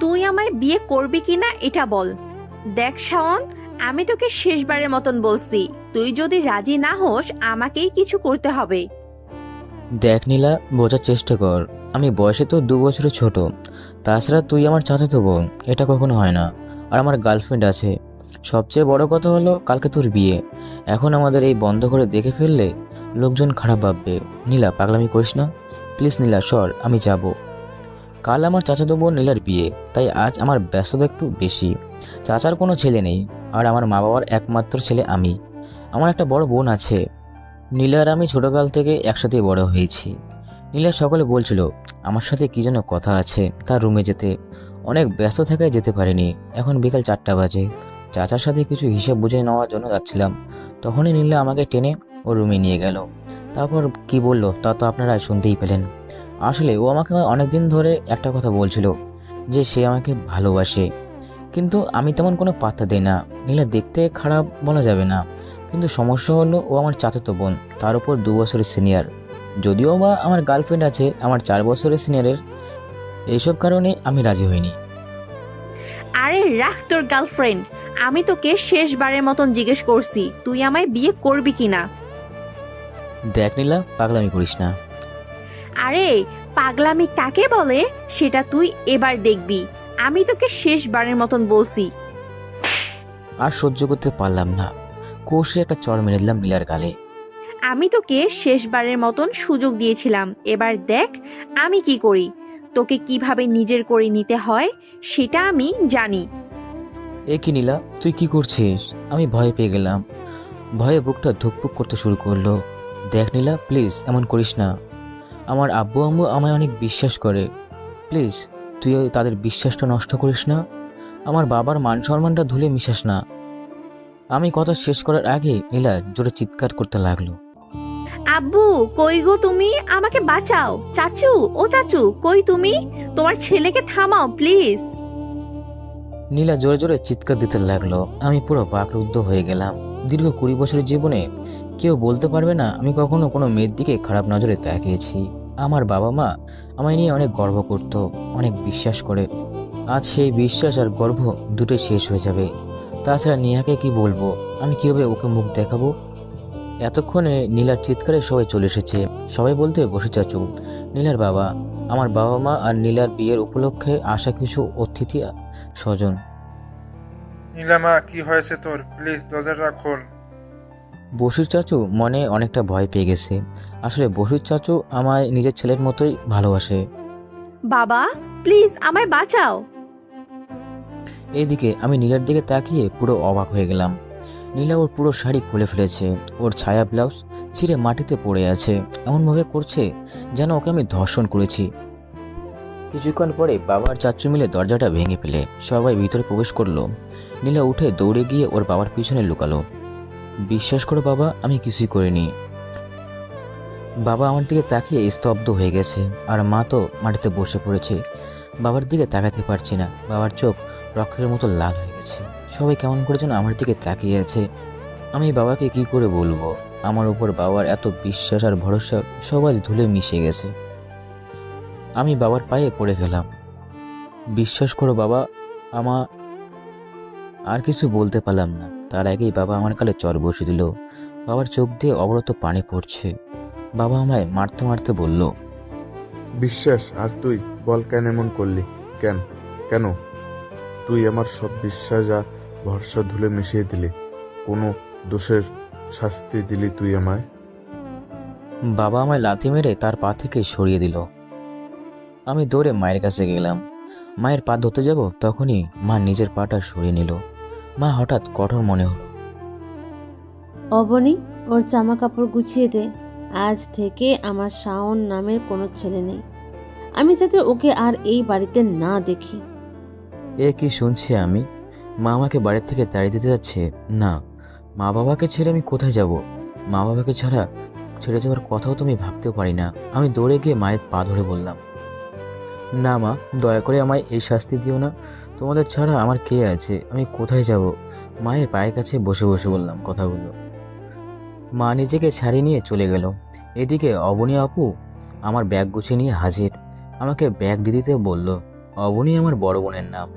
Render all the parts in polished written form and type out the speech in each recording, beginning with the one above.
তুই আমায় বিয়ে করবি কিনা এটা বল। দেখ শাওন, আমি তোকে শেষবারের মতন বলছি, তুই যদি রাজি না হোস আমাকেই কিছু করতে হবে। দেখ নীলা, বোঝার চেষ্টা কর। আমি বয়সে তো 2 বছরের ছোট। তাছাড়া তুই আমার চাচাতো বোন, এটা কখনো হয় না। আর আমার গার্লফ্রেন্ড আছে। সবচেয়ে বড় কথা হলো কালকে তোর বিয়ে। এখন আমাদের এই বন্ধ করে দেখে ফেললে লোকজন খারাপ ভাববে। নীলা, পাগলামি করিস না প্লিজ। নীলা সর, আমি যাব। কাল আমার চাচাতো বোন নীলার বিয়ে, তাই আজ আমার ব্যস্ততা একটু বেশি। চাচার কোনো ছেলে নেই, আর আমার মা বাবার একমাত্র ছেলে আমি। আমার একটা বড় বোন আছে। নীলা আর আমি ছোটকাল থেকে একসাথেই বড় হয়েছি। নীলা সকলে বলছিল আমার সাথে কি যেন কথা আছে, তার রুমে যেতে। অনেক ব্যস্ত থাকায় যেতে পারিনি। এখন বিকাল 4টা বাজে। চাচার সাথে কিছু হিসাব বুঝে নেওয়ার জন্য যাচ্ছিলাম, তখনই নীলা আমাকে টেনে ওর রুমে নিয়ে গেল। তারপর কি বলল তা তো আপনারা শুনতেই পেলেন। আসলে ও আমাকে অনেকদিন ধরে একটা কথা বলছিল, যে সে আমাকে ভালোবাসে। কিন্তু আমি তেমন কোনো পাত্তা দিই না। নীলা দেখতে খারাপ বলা যাবে না, কিন্তু সমস্যা হলো ও আমার চাচাতো বোন, তার উপর 2 বছরের সিনিয়র। যদিও বা আমার গার্লফ্রেন্ড আছে আমার 4 বছরের সিনিয়রের। এইসব কারণে আমি রাজি হইনি। আরে রাখ তোর গার্লফ্রেন্ড, আমি তোকে শেষবারের মতন জিজ্ঞেস করছি তুই আমায় বিয়ে করবি কিনা। দেখ নীলা, পাগলামি করিস না। আরে পাগলামি কাকে বলে সেটা তুই এবার দেখবি। আমি তোকে শেষবারের মতন বলছি। আর সহ্য করতে পারলাম না, কষে একটা চড় মেরে দিলাম নীলার গালে। আমি তোকে শেষবারের মতন সুযোগ দিয়েছিলাম, এবার দেখ আমি কি করি। তোকে কিভাবে নিজের করে নিতে হয় সেটা আমি জানি। এ কি নীলা, তুই কি করছিস? আমি ভয় পেয়ে গেলাম। ভয়ে বুকটা ধুকপুক করতে শুরু করলো। দেখ নীলা, প্লিজ এমন করিস না। আমার আব্বু আম্মু আমায় অনেক বিশ্বাস করে। প্লিজ তুই তাদের বিশ্বাসটা নষ্ট করিস না। আমার বাবার মান সম্মানটা ধুলে মিশাস না। আমি কথা শেষ করার আগে নীলা জোরে চিৎকার করতে লাগলো। আব্বু কই গো তুমি, আমাকে বাঁচাও। চাচু, ও চাচু কই তুমি, তোমার ছেলেকে থামাও প্লিজ। নীলা জোরে জোরে চিৎকার দিতে লাগলো। আমি পুরো বাকরুদ্ধ হয়ে গেলাম। দীর্ঘ 20 বছরের জীবনে কেউ বলতে পারবে না আমি কখনো কোনো মেয়ের দিকে খারাপ নজরে তাকিয়েছি। আমার বাবা মা আমায় নিয়ে অনেক গর্ব করত, অনেক বিশ্বাস করে। আজ সেই বিশ্বাস আর গর্ব দুটোই শেষ হয়ে যাবে। তাছাড়া নিহাকে কি বলবো, আমি কিভাবে ওকে মুখ দেখাবো? এতক্ষণে নীলার চিৎকারে সবাই চলে এসেছে। সবাই বলতে বসে চাচু, নীলার বাবা, আমার বাবা মা আর নীলার বিয়ের উপলক্ষে আসা কিছু অতিথি স্বজন। নীলামা, কি হয়েছে তোর? প্লিজ দরজাটা খোল। বসুর চাচু মনে অনেকটা ভয় পেয়ে গেছে। আসলে বসুর চাচু আমায় নিজের ছেলের মতোই ভালোবাসে। বাবা প্লিজ আমায় বাঁচাও। এইদিকে আমি নীলার দিকে তাকিয়ে পুরো অবাক হয়ে গেলাম। নীলা ওর পুরো শাড়ি খুলে ফেলেছে। ওর ছায়া ব্লাউজ ছিঁড়ে মাটিতে পড়ে আছে। এমনভাবে করছে যেন ওকে আমি ধর্ষণ করেছি। কিছুক্ষণ পরে বাবা আর চাচু মিলে দরজাটা ভেঙে ফেলে সবাই ভিতরে প্রবেশ করলো। নীলা উঠে দৌড়ে গিয়ে ওর বাবার পিছনে লুকালো। বিশ্বাস করো বাবা, আমি কিছুই করিনি। বাবা আমার দিকে তাকিয়ে স্তব্ধ হয়ে গেছে, আর মা তো মাটিতে বসে পড়েছে। বাবার দিকে তাকাতে পারছি না। বাবার চোখ রক্তের মতো লাল হয়ে গেছে। সবাই কেমন করে যেন আমার দিকে তাকিয়ে আছে। আমি বাবাকে কি করে বলবো? আমার উপর বাবার এত বিশ্বাস আর ভরসা সব আজ ধুলে মিশে গেছে। আমি বাবার পায়ে পড়ে গেলাম। বিশ্বাস করো বাবা, আমার আর কিছু বলতে পারলাম না। তার আগেই বাবা আমার গালে চড় বসে দিল। বাবার চোখ দিয়ে অবরত পানি পড়ছে। বাবা আমায় মারতে মারতে বলল, বিশ্বাস, আর তুই বল কেন এমন করলি? কেন কেন তুই আমার সব বিশ্বাস আর ভরসা ধুলে মিশিয়ে দিলি। কোনো দোষের শাস্তি দিলি তুই আমায়। বাবা আমায় লাথি মেরে তার পা থেকে সরিয়ে দিল। আমি দৌড়ে মায়ের কাছে গেলাম। মায়ের পা ধরতে যাব, তখনই মা নিজের পাটা সরিয়ে নিল। মা হঠাৎ কঠোর মনে হলো। অবনী, ওর জামা কাপড় গুছিয়ে দে। আজ থেকে আমার শাওন নামের কোনো ছেলে নেই। আমি যাতে ওকে আর এই বাড়িতে না দেখি। এ কি শুনছি আমি? মা আমাকে বাড়ির থেকে তাড়িয়ে দিতে যাচ্ছে? না, মা বাবাকে ছেড়ে আমি কোথায় যাব? মা বাবাকে ছাড়া ছেড়ে যাওয়ার কথাও তো আমি ভাবতেও পারি না। আমি দৌড়ে গিয়ে মায়ের পা ধরে বললাম, না মা, দয়া করে আমায় এই শাস্তি দিও না। তোমাদের ছাড়া আমার কে আছে? আমি কোথায় যাব? মায়ের পায়ের কাছে বসে বসে বললাম কথাগুলো। মা নিজেকে ছাড়িয়ে নিয়ে চলে গেল। এদিকে অবনী আপু আমার ব্যাগ গুছিয়ে নিয়ে হাজির। আমাকে ব্যাগ দিতে বলল। অবনী আমার বড় বোনের নাম।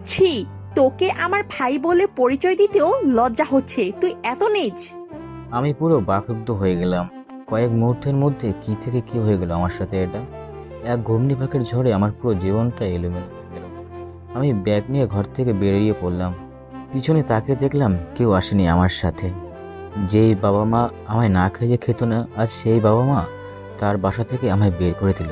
ছি, তোকে আমার ভাই বলে পরিচয় দিতেও লজ্জা হচ্ছে, তুই এত নীচ। আমি পুরো বাকরুদ্ধ হয়ে গেলাম। কয়েক মুহূর্তের মধ্যে কি থেকে কি হয়ে গেল আমার সাথে এটা। এক ঘূর্ণিপাকের ঝড়ে আমার পুরো জীবনটা এলোমেলো হয়ে গেল। আমি ব্যাগ নিয়ে ঘর থেকে বেরিয়ে পড়লাম। পিছনে তাকিয়ে দেখলাম কেউ আসেনি আমার সাথে। যেই বাবা মা আমায় না খেয়ে খেত না, আজ সেই বাবা মা তার বাসা থেকে আমায় বের করে দিল।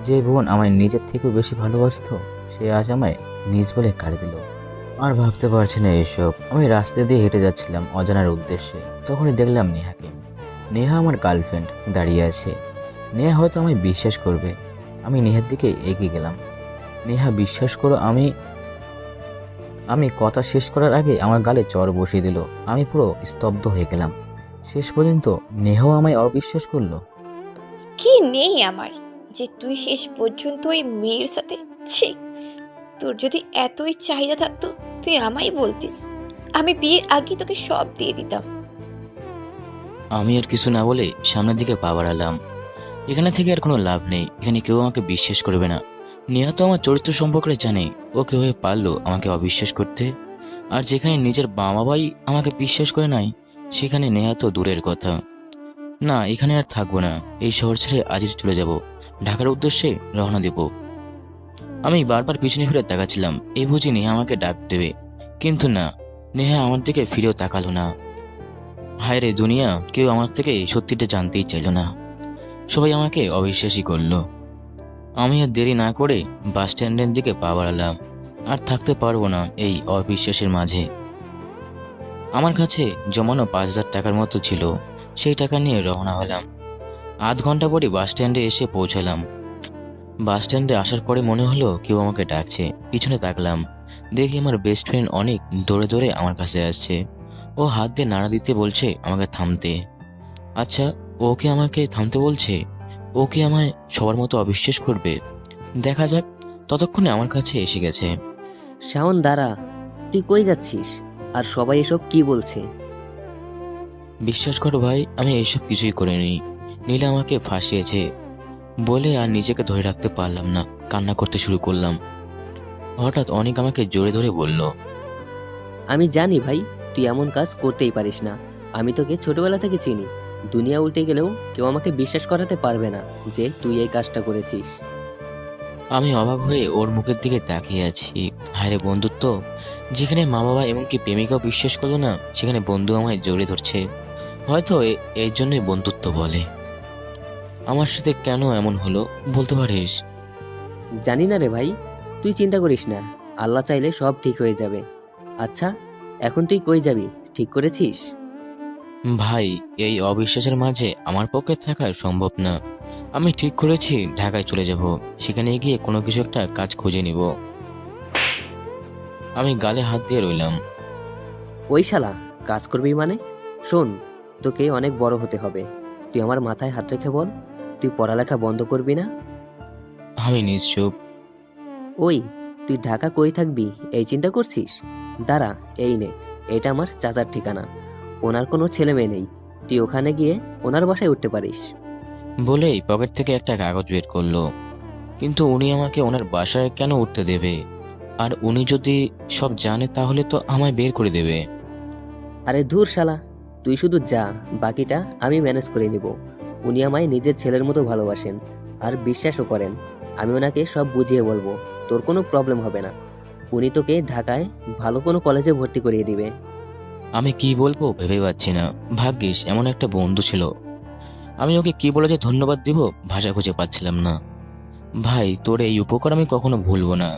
যে বোন আমায় নিজের থেকেও বেশি ভালোবাসতো, সে আজ আমায় নিজ বলে কাড়ি দিল। আর ভাবতে পারছি না এসব। আমি রাস্তা দিয়ে হেঁটে যাচ্ছিলাম অজানার উদ্দেশ্যে। তখনই দেখলাম নেহাকে। নেহা আমার গার্লফ্রেন্ড দাঁড়িয়ে আছে। নেহা হয়তো আমায় বিশ্বাস করবে। আমি নেহার দিকে এগিয়ে গেলাম। নেহা, বিশ্বাস করো, আমি কথা শেষ করার আগে আমার গালে চড় বসিয়ে দিল। আমি পুরো স্তব্ধ হয়ে গেলাম। শেষ পর্যন্ত নেহাও আমায় অবিশ্বাস করলো। কি নেই আমার যে তুই শেষ পর্যন্ত ওই মেয়ের সাথে? ছি, তোর যদি এতই চাহিদা থাকতো তুই আমায় বলতিস, আমি বিয়ের আগে তোকে সব দিয়ে দিতাম। আমি আর কিছু না বলে সামনের দিকে পা বাড়ালাম। এখানে থেকে আর কোনো লাভ নেই। এখানে কেউ আমাকে বিশ্বাস করবে না। নেহা তো আমার চরিত্র সম্পর্কে জানে। ও কিভাবে পারলো আমাকে অবিশ্বাস করতে? আর যেখানে নিজের বাবা ভাই আমাকে বিশ্বাস করে নাই, সেখানে নেহা তো দূরের কথা। না, এখানে আর থাকবো না। এই শহর ছেড়ে আজই চলে যাব। ঢাকার উদ্দেশ্যে রওনা দেব। আমি বারবার পিছনে ফিরে তাকাচ্ছিলাম, এই বুঝি নেহা আমাকে ডাক দেবে। কিন্তু না, নেহা আমার দিকে ফিরেও তাকালো না। হায় রে দুনিয়া, কেউ আমার থেকে সত্যিটা জানতেই চাইল না। সবাই আমাকে অবিশ্বাসী করলো। আমি আর দেরি না করে বাস স্ট্যান্ডের দিকে পা বাড়ালাম। আর থাকতে পারবো না এই অবিশ্বাসের মাঝে। আমার কাছে জমানো 5,000 টাকার মতো ছিল। সেই টাকা নিয়ে রওনা হলাম। আধ ঘন্টা পরে বাস স্ট্যান্ডে এসে পৌঁছালাম। বাস স্ট্যান্ডে আসার পরে মনে হলো কেউ আমাকে ডাকছে। পিছনে তাকলাম, দেখি আমার বেস্ট ফ্রেন্ড অনেক দৌড়ে দৌড়ে আমার কাছে আসছে। ও হাত দিয়ে নাড়া দিতে বলছে আমাকে থামতে। আচ্ছা, ওকে আমাকে থামতে বলছে? ও কি আমায় সবার মতো অবিশ্বাস করবে? দেখা যাক। ততক্ষণে আমার কাছে এসে গেছে। শাওন, দাঁড়া, তুই কই যাচ্ছিস? আর সবাই এসব কি বলছে? বিশ্বাস করো ভাই, আমি এইসব কিছুই করিনি। নীলা আমাকে ফাঁসিয়েছে বলে আর নিজেকে ধরে রাখতে পারলাম না, কান্না করতে শুরু করলাম। হঠাৎ অনেক আমাকে জোরে ধরে বলল, আমি জানি ভাই, তুই এমন কাজ করতেই পারিস না। আমি তোকে ছোটবেলা থেকে চিনি। দুনিয়া উল্টে গেলেও কেউ আমাকে বিশ্বাস করাতে পারবে না যে তুই এই কাজটা করেছিস। আমি অবাক হয়ে ওর মুখের দিকে তাকিয়ে আছি। হায়রে বন্ধুত্ব! যেখানে মা বাবা এমনকি প্রেমিকাও বিশ্বাস করলো না, সেখানে বন্ধু আমায় জড়িয়ে ধরছে। হয়তো এই জন্যই বন্ধুত্ব বলে। আমার সাথে কেন এমন হলো বলতে পারিস? জানি না রে ভাই, তুই চিন্তা করিস না। আল্লাহ চাইলে সব ঠিক হয়ে যাবে। আচ্ছা, এখন তুই কই যাবি, ঠিক করেছিস? ভাই, এই অবিশ্বাসের মাঝে আমার পক্ষে থাকা সম্ভব না। আমি ঠিক করেছি ঢাকায় চলে যাব। সেখানে গিয়ে কোনো কিছু একটা কাজ খুঁজে নিব। আমি গালে হাত দিয়ে রইলাম। ওই শালা, কাজ করবি মানে? শোন, তোকে অনেক বড় হতে হবে। তুই আমার মাথায় হাত রেখে বল, তুই পড়ালেখা বন্ধ করবি না? আমি নিশ্চুপ। ওই, তুই ঢাকা কই থাকবি এই চিন্তা করছিস? দাঁড়া, এই নে, এটা আমার চাচার ঠিকানা। ওনার কোনো ছেলে মেয়ে নেই। তুই ওখানে গিয়ে ওনার বাসায় উঠতে পারিস। বলেই পকেট থেকে একটা কাগজ বের করলো। কিন্তু উনি আমাকে ওনার বাসায় কেন উঠতে দেবে? আর উনি যদি সব জানে তাহলে তো আমায় বের করে দেবে। আরে ধুর শালা, তুই শুধু যা, বাকিটা আমি ম্যানেজ করে নিব। উনি আমায় নিজের ছেলের মতো ভালোবাসেন আর বিশ্বাসও করেন। আমি ওনাকে সব বুঝিয়ে বলবো, তোর কোনো প্রবলেম হবে না। উনি তোকে ঢাকায় ভালো কোনো কলেজে ভর্তি করিয়ে দিবে। আমি কি বলবো ভেবে পাচ্ছি না। ভাগ্যিস এমন একটা বন্ধু ছিল। আমি ওকে কি বলে যে ধন্যবাদ দিব ভাষা খুঁজে পাচ্ছিলাম না। ভাই, তোর এই উপকার আমি কখনো ভুলবো না।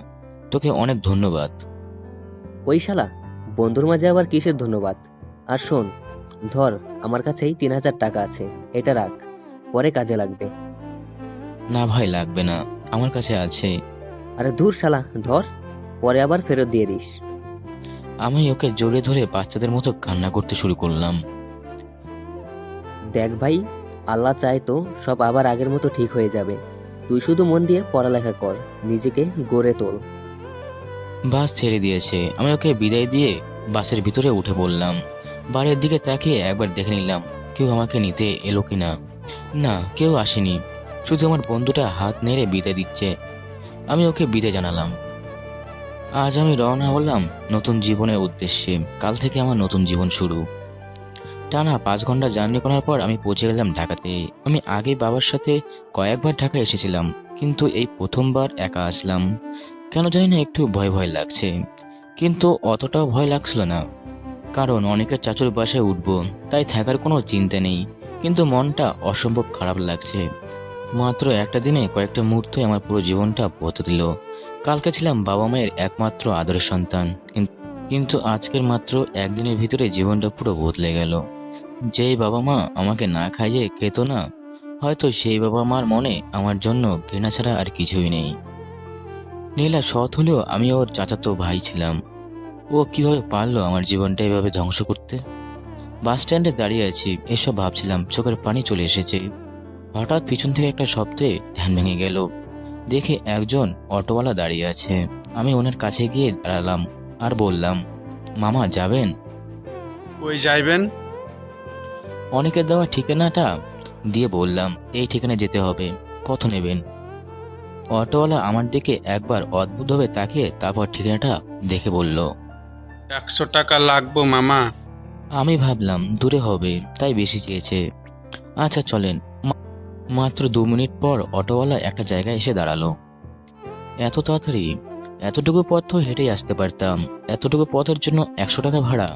তোকে অনেক ধন্যবাদ। ওই শালা, বন্ধুর মাঝে আবার কিসের ধন্যবাদ? আর শোন, ধর, আমার কাছেই 3,000 টাকা আছে, এটা রাখ, পরে কাজে লাগবে। না ভাই, লাগবে না, আমার কাছে আছে। আরে ধুর শালা, ধর, পরে আবার ফেরত দিয়ে দিস। আমি ওকে জড়িয়ে ধরে বাচ্চাদের মতো কান্না করতে শুরু করলাম। দেখ ভাই, আল্লাহ চায় তো সব আবার আগের মতো ঠিক হয়ে যাবে। তুই শুধু মন দিয়ে পড়ালেখা কর, নিজেকে গড়ে তোল। বাস ছেড়ে দিয়েছে। আমি ওকে বিদায় দিয়ে বাসের ভিতরে উঠে পড়লাম। বাড়ির দিকে তাকিয়ে একবার দেখে নিলাম কেউ আমাকে নিতে এলো কিনা। না, কেউ আসেনি। শুধু আমার বন্ধুটা হাত নেড়ে বিদায় দিচ্ছে। আমি ওকে বিদায় জানালাম। আজ আমি রওনা হলাম নতুন জীবনের উদ্দেশ্যে। কাল থেকে আমার নতুন জীবন শুরু। টানা 5 ঘন্টা জার্নি করার পর আমি পৌঁছে গেলাম ঢাকাতে। আমি আগে বাবার সাথে কয়েকবার ঢাকা এসেছিলাম, কিন্তু এই প্রথমবার একা আসলাম। কেন জানি না একটু ভয় ভয় লাগছে, কিন্তু অতটাও ভয় লাগছিল না, কারণ অনেকের চাচুর বাসায় উঠবো, তাই থাকার কোনো চিন্তা নেই। কিন্তু মনটা অসম্ভব খারাপ লাগছে। মাত্র একটা দিনে কয়েকটা মুহূর্তে আমার পুরো জীবনটা বদলে দিল। কালকে ছিলাম বাবা মায়ের একমাত্র আদরের সন্তান, কিন্তু আজকের মাত্র একদিনের ভিতরে জীবনটা পুরো বদলে গেল। যেই বাবা মা আমাকে না খাইয়ে খেত না, হয়তো সেই বাবা মার মনে আমার জন্য ঘৃণা ছাড়া আর কিছুই নেই। নীলা সৎ হলেও আমি ওর চাচাতো ভাই ছিলাম। ও কিভাবে পারলো আমার জীবনটা এভাবে ধ্বংস করতে? বাস স্ট্যান্ডে দাঁড়িয়ে আছি, এসব ভাবছিলাম, চোখের পানি চলে এসেছে। হঠাৎ পিছন থেকে একটা শব্দে ধ্যান ভেঙে গেল। দেখে একজন অটোওয়ালা দাঁড়িয়ে আছে। আমি ওনার কাছে গিয়ে দাঁড়ালাম আর বললাম, মামা যাবেন? কই যাইবেন? অনেকের দেওয়া ঠিকানাটা দিয়ে বললাম, এই ঠিকানায় যেতে হবে, কত নেবেন? অটোওয়ালা আমার দিকে একবার অদ্ভুতভাবে তাকিয়ে তারপর ঠিকানাটা দেখে বলল। 100 টাকা লাগবো মামা। আমি ভাবলাম দূরে হবে, তাই বেশি চেয়েছে। আচ্ছা চলেন। মাত্র 2 মিনিট পর অটোওয়ালা একটা জায়গায় এসে দাঁড়ালো। এত তাড়াতাড়ি? এতটুকু পথ তো হেঁটেই আসতে পারতাম। এতটুকু পথের জন্য 100 টাকা ভাড়া?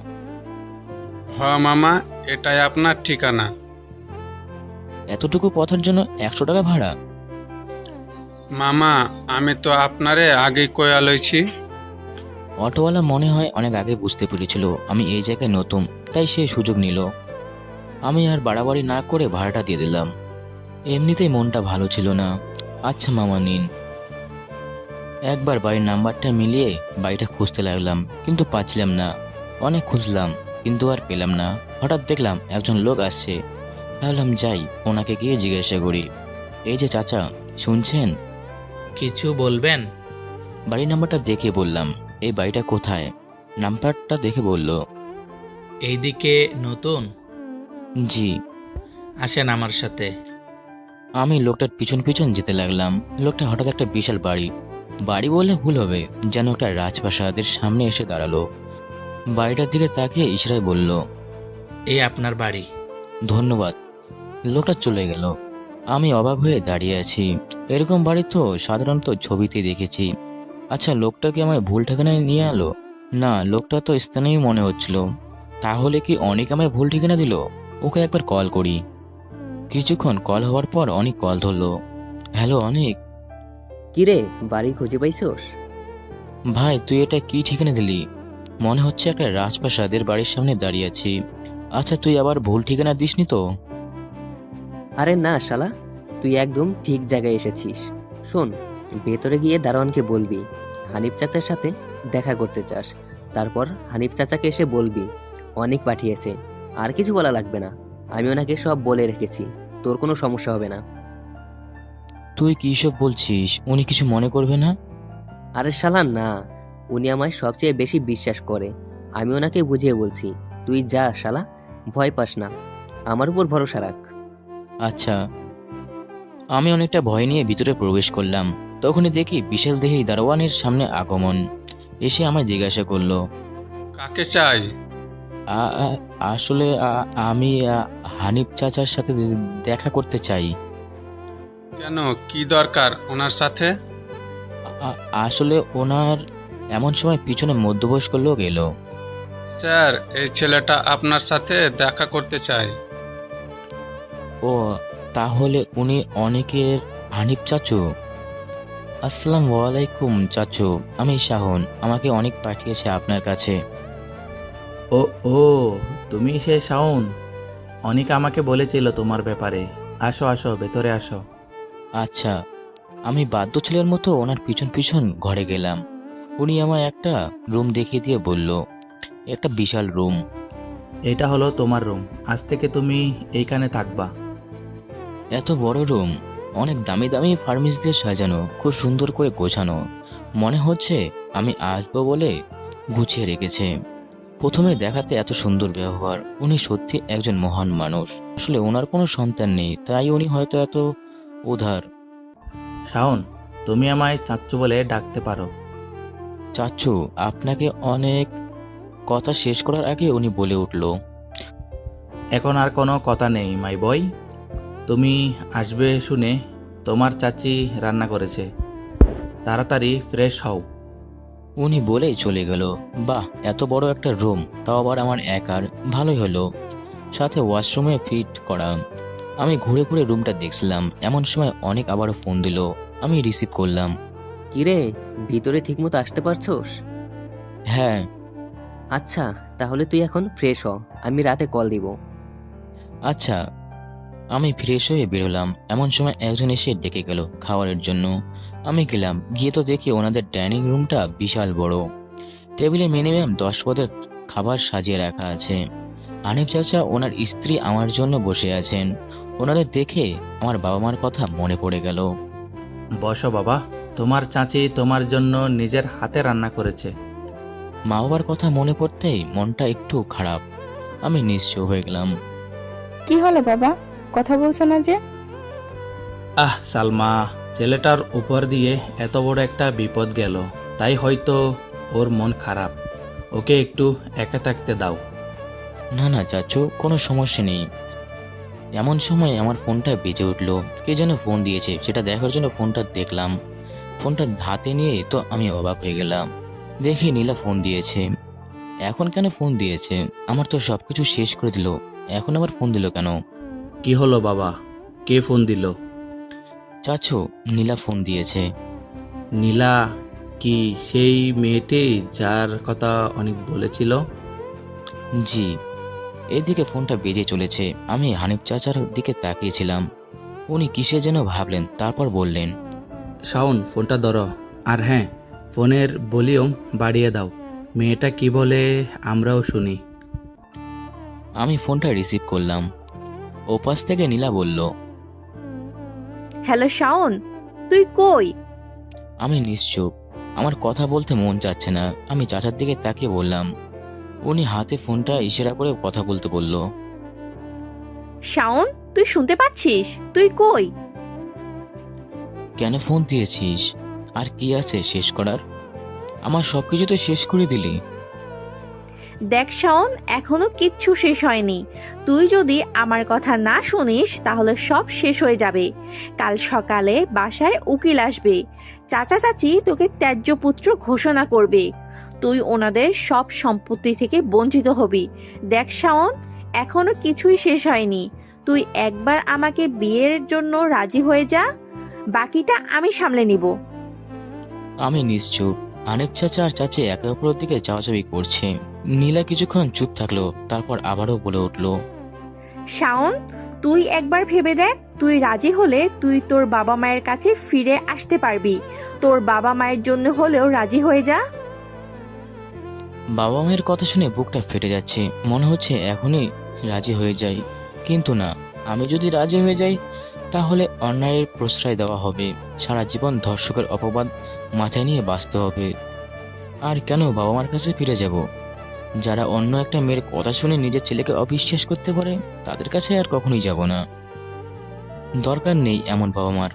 হ মামা, এটাই আপনার ঠিকানা। এতটুকু পথের জন্য 100 টাকা ভাড়া? মামা, আমি তো আপনারে আগেই কয়া লইছি। অটোওয়ালা মনে হয় অনেক আগে বুঝতে পেরেছিল আমি এই জায়গায় নতুন, তাই সে সুযোগ নিল। আমি আর বাড়াবাড়ি না করে ভাড়াটা দিয়ে দিলাম। এমনিতেই মনটা ভালো ছিল না। আচ্ছা মামা নিন। একবার বাড়ির নাম্বারটা মিলিয়ে বাড়িটা খুঁজতে লাগলাম, কিন্তু পাচ্ছিলাম না। অনেক খুঁজলাম, কিন্তু আর পেলাম না। হঠাৎ দেখলাম একজন লোক আসছে। ভাবলাম যাই, ওনাকে গিয়ে জিজ্ঞাসা করি। এই যে চাচা, শুনছেন? কিছু বলবেন? বাড়ির নাম্বারটা দেখে বললাম, এই বাড়িটা কোথায়? নাম্বারটা দেখে বলল, এইদিকে নতুন? জি। আসেন আমার সাথে। আমি লোকটার পিছন পিছন যেতে লাগলাম। লোকটা হঠাৎ একটা বিশাল বাড়ি বললে ভুল হবে, যেন একটা রাজপ্রাসাদের সামনে এসে দাঁড়ালো। বাড়িটার দিকে তাকিয়ে ইশারায় বলল, এই আপনার বাড়ি। ধন্যবাদ। লোকটা চলে গেল। আমি অবাক হয়ে দাঁড়িয়ে আছি। এরকম বাড়ি তো সাধারণত ছবিতে দেখেছি। আচ্ছা, লোকটা কি আমায় ভুল ঠিকানায় নিয়ে এলো? না, লোকটা তো স্থানীয় মনে হচ্ছিল। তাহলে কি অনেক আমায় ভুল ঠিকানা দিল? ওকে একবার কল করি। কিছুক্ষণ কল হওয়ার পর অনেক কল ধরলো। হ্যালো অনেক। কিরে, বাড়ি খুঁজে পাইছোস? ভাই তুই এটা কি ঠিকানা দিলি? মনে হচ্ছে একটা রাজপ্রাসাদের বাড়ির সামনে দাঁড়িয়ে আছি। আচ্ছা, তুই আবার ভুল ঠিকানা দিসনি তো? আরে না শালা, তুই একদম ঠিক জায়গায় এসেছিস। শোন, ভেতরে গিয়ে দারোয়ানকে বলবি হানিফ চাচার সাথে দেখা করতে চাস। তারপর হানিফ চাচাকে এসে বলবি অনেক পাঠিয়েছে। আর কিছু বলা লাগবে না, আমি ওনাকে সব বলে রেখেছি। তোর কোনো সমস্যা হবে না। তুই কি সব বলছিস? উনি কিছু মনে করবে না? আরে শালা না, উনি আমায় সবচেয়ে বেশি বিশ্বাস করে। আমি ওনাকে বুঝিয়ে বলছি। তুই যা শালা, ভয় পাস না, আমার উপর ভরসা রাখ। আচ্ছা। আমি অনেকটা ভয় নিয়ে ভিতরে প্রবেশ করলাম। তখনই দেখি বিশাল দেহি দারোয়ানের সামনে আগমন। এসে আমায় জিজ্ঞাসা করলো, কাকে চাই? আসলে আমি হানিফ চাচার সাথে দেখা করতে চাই। কেন, কি দরকার ওনার সাথে? আসলে ওনার এমন সময় পিছনে মধ্যবয়স্ক লোক এলো। স্যার, এই ছেলেটা আপনার সাথে দেখা করতে চায়। ও, তাহলে উনি অনেকের হানিফ চাচু? আসসালামু আলাইকুম চাচু, আমি শাহন। আমাকে অনেক পাঠিয়েছে আপনার কাছে। ও ও, তুমি সে শাওন? অনেক আমাকে বলেছিল তোমার ব্যাপারে। আসো আসো, ভেতরে আসো। আচ্ছা। আমি বাধ্য ছেলের মতো ওনার পিছন পিছন ঘরে গেলাম। উনি আমায় একটা রুম দেখিয়ে দিয়ে বলল, একটা বিশাল রুম। এটা হলো তোমার রুম। আজ থেকে তুমি এইখানে থাকবা। এত বড় রুম, অনেক দামি দামি ফার্নিচ দিয়ে সাজানো, খুব সুন্দর করে গোছানো। মনে হচ্ছে আমি আসবো বলে গুছিয়ে রেখেছে। প্রথমে দেখাতে এত সুন্দর ব্যবহার। উনি সত্যি একজন মহান মানুষ। আসলে ওনার কোনো সন্তান নেই, তাই উনি হয়তো এত উধার। শাওন, তুমি আমায় চাচ্চু বলে ডাকতে পারো। চাচ্চু, আপনাকে অনেক। কথা শেষ করার আগে উনি বলে উঠল, এখন আর কোনো কথা নেই মাই বয়। তুমি আসবে শুনে তোমার চাচি রান্না করেছে, তাড়াতাড়ি ফ্রেশ হও। উনি বলেই চলে গেল। বাহ, এত বড় একটা রুম, তাও আবার আমার একার, ভালোই হলো। সাথে ওয়াশরুমে ফিট করা। আমি ঘুরে ঘুরে রুমটা দেখছিলাম, এমন সময় অনেক আবারও ফোন দিল। আমি রিসিভ করলাম। কিরে, ভিতরে ঠিকমতো আসতে পারছোস? হ্যাঁ। আচ্ছা, তাহলে তুই এখন ফ্রেশ হ, আমি রাতে কল দিব। আচ্ছা। আমি ফ্রেশ হয়ে বেরোলাম, এমন সময় একজন এসে ডেকে গেল খাবারের জন্য। আমি গেলাম, গিয়ে তো দেখি ওনাদের ডাইনিং রুমটা বিশাল বড়। টেবিলে মিনিমাম 10 পদের খাবার সাজিয়ে রাখা আছে। হানিফ চাচা ওনার স্ত্রী আমার জন্য বসে আছেন। ওনাদের দেখে আমার বাবা মার কথা মনে পড়ে গেল। বসো বাবা, তোমার চাচি তোমার জন্য নিজের হাতে রান্না করেছে। মা বাবার কথা মনে পড়তেই মনটা একটু খারাপ। আমি নিশ্চয় হয়ে গেলাম। কি হলো বাবা, কথা বলছো না যে? সালমা, ছেলেটার উপর দিয়ে এত বড় একটা বিপদ গেল, তাই হয়তো ওর মন খারাপ। ওকে একটু একা থাকতে দাও। না না চাচু, কোনো সমস্যা নেই। এমন সময় আমার ফোনটা বেজে উঠলো। কে যেন ফোন দিয়েছে, সেটা দেখার জন্য ফোনটা দেখলাম। ফোনটা হাতে নিয়ে তো আমি অবাক হয়ে গেলাম। দেখি নীলা ফোন দিয়েছে। এখন কেন ফোন দিয়েছে? আমার তো সবকিছু শেষ করে দিল, এখন আবার ফোন দিল কেন? কি হলো বাবা, কে ফোন দিল? চাচু, নীলা ফোন দিয়েছে। নীলা? কি সেই মেয়েটি যার কথা অনেক বলেছিল? জি। এদিকে ফোনটা বেজে চলেছে। আমি হানিফ চাচার দিকে তাকিয়েছিলাম। উনি কিসে যেন ভাবলেন, তারপর বললেন, শাওন, ফোনটা ধরো। আর হ্যাঁ, ফোনের ভলিউম বাড়িয়ে দাও, মেয়েটা কি বলে আমরাও শুনি। আমি ফোনটা রিসিভ করলাম। ওপাশ থেকে নীলা বলল, হ্যালো শাওন, তুই কই? আমি নিশ্চুপ, আমার কথা বলতে মন চাচ্ছে না। আমি চাচার দিকে তাকিয়ে বললাম। উনি হাতে ফোনটা ইশারা করে কথা বলতে বলল। শাওন, তুই শুনতে পাচ্ছিস? তুই কই? কেন ফোন দিয়েছিস? আর কি আছে শেষ করার? আমার সবকিছু তো শেষ করে দিলি। দেখ শাওন, এখনো কিচ্ছু শেষ হয়নি। তুই যদি আমার কথা না শুনিস তাহলে সব শেষ হয়ে যাবে। কাল সকালে বাসায় উকিল আসবে। চাচা চাচি তোকে ত্যায্য পুত্র ঘোষণা করবে। তুই ওনাদের সব সম্পত্তি থেকে বঞ্চিত হবি। দেখ শাওন, এখনো কিছুই শেষ হয়নি। তুই একবার আমাকে বিয়ের জন্য রাজি হয়ে যা, বাকিটা আমি সামলে নিব। আমি নিশ্চুপ। হানিফ চাচা আর চাচি একে অপরের দিকে চাওয়াচাবি করছে। নীলা কিছুক্ষণ চুপ থাকলো, তারপর আবারও বলে উঠল, শাওন, তুই একবার ভেবে দেখ, তুই রাজি হলে তুই তোর বাবা মায়ের কাছে ফিরে আসতে পারবি। তোর বাবা মায়ের জন্য হলেও রাজি হয়ে যা। বাবা মায়ের কথা শুনে বুকটা ফেটে যাচ্ছে। মনে হচ্ছে এখনই রাজি হয়ে যাই, কিন্তু না। আমি যদি রাজি হয়ে যাই তাহলে অন্যায়ের প্রশ্রয় দেওয়া হবে। সারা জীবন ধর্ষকের অপবাদ মাথায় নিয়ে বাঁচতে হবে। আর কেন বাবা মার কাছে ফিরে যাব? যারা অন্য একটা মেয়ের কথা শুনে নিজের ছেলেকে অবিশ্বাস করতে পারে, তাদের কাছে আর কখনোই যাব না। দরকার নেই এমন বাবা মার,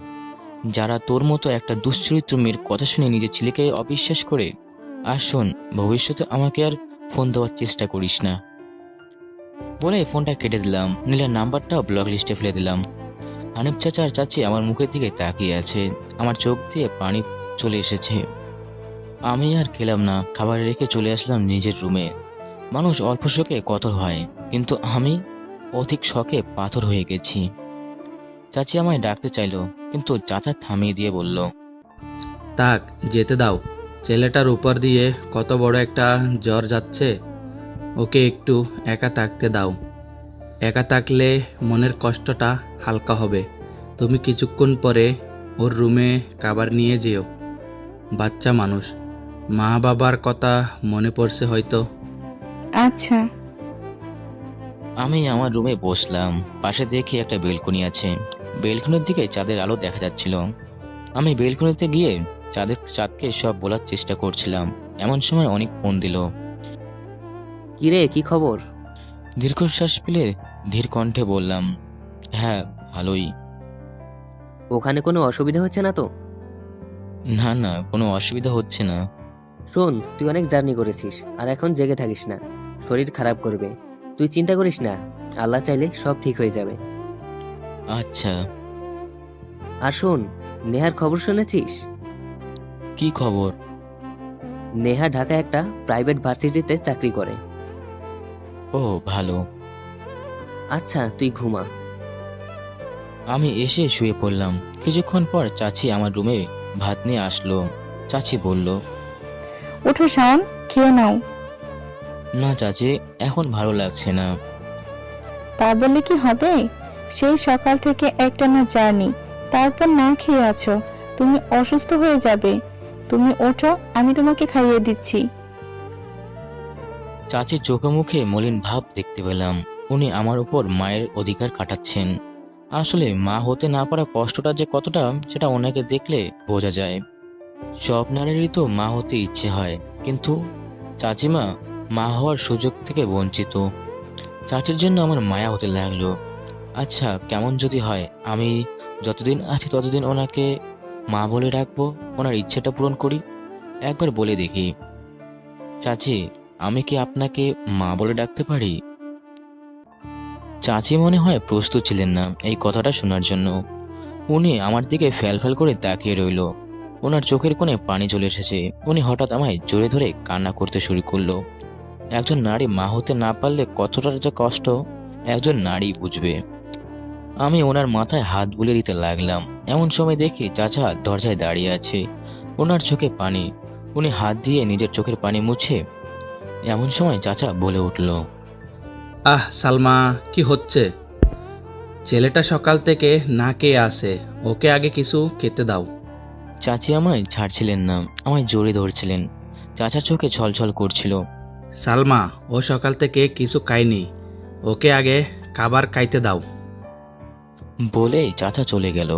যারা তোর মতো একটা দুশ্চরিত্র মেয়ের কথা শুনে নিজের ছেলেকে অবিশ্বাস করে। আর শোন, ভবিষ্যতে আমাকে আর ফোন দেওয়ার চেষ্টা করিস না। বলে ফোনটা কেটে দিলাম। নীলার নাম্বারটাও ব্লক লিস্টে ফেলে দিলাম। হানিফ চাচা আর চাচি আমার মুখের দিকে তাকিয়ে আছে। আমার চোখ দিয়ে পানি চলে এসেছে। আমি আর খেলাম না, খাবার রেখে চলে আসলাম নিজের রুমে। মানুষ অল্প শোকে কঠোর হয়, কিন্তু আমি অধিক শখে পাথর হয়ে গেছি। চাচি আমায় ডাকতে চাইলো, কিন্তু চাচা থামিয়ে দিয়ে বলল, তাক, যেতে দাও। ছেলেটার উপর দিয়ে কত বড় একটা জ্বর যাচ্ছে, ওকে একটু একা থাকতে দাও। একা থাকলে মনের কষ্টটা হালকা হবে। তুমি কিছুক্ষণ পরে ওর রুমে খাবার নিয়ে যেও। বাচ্চা মানুষ, মা বাবার কথা মনে পড়ছে হয়তো। আচ্ছা। আমি আমার রুমে বসলাম। পাশে দেখি একটা বেলকনি আছে। বেলকনির দিকে চাঁদের আলো দেখা যাচ্ছিল। আমি বেলকনিতে গিয়ে চাঁদকে সব বলার চেষ্টা করছিলাম। এমন সময় অনেক ফোন দিল। কিরে, কি খবর? দীর্ঘশ্বাস ফেলে ধীর কণ্ঠে বললাম, হ্যাঁ ভালোই। ওখানে কোনো অসুবিধা হচ্ছে না তো? না না, কোনো অসুবিধা হচ্ছে না। শোন, তুই অনেক জার্নি করেছিস আর এখন জেগে থাকিস না, শরীর খারাপ করবে। তুই চিন্তা করিস না, আল্লাহ চাইলে সব ঠিক হয়ে যাবে। আচ্ছা। আর শোন, নেহার খবর শুনেছিস? কি খবর? নেহা ঢাকায় একটা প্রাইভেট ভার্সিটিতে চাকরি করে। ও ভালো। আচ্ছা, তুই ঘুমা। আমি এসে শুয়ে পড়লাম। কিছুক্ষণ পর চাচি আমার রুমে ভাত নিয়ে আসলো। চাচি বলল, ওঠো শাওন, খেয়ে নাও। না চাচি, এখন ভালো লাগছে না। তা বললে কি হবে? সেই সকাল থেকে একটানা জার্নি, তারপর না খেয়ে আছো, তুমি অসুস্থ হয়ে যাবে। তুমি ওঠো, আমি তোমাকে খাইয়ে দিচ্ছি। চাচির চোখে মুখে মলিন ভাব দেখতে পেলাম। উনি আমার উপর মায়ের অধিকার কাটাচ্ছেন। আসলে মা হতে না পারা কষ্টটা যে কতটা, সেটা ওনাকে দেখলে বোঝা যায়। সব নারীরই তো মা হতে ইচ্ছে হয়, কিন্তু চাচিমা মা হওয়ার সুযোগ থেকে বঞ্চিত। চাচির জন্য আমার মায়া হতে লাগলো। আচ্ছা, কেমন যদি হয়, আমি যতদিন আছি ততদিন ওনাকে মা বলে রাখবো, ওনার ইচ্ছেটা পূরণ করি। একবার বলে দেখি, চাচি, আমি কি আপনাকে মা বলে ডাকতে পারি? চাচি মনে হয় প্রস্তুত ছিলেন না এই কথাটা শোনার জন্য। উনি আমার দিকে ফ্যাল করে তাকিয়ে রইল। ওনার চোখের কোণে পানি চলে এসেছে। উনি হঠাৎ আমায় জোরে ধরে কান্না করতে শুরু করলো। একজন নারী মা হতে না পারলে কতটা যে কষ্ট একজন নারী বুঝবে। আমি ওনার মাথায় হাত বুলিয়ে দিতে লাগলাম। এমন সময় দেখি চাচা দরজায় দাঁড়িয়ে আছে, ওনার চোখে পানি। উনি হাত দিয়ে নিজের চোখের পানি মুছে। এমন সময় চাচা বলে উঠল, আহ সালমা, কি হচ্ছে? ছেলেটা সকাল থেকে না খেয়ে আসে, ওকে আগে কিছু খেতে দাও। চাচি আমায় ছাড়ছিলেন না, আমায় জোরে ধরছিলেন। চাচার চোখে ছলছল করছিল। সালমা, ও সকাল থেকে কিছু খায়নি, ওকে আগে খাবার খাইতে দাও। বলে চাচা চলে গেল।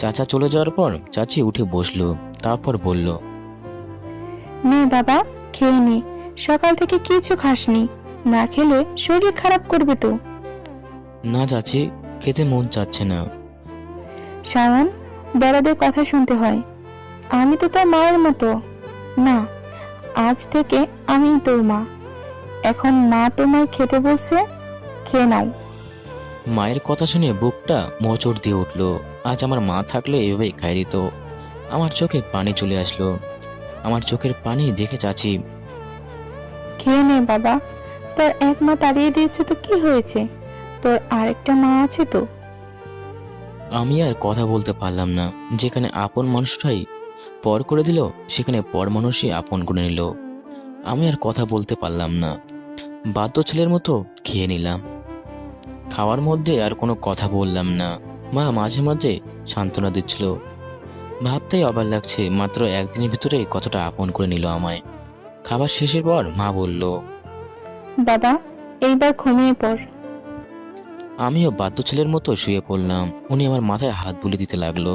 চাচা চলে যাওয়ার পর চাচি উঠে বসলো, তারপর বলল, নে বাবা, খেয়ে নে, সকাল থেকে কিছু খাসনি, না খেলে শরীর খারাপ করবে তো। না চাচি, খেতে মন চাচ্ছে না। শাওন, বড়দের কথা শুনতে হয়। আমি তো তোর মায়ের মতো না, আজ থেকে আমি তোর মা। এখন মা তোমায় খেতে বলছে, খেয়ে নাও। মায়ের কথা শুনে বুকটা মোচড় দিয়ে উঠল। আজ আমার মা থাকলে এভাবেই খাই দিত। আমার চোখে পানি চলে আসলো। আমার চোখের পানি দেখে চাচি, খেয়ে নে বাবা, তোর এক মা তাড়িয়ে দিয়েছে তো কি হয়েছে, তোর আরেকটা মা আছে তো। আমি আর কথা বলতে পারলাম না। যেখানে আপন মানুষটাই পর করে দিল, সেখানে পর মানুষই আপন করে নিল। আমি আর কথা বলতে পারলাম না। বাধ্য ছেলের মতো খেয়ে নিলাম। খাওয়ার মধ্যে আর কোনো কথা বললাম না। মা মাঝে মাঝে সান্ত্বনা দিচ্ছিল। ভাবতেই অবাক লাগছে, মাত্র একদিনের ভিতরে কতটা আপন করে নিল আমায়। খাবার শেষের পর মা বলল, বাবা, এইবার ঘুমিয়ে পড়। আমিও বাধ্য ছেলের মতো শুয়ে পড়লাম। উনি আমার মাথায় হাত বুলিয়ে দিতে লাগলো।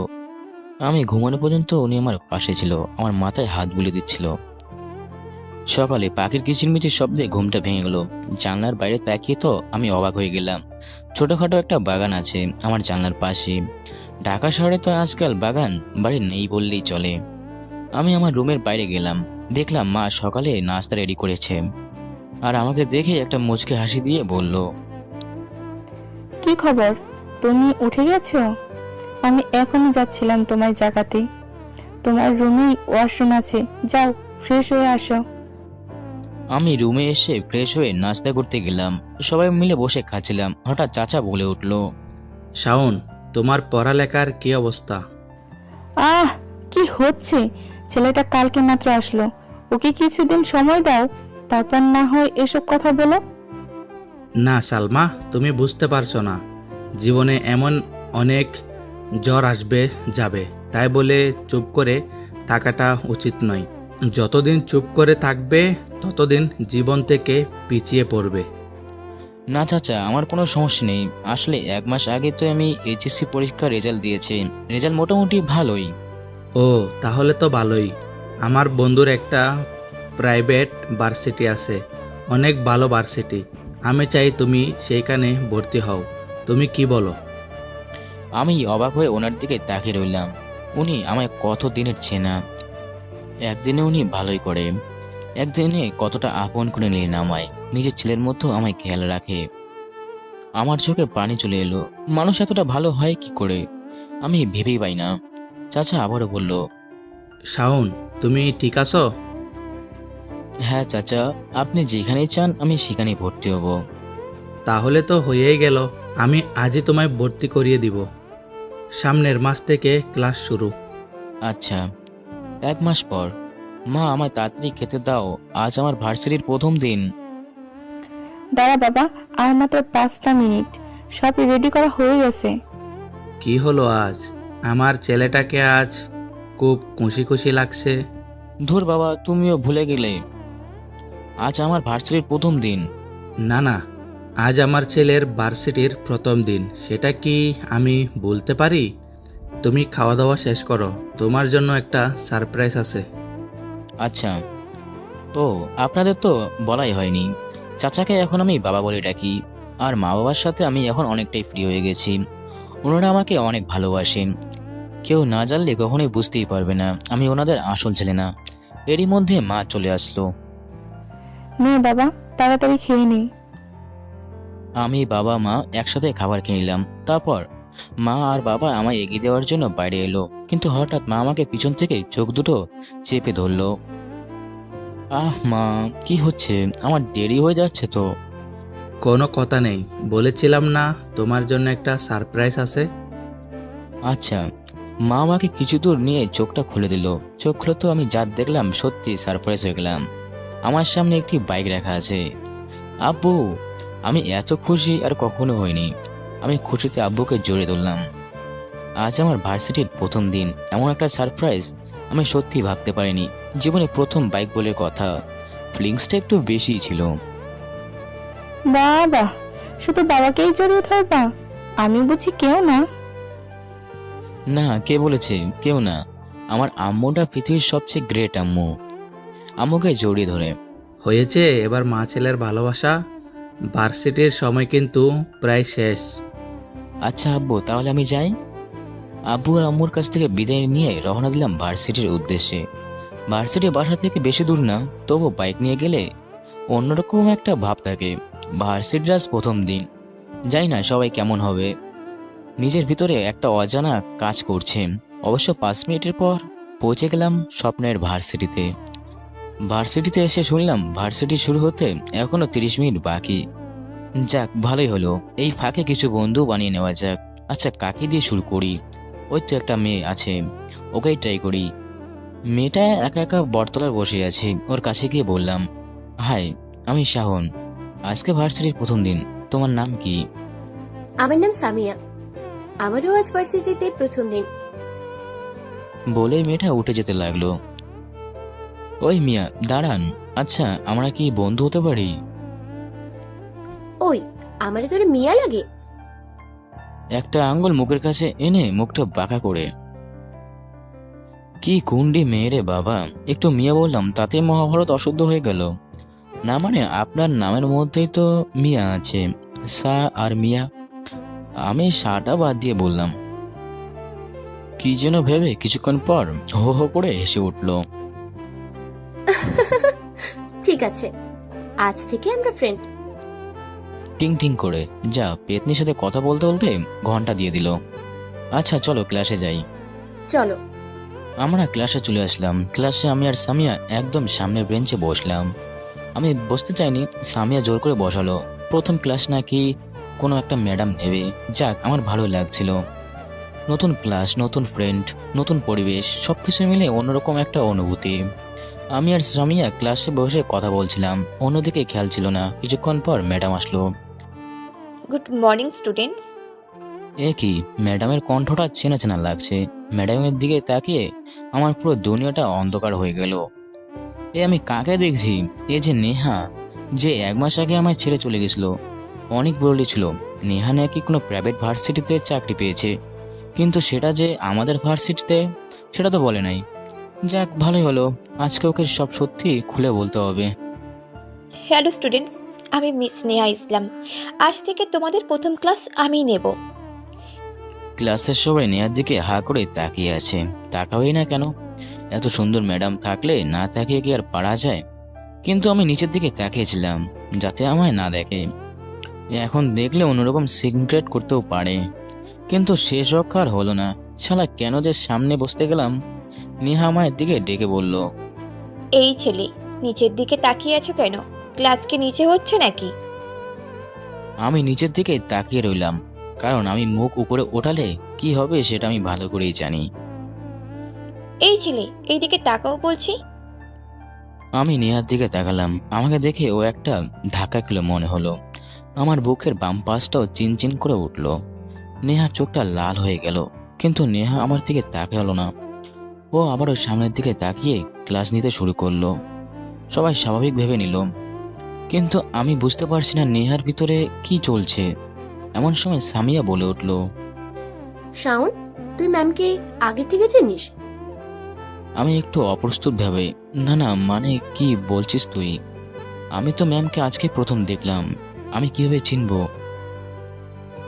আমি ঘুমানো পর্যন্ত উনি আমার পাশে ছিল, আমার মাথায় হাত বুলিয়ে দিচ্ছিল। সকালে পাখির কিচিরমিচির শব্দে ঘুমটা ভেঙে গেল। জানলার বাইরে তাকিয়ে তো আমি অবাক হয়ে গেলাম। ছোটখাটো একটা বাগান আছে আমার জানলার পাশে। ঢাকা শহরে তো আজকাল বাগান বাড়ি নেই বললেই চলে। আমি আমার রুমের বাইরে গেলাম, দেখলাম মা সকালে নাস্তা রেডি করেছে। আর আমাকে দেখে একটা মুচকে হাসি দিয়ে বলল, কি খবর, তুমি উঠে গেছো? আমি এখনই যাচ্ছিলাম তোমায় জাগাতে। তোমার রুমেই ওয়াশরুম আছে, যাও ফ্রেশ হয়ে আসো। আমি রুমে এসে ফ্রেশ হয়ে নাস্তা করতে গেলাম। সবাই মিলে বসে খাচ্ছিলাম। হঠাৎ চাচা বলে উঠল, শাওন, তোমার পড়ালেখার কি অবস্থা? আহ, কি হচ্ছে? ছেলেটা কালকে মাত্র আসলো, ওকে কিছুদিন সময় দাও, তারপর না হয় এসব কথা বলো। না সালমা, তুমি বুঝতে পারছো না, জীবনে এমন অনেক জ্বর আসবে যাবে, তাই বলে চুপ করে থাকাটা উচিত নয়। যতদিন চুপ করে থাকবে ততদিন জীবন থেকে পিছিয়ে পড়বে। না চাচা, আমার কোনো সমস্যা নেই। আসলে 1 মাস আগে তো আমি এইচএসসি পরীক্ষার রেজাল্ট দিয়েছি। রেজাল্ট মোটামুটি ভালোই। ও, তাহলে তো ভালোই। আমার বন্ধুর একটা প্রাইভেট ভার্সিটি আছে, অনেক ভালো ভার্সিটি। আমি চাই তুমি সেইখানে ভর্তি হও। তুমি কি বলো? আমি অবাক হয়ে ওনার দিকে তাকিয়ে রইলাম। উনি আমায় কত দিনের চেনা। একদিনে উনি ভালোই করে, একদিনে কতটা আপন করে নিলেন আমায়, নিজের ছেলের মতো আমায় খেয়াল রাখে। আমার চোখে পানি চলে এলো। মানুষ এতটা ভালো হয় কি করে, আমি ভেবেই পাই না। চাচা আবারও বলল, শাওন, তুমি ঠিক আছো? হ্যাঁ চাচা, আপনি যেখানেই চান আমি সেখানেই ভর্তি হব। তাহলে তো হয়েই গেল। আমি আজই তোমায় ভর্তি করিয়ে দিব। সামনের মাস থেকে ক্লাস শুরু। আচ্ছা, 1 মাস পর। মা, আমায় তাড়াতাড়ি খেতে দাও, আজ আমার ভার্সিটির প্রথম দিন। দাঁড়া বাবা, আর মাত্র 5টা মিনিট, সব রেডি করা হয়ে গেছে। কি হলো আজ? আমার ছেলেটাকে আজ খুব খুশি খুশি লাগছে। ধুর বাবা, তুমিও ভুলে গেলে, আজ আমার ভার্সিটির প্রথম দিন। না না, আজ আমার ছেলের ভার্সিটির প্রথম দিন, সেটা কি আমি বলতে পারি? তুমি খাওয়া দাওয়া শেষ করো, তোমার জন্য একটা সারপ্রাইজ আছে। আচ্ছা। ও, আপনাদের তো বলাই হয়নি। চাচাকে এখন আমি বাবা বলে ডাকি। আর মা বাবার সাথে আমি এখন অনেকটাই ফ্রি হয়ে গেছি। ওনারা আমাকে অনেক ভালোবাসেন। কেউ না জানলে কখনোই বুঝতেই পারবে না আমি ওনাদের আসল ছেলে না। এরই মধ্যে মা চলে আসলো। নে বাবা, তাড়াতাড়ি খেয়ে নে। আমি বাবা মা একসাথে খাবার খেয়ে নিলাম। তারপর মা আর বাবা আমায় এগিয়ে দেওয়ার জন্য বাইরে এলো, কিন্তু হঠাৎ মা আমাকে পিছন থেকে চোখ দুটো চেপে ধরলো। আহ মা, কি হচ্ছে? আমার দেরি হয়ে যাচ্ছে তো। কোনো কথা নেই, বলেছিলাম না তোমার জন্য একটা সারপ্রাইজ আছে। আচ্ছা। মা আমাকে কিছু দূর নিয়ে চোখটা খুলে দিল। চোখ খুলে তো আমি যা দেখলাম সত্যি সারপ্রাইজ হয়ে গেলাম। আমার সামনে একটি বাইক রাখা আছে। আব্বু, আমি এত খুশি আর কখনো হইনি। আমি খুশিতে আব্বুকে জড়িয়ে ধরলাম। আজ আমার ভার্সিটির প্রথম দিন, এমন একটা সারপ্রাইজ আমি সত্যি ভাবতে পারিনি। জীবনে প্রথম বাইক বলে কথা, ফিলিংসটা একটু বেশিই ছিল। বাবা, শুধু বাবাকেই জড়িয়ে ধরবা? আমি বুঝি কেউ না? না, কে বলেছে কেউ না? আমার আম্মুটা পৃথিবীর সবচেয়ে গ্রেট আম্মু। আম্মুকে জড়িয়ে ধরে, হয়েছে এবার মা ছেলের ভালোবাসা। ভার্সিটির সময় কিন্তু প্রায় শেষ। আচ্ছা আব্বু, তাহলে আমি যাই। আব্বু আর আম্মুর কাছ থেকে বিদায় নিয়ে রওনা দিলাম ভার্সিটির উদ্দেশ্যে। ভার্সিটি বাসা থেকে বেশি দূর না, তবু বাইক নিয়ে গেলে অন্যরকম একটা ভাব থাকে। ভার্সিটির আজ প্রথম দিন, জানি না সবাই কেমন হবে। নিজের ভিতরে একটা অজানা কাজ করছে। অবশ্য 5 মিনিটের পর পৌঁছে গেলাম স্বপ্নের ভার্সিটিতে। ভার্সিটিতে এসে শুনলাম ভার্সিটি শুরু হতে এখনো 30 মিনিট বাকি। যাক, ভালোই হলো। এই ফাঁকে কিছু বন্ধু বানিয়ে নেওয়া যাক। আচ্ছা, কাকে দিয়ে শুরু করি? ওই তো একটা মেয়ে আছে, ওকেই ট্রাই করি। মেয়েটা একা একা বটতলায় বসে আছে। ওর কাছে গিয়ে বললাম, হাই, আমি শাহন। আজকে ভার্সিটির প্রথম দিন। তোমার নাম কি? আমার নাম সামিয়া। আমারও আজ ভার্সিটিতে প্রথম দিন। বলে মেয়েটা উঠে যেতে লাগলো। ওই মিয়া, দাঁড়ান। আচ্ছা, আমরা কি বন্ধু হতে পারি? ওই, আমারে তোরে মিয়া লাগে? একটা আঙ্গুল মুখের কাছে এনে মুখটা বাঁকা করে। কি কুন্ডি মেয়ে রে বাবা! একটু মিয়া বললাম, তাতে মহাভারত অশুদ্ধ হয়ে গেল। না মানে, আপনার নামের মধ্যেই তো মিয়া আছে, সা আর মিয়া। আমি সাটা বাদ দিয়ে বললাম। কি যেন ভেবে কিছুক্ষণ পর হো হো করে হেসে উঠল। ঠিক আছে, আজ থেকে আমরা ফ্রেন্ড। টিং টিং করে যা পেতনির সাথে কথা বলতে বলতে ঘন্টা দিয়ে দিল। আচ্ছা চলো ক্লাসে যাই। চলো। আমরা ক্লাসে চলে আসলাম। ক্লাসে আমি আর সামিয়া একদম সামনের বেঞ্চে বসলাম। আমি বসতে চাইনি, সামিয়া জোর করে বসালো। প্রথম ক্লাস নাকি কোনো একটা ম্যাডাম নেবে। যাক, আমার ভালো লাগছিল। নতুন ক্লাস, নতুন ফ্রেন্ড, নতুন পরিবেশ, সবকিছু মিলে অন্যরকম একটা অনুভূতি। আমি আর সামিয়া ক্লাসে বসে কথা বলছিলাম, অন্যদিকে খেয়াল ছিল না। কিছুক্ষণ পর ম্যাডাম আসলো। Good morning students. এ কি, ম্যাডামের কণ্ঠটা চেনা চেনা লাগছে। ম্যাডামের দিকে তাকিয়ে আমার পুরো দুনিয়াটা অন্ধকার হয়ে গেল। আমি কাকে দেখছি? এ যে নেহা, যে 1 মাস আগে আমায় ছেড়ে চলে গেছিল। অনেক বলেছিল নেহা নাকি কোনো প্রাইভেট ভার্সিটিতে চাকরি পেয়েছে, কিন্তু সেটা যে আমাদের ভার্সিটিতে সেটা তো বলে নাই। যাক, ভালোই হলো। আজকে ওকে সব সত্যি খুলে বলতে হবে। হ্যালো স্টুডেন্টস, আমি মিস নেহা ইসলাম। আজ থেকে তোমাদের প্রথম ক্লাস আমি নেব। ক্লাসের সবাই নেহার দিকে হা করে তাকিয়ে আছে। তাকাবেই না কেন? এত সুন্দর ম্যাডাম থাকলে না তাকিয়ে কি আর পারা যায়? কিন্তু আমি নিচের দিকে তাকিয়েছিলাম যাতে আমায় না দেখে। এখন দেখলে অন্যরকম সিক্রেট করতেও পারে, কিন্তু শেষ রক্ষা আর হলো না। শালা কেন যে সামনে বসতে গেলাম। নেহা আমায় দিকে ডেকে বলল, এই ছেলে, নিচের দিকে তাকিয়ে আছো কেন? ক্লাস কি নিচে হচ্ছে নাকি? আমি নিচের দিকে তাকিয়ে রইলাম, কারণ আমি মুখ উপরে ওঠালে কি হবে সেটা আমি ভালো করেই জানি। এই ছেলে, এই দিকে তাকাও বলছি। আমি নেহার দিকে তাকালাম। আমাকে দেখে ও একটা ধাক্কা খেলো মনে হলো। আমার বুকের বাম পাশটাও চিনচিন করে উঠল। নেহার চোখটা লাল হয়ে গেল, কিন্তু নেহা আমার দিকে তাকালো না। ও আবারও সামনের দিকে তাকিয়ে ক্লাস নিতে শুরু করলো। সবাই স্বাভাবিক ভেবে নিল, কিন্তু আমি বুঝতে পারছি না নেহার ভিতরে কি চলছে। এমন সময় সামিয়া বলে উঠল, শাওন, তুই ম্যামকে আগে থেকে চিনিস? আমি একটু অপ্রস্তুত ভাবে, না না মানে কি বলছিস তুই? আমি তো ম্যামকে আজকে প্রথম দেখলাম, আমি কিভাবে চিনব?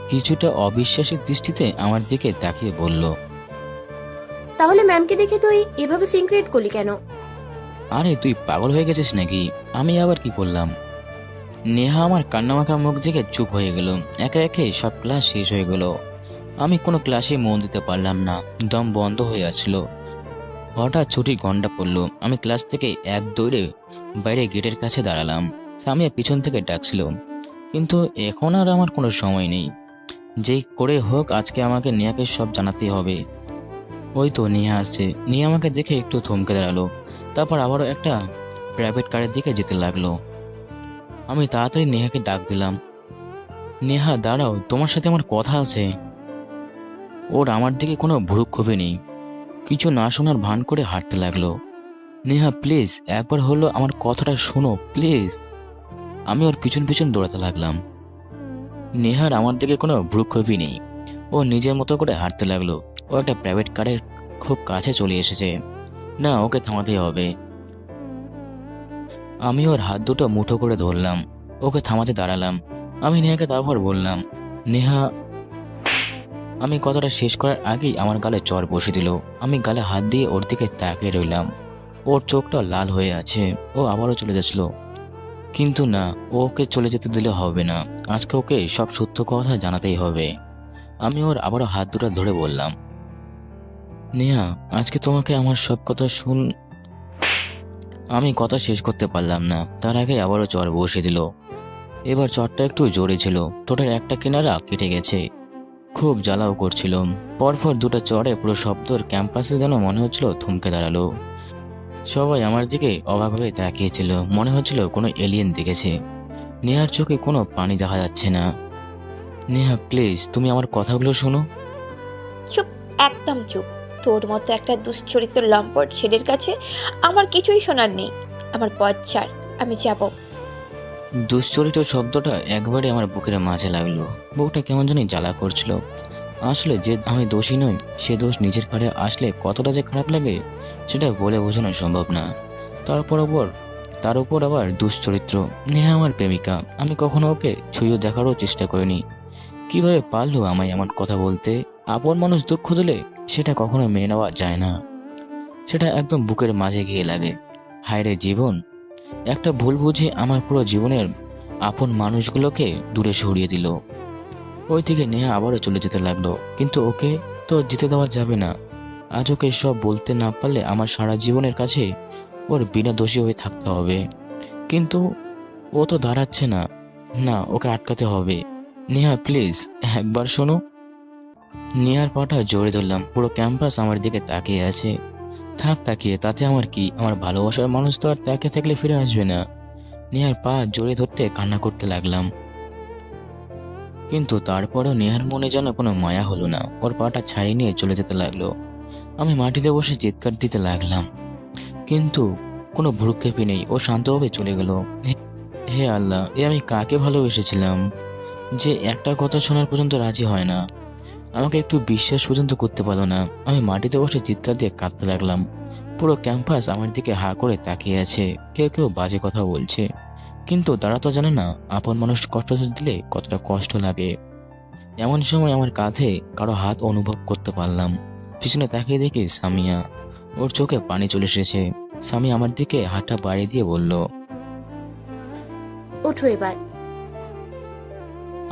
কিছুটা অবিশ্বাসের দৃষ্টিতে আমার দিকে তাকিয়ে বলল, তাহলে ম্যামকে দেখে তুই এভাবে সিক্রেট করলি কেন? আরে তুই পাগল হয়ে গেছিস নাকি? আমি আবার কি করলাম? নেহা আমার কান্নামাখা মুখ দেখে চুপ হয়ে গেল। একে একে সব ক্লাস শেষ হয়ে গেল। আমি কোনো ক্লাসে মন দিতে পারলাম না, দম বন্ধ হয়ে আসছিল। হঠাৎ ছুটির ঘন্টা পড়লো। আমি ক্লাস থেকে এক দৌড়ে বাইরে গেটের কাছে দাঁড়ালাম। সামিয়া পিছন থেকে ডাকছিল, কিন্তু এখন আর আমার কোনো সময় নেই। যেই করে হোক আজকে আমাকে নেহাকে সব জানাতেই হবে। ওই তো নেহা আসছে। নেহা আমাকে দেখে একটু থমকে দাঁড়ালো, তারপর আবারও একটা প্রাইভেট কারের দিকে যেতে লাগলো। আমি তাড়াতাড়ি নেহাকে ডাক দিলাম, নেহা দাঁড়াও, তোমার সাথে আমার কথা আছে। ওর আমার দিকে কোনো ভ্রুক্ষেপই নেই, কিছু না শোনার ভান করে হাঁটতে লাগলো। নেহা প্লিজ একবার হলো আমার কথাটা শোনো প্লিজ। আমি ওর পিছন পিছন দৌড়াতে লাগলাম। নেহার আমার দিকে কোনো ভ্রুক্ষেপই নেই, ও নিজের মতো করে হাঁটতে লাগলো। ও একটা প্রাইভেট কারের খুব কাছে চলে এসেছে। না, ওকে থামাতেই হবে। আমি ওর হাত দুটো মুঠো করে ধরলাম, ওকে থামাতে দাঁড়ালাম। আমি নেহাকে তারপর বললাম, নেহা। আমি কথাটা শেষ করার আগেই আমার গালে চড় বসে দিল। আমি গালে হাত দিয়ে ওর দিকে তাকিয়ে রইলাম। ওর চোখটা লাল হয়ে আছে। ও আবারও চলে যাচ্ছিল, কিন্তু না, ওকে চলে যেতে দিলে হবে না। আজকে ওকে সব সত্য কথা জানাতেই হবে। আমি ওর আবারও হাত দুটো ধরে বললাম, নেহা আজকে তোমাকে আমার সব কথা আমি কথা শেষ করতে পারলাম না, তার আগে আবারও চড় বসে দিল। এবার চড়টা একটু জোরে ছিল, ঠোঁটের একটা কিনারা কেটে গেছে। খুব জ্বালাও করছিল। পরপর দুটো চড়ে পুরো শব্দর ক্যাম্পাসে যেন মনে হচ্ছিল থমকে দাঁড়ালো। সবাই আমার দিকে অবাক হয়ে তাকিয়েছিল, মনে হচ্ছিল কোনো এলিয়েন দেখেছে। নেহার চোখে কোনো পানি দেখা যাচ্ছে না। নেহা প্লিজ তুমি আমার কথাগুলো শোনো। চুপ, একদম চুপ। তোর মতো একটা দুশ্চরিত্র লম্পট ছেলের কাছে আমার কিছুই শোনার নেই। আমার পথ ছাড়, আমি যাব। দুশ্চরিত্র শব্দটা একবারে আমার বুকের মাঝে লাগলো। বুকটা কেমন জানি জ্বালা করছিল। আসলে যে আমি দোষী নই, সে দোষ নিজের ঘাড়ে আসলে কতটা যে খারাপ লাগে সেটা বলে বোঝানো সম্ভব না। তার উপর আবার দুশ্চরিত্র। নেহা আমার প্রেমিকা, আমি কখনো ওকে ছুঁয়ে দেখারও চেষ্টা করিনি। কিভাবে পারলো আমায় এমন কথা বলতে? আপন মানুষ দুঃখ দিলে সেটা কখনো মেনে নেওয়া যায় না, সেটা একদম বুকের মাঝে গিয়ে লাগে। হায় রে জীবন, একটা ভুল বুঝে আমার পুরো জীবনের আপন মানুষগুলোকে দূরে সরিয়ে দিল। ওই দিকে নেহা আবারও চলে যেতে লাগলো, কিন্তু ওকে তো যেতে দেওয়া যাবে না। আজ ওকে সব বলতে না পারলে আমার সারা জীবনের কাছে ওর বিনা দোষী হয়ে থাকতে হবে। কিন্তু ও তো দাঁড়াচ্ছে না। না, ওকে আটকাতে হবে। নেহা প্লিজ একবার শোনো। নেহার পাটা জোরে ধরলাম। পুরো ক্যাম্পাস আমার দিকে তাকিয়ে আছে। থাক তাকিয়ে, তাতে আমার কি? আমার ভালোবাসার মানুষ তো আর তাকিয়ে থাকলে ফিরে আসবে না। নেহার পা জোরে ধরতে কান্না করতে লাগলাম, কিন্তু তারপরেও নেহার মনে যেন কোনো মায়া হলো না। ওর পাটা ছাড়িয়ে নিয়ে চলে যেতে লাগলো। আমি মাটিতে বসে চিৎকার দিতে লাগলাম, কিন্তু কোনো ভ্রুক্ষেপই নেই। ও শান্তভাবে চলে গেল। হে আল্লাহ, এ আমি কাকে ভালোবেসেছিলাম যে একটা কথা শোনার পর্যন্ত রাজি হয় না, আমাকে একটু বিশ্বাস পর্যন্ত করতে পারলো না। আমি মাটিতে বসে চিৎকার দিয়ে কাঁদতে লাগলাম। পুরো ক্যাম্পাস আমার দিকে হা করে তাকিয়ে আছে। কেউ কেউ বাজে কথা বলছে, কিন্তু তারা তো জানে না আপন মানুষ কষ্ট দিলে কতটা কষ্ট লাগে। এমন সময় আমার কাঁধে কারো হাত অনুভব করতে পারলাম। পিছনে তাকিয়ে দেখি সামিয়া। ওর চোখে পানি চলে এসেছে। সামিয়া আমার দিকে হাতটা বাড়িয়ে দিয়ে বলল। ওঠো এবার।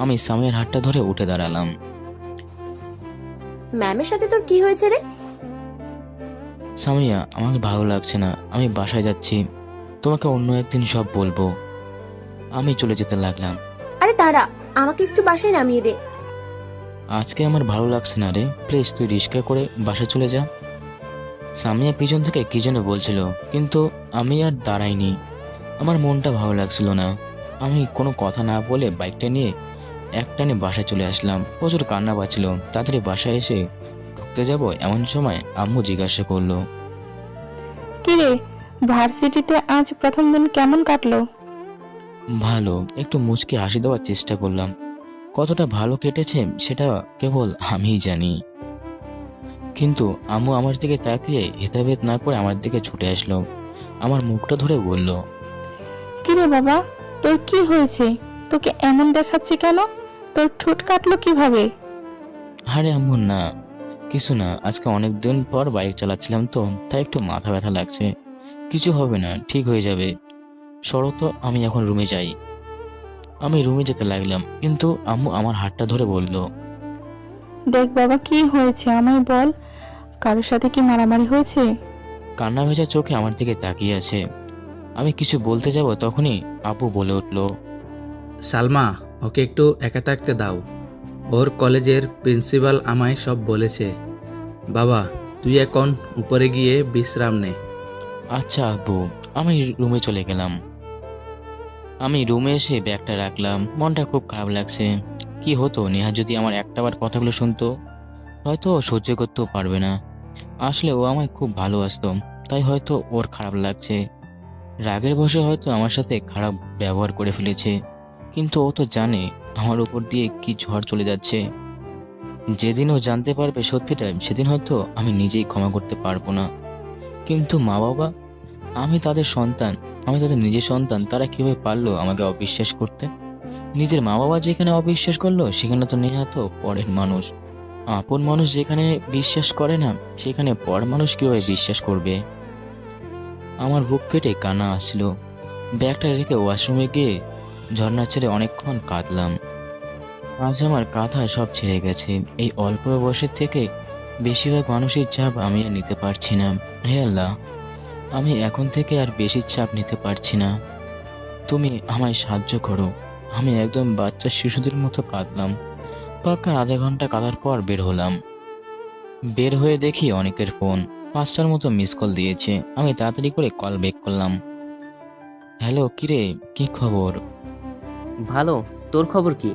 আমি সামিয়ার হাতটা ধরে উঠে দাঁড়ালাম। ম্যামের সাথে তোর কি হয়েছে রে? সামিয়া, আমাকে ভালো লাগছে না, আমি বাসায় যাচ্ছি, তোমাকে অন্য একদিন সব বলবো। আমি চলে যেতে লাগলাম। আরে দাঁড়া, আমাকে একটু বাসায় নামিয়ে দে। আজকে আমার ভালো লাগছে না রে, প্লিজ তুই রিক্সা করে বাসায় চলে যা। সামিয়া পিছন থেকে কি যেন বলছিল, কিন্তু আমি আর দাঁড়াইনি। আমার মনটা ভালো লাগছিল না। আমি কোনো কথা না বলে বাইকটা নিয়ে একটানে বাসায় চলে আসলাম। প্রচুর কান্না পাচ্ছিল। তাড়াতাড়ি বাসায় এসে ঢুকতে যাব এমন সময় আম্মু জিজ্ঞাসা করলো, কিরে, ভার্সিটিতে আজ প্রথম দিন কেমন কাটলো? ভালো। একটু মুচকি হাসি দেওয়ার চেষ্টা করলাম। কতটা ভালো কেটেছে সেটা কেবল আমিই জানি। কিন্তু আম্মু আমার দিকে তাকিয়ে হেতাবেত না করে আমার দিকে ছুটে আসলো। আমার মুখটা ধরে বলল, কিরে বাবা, তোর কি হয়েছে? তোকে এমন দেখাচ্ছে কেন? তোর ঠোঁট কাটলো কিভাবে? আরে আম্মু না, কিছু না, আজকে অনেক দিন পর বাইক চালাচ্ছিলাম তো, তাই একটু মাথা ব্যথা লাগছে। কিছু হবে না, ঠিক হয়ে যাবে। সরো তো, আমি এখন রুমে যাই। আমি রুমে যেতে লাগলাম, কিন্তু আম্মু আমার হাতটা ধরে বলল, দেখ বাবা, কি হয়েছে আমায় বল। কারোর সাথে কি মারামারি হয়েছে? কান্না ভেজা চোখে আমার দিকে তাকিয়ে আছে। আমি কিছু বলতে যাব তখনই আব্বু বলে উঠল, সালমা, ওকে একটু একা থাকতে দাও। ওর কলেজের প্রিন্সিপাল আমায় সব বলেছে। বাবা, তুই এখন উপরে গিয়ে বিশ্রাম নে। আচ্ছা আব্বু। আমি রুমে চলে গেলাম। আমি রুমে এসে ব্যাগটা রাখলাম। মনটা খুব খারাপ লাগছে। কি হতো নেহা যদি আমার একটাবার কথাগুলো শুনতো, হয়তো ও সহ্য করতেও পারবে না। আসলে ও আমায় খুব ভালোবাসতো, তাই হয়তো ওর খারাপ লাগছে। রাগের বশে হয়তো আমার সাথে খারাপ ব্যবহার করে ফেলেছে, কিন্তু ও তো জানে আমার উপর দিয়ে কি ঝড় চলে যাচ্ছে। যেদিন ও জানতে পারবে সত্যিটা, সেদিন হয়তো আমি নিজেই ক্ষমা করতে পারবো না। কিন্তু মা বাবা, আমি তাদের সন্তান, আমি তাদের নিজের সন্তান, তারা কিভাবে পারলো আমাকে অবিশ্বাস করতে? নিজের মা বাবা যেখানে অবিশ্বাস করলো, সেখানে তো নেহা তো পরের মানুষ। আপন মানুষ যেখানে বিশ্বাস করে না, সেখানে পর মানুষ কিভাবে বিশ্বাস করবে? আমার বুক ফেটে কান্না আসছিল। ব্যাগটা রেখে ওয়াশরুমে গিয়ে ঝর্ণা ছেড়ে অনেকক্ষণ কাঁদলাম। আজ আমার কাঁথা সব ছেড়ে গেছে। এই অল্প বয়সের থেকে বেশিরভাগ মানুষের চাপ আমি আর নিতে পারছি না। হে আল্লাহ, আমি এখন থেকে আর বেশি চাপ নিতে পারছি না। তুমি আমায় সাহায্য করো। আমি একদম বাচ্চা শিশুদের মতো কাঁদলাম। পাক্কা আধা ঘন্টা কাঁদার পর বের হলাম। বের হয়ে দেখি অনেকের ফোন 5টার মতো মিস কল দিয়েছে। আমি তাড়াতাড়ি করে কল ব্যাক করলাম। হ্যালো, কিরে, কি খবর? ভালো। তোর খবর কি?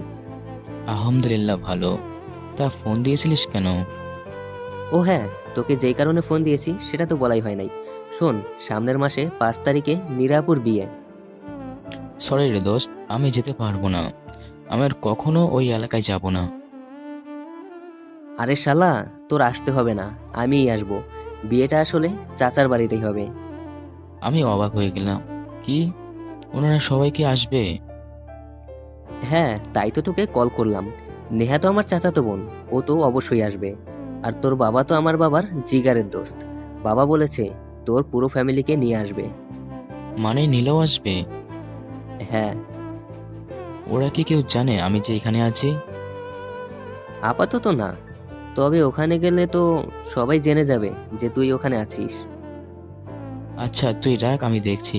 আলহামদুলিল্লাহ ভালো। তা ফোন দিয়েছিলিস কেন? ও হ্যাঁ, তোকে যেই কারণে ফোন দিয়েছি সেটা তো বলাই হয় নাই। শোন, সামনের মাসে 5 তারিখে নীরাপুর বিয়ে। সরি রে দোস্ত, আমি যেতে পারবো না। আমি আর কখনো ওই এলাকায় যাব না। আরে শালা, তোর আসতে হবে না, আমিই আসবো। বিয়েটা আসলে চাচার বাড়িতেই হবে। আমি অবাক হয়ে গেলাম। কি, ওনারা সবাই কি আসবে? হ্যাঁ, তাই তো তোকে কল করলাম। নেহা তো আমার চাচাতো বোন, ও তো অবশ্যই আসবে। আর তোর বাবা তো আমার বাবার জিগারের দোস্ত। বাবা বলেছে তোর পুরো ফ্যামিলিকে নিয়ে আসবে। মানে নীলাও আসবে? হ্যাঁ। ওরা কি কেউ জানে আমি যে এখানে আছি? আপাতত না, তবে ওখানে গেলে তো সবাই জেনে যাবে যে তুই ওখানে আছিস। আচ্ছা তুই রাখ, আমি দেখছি।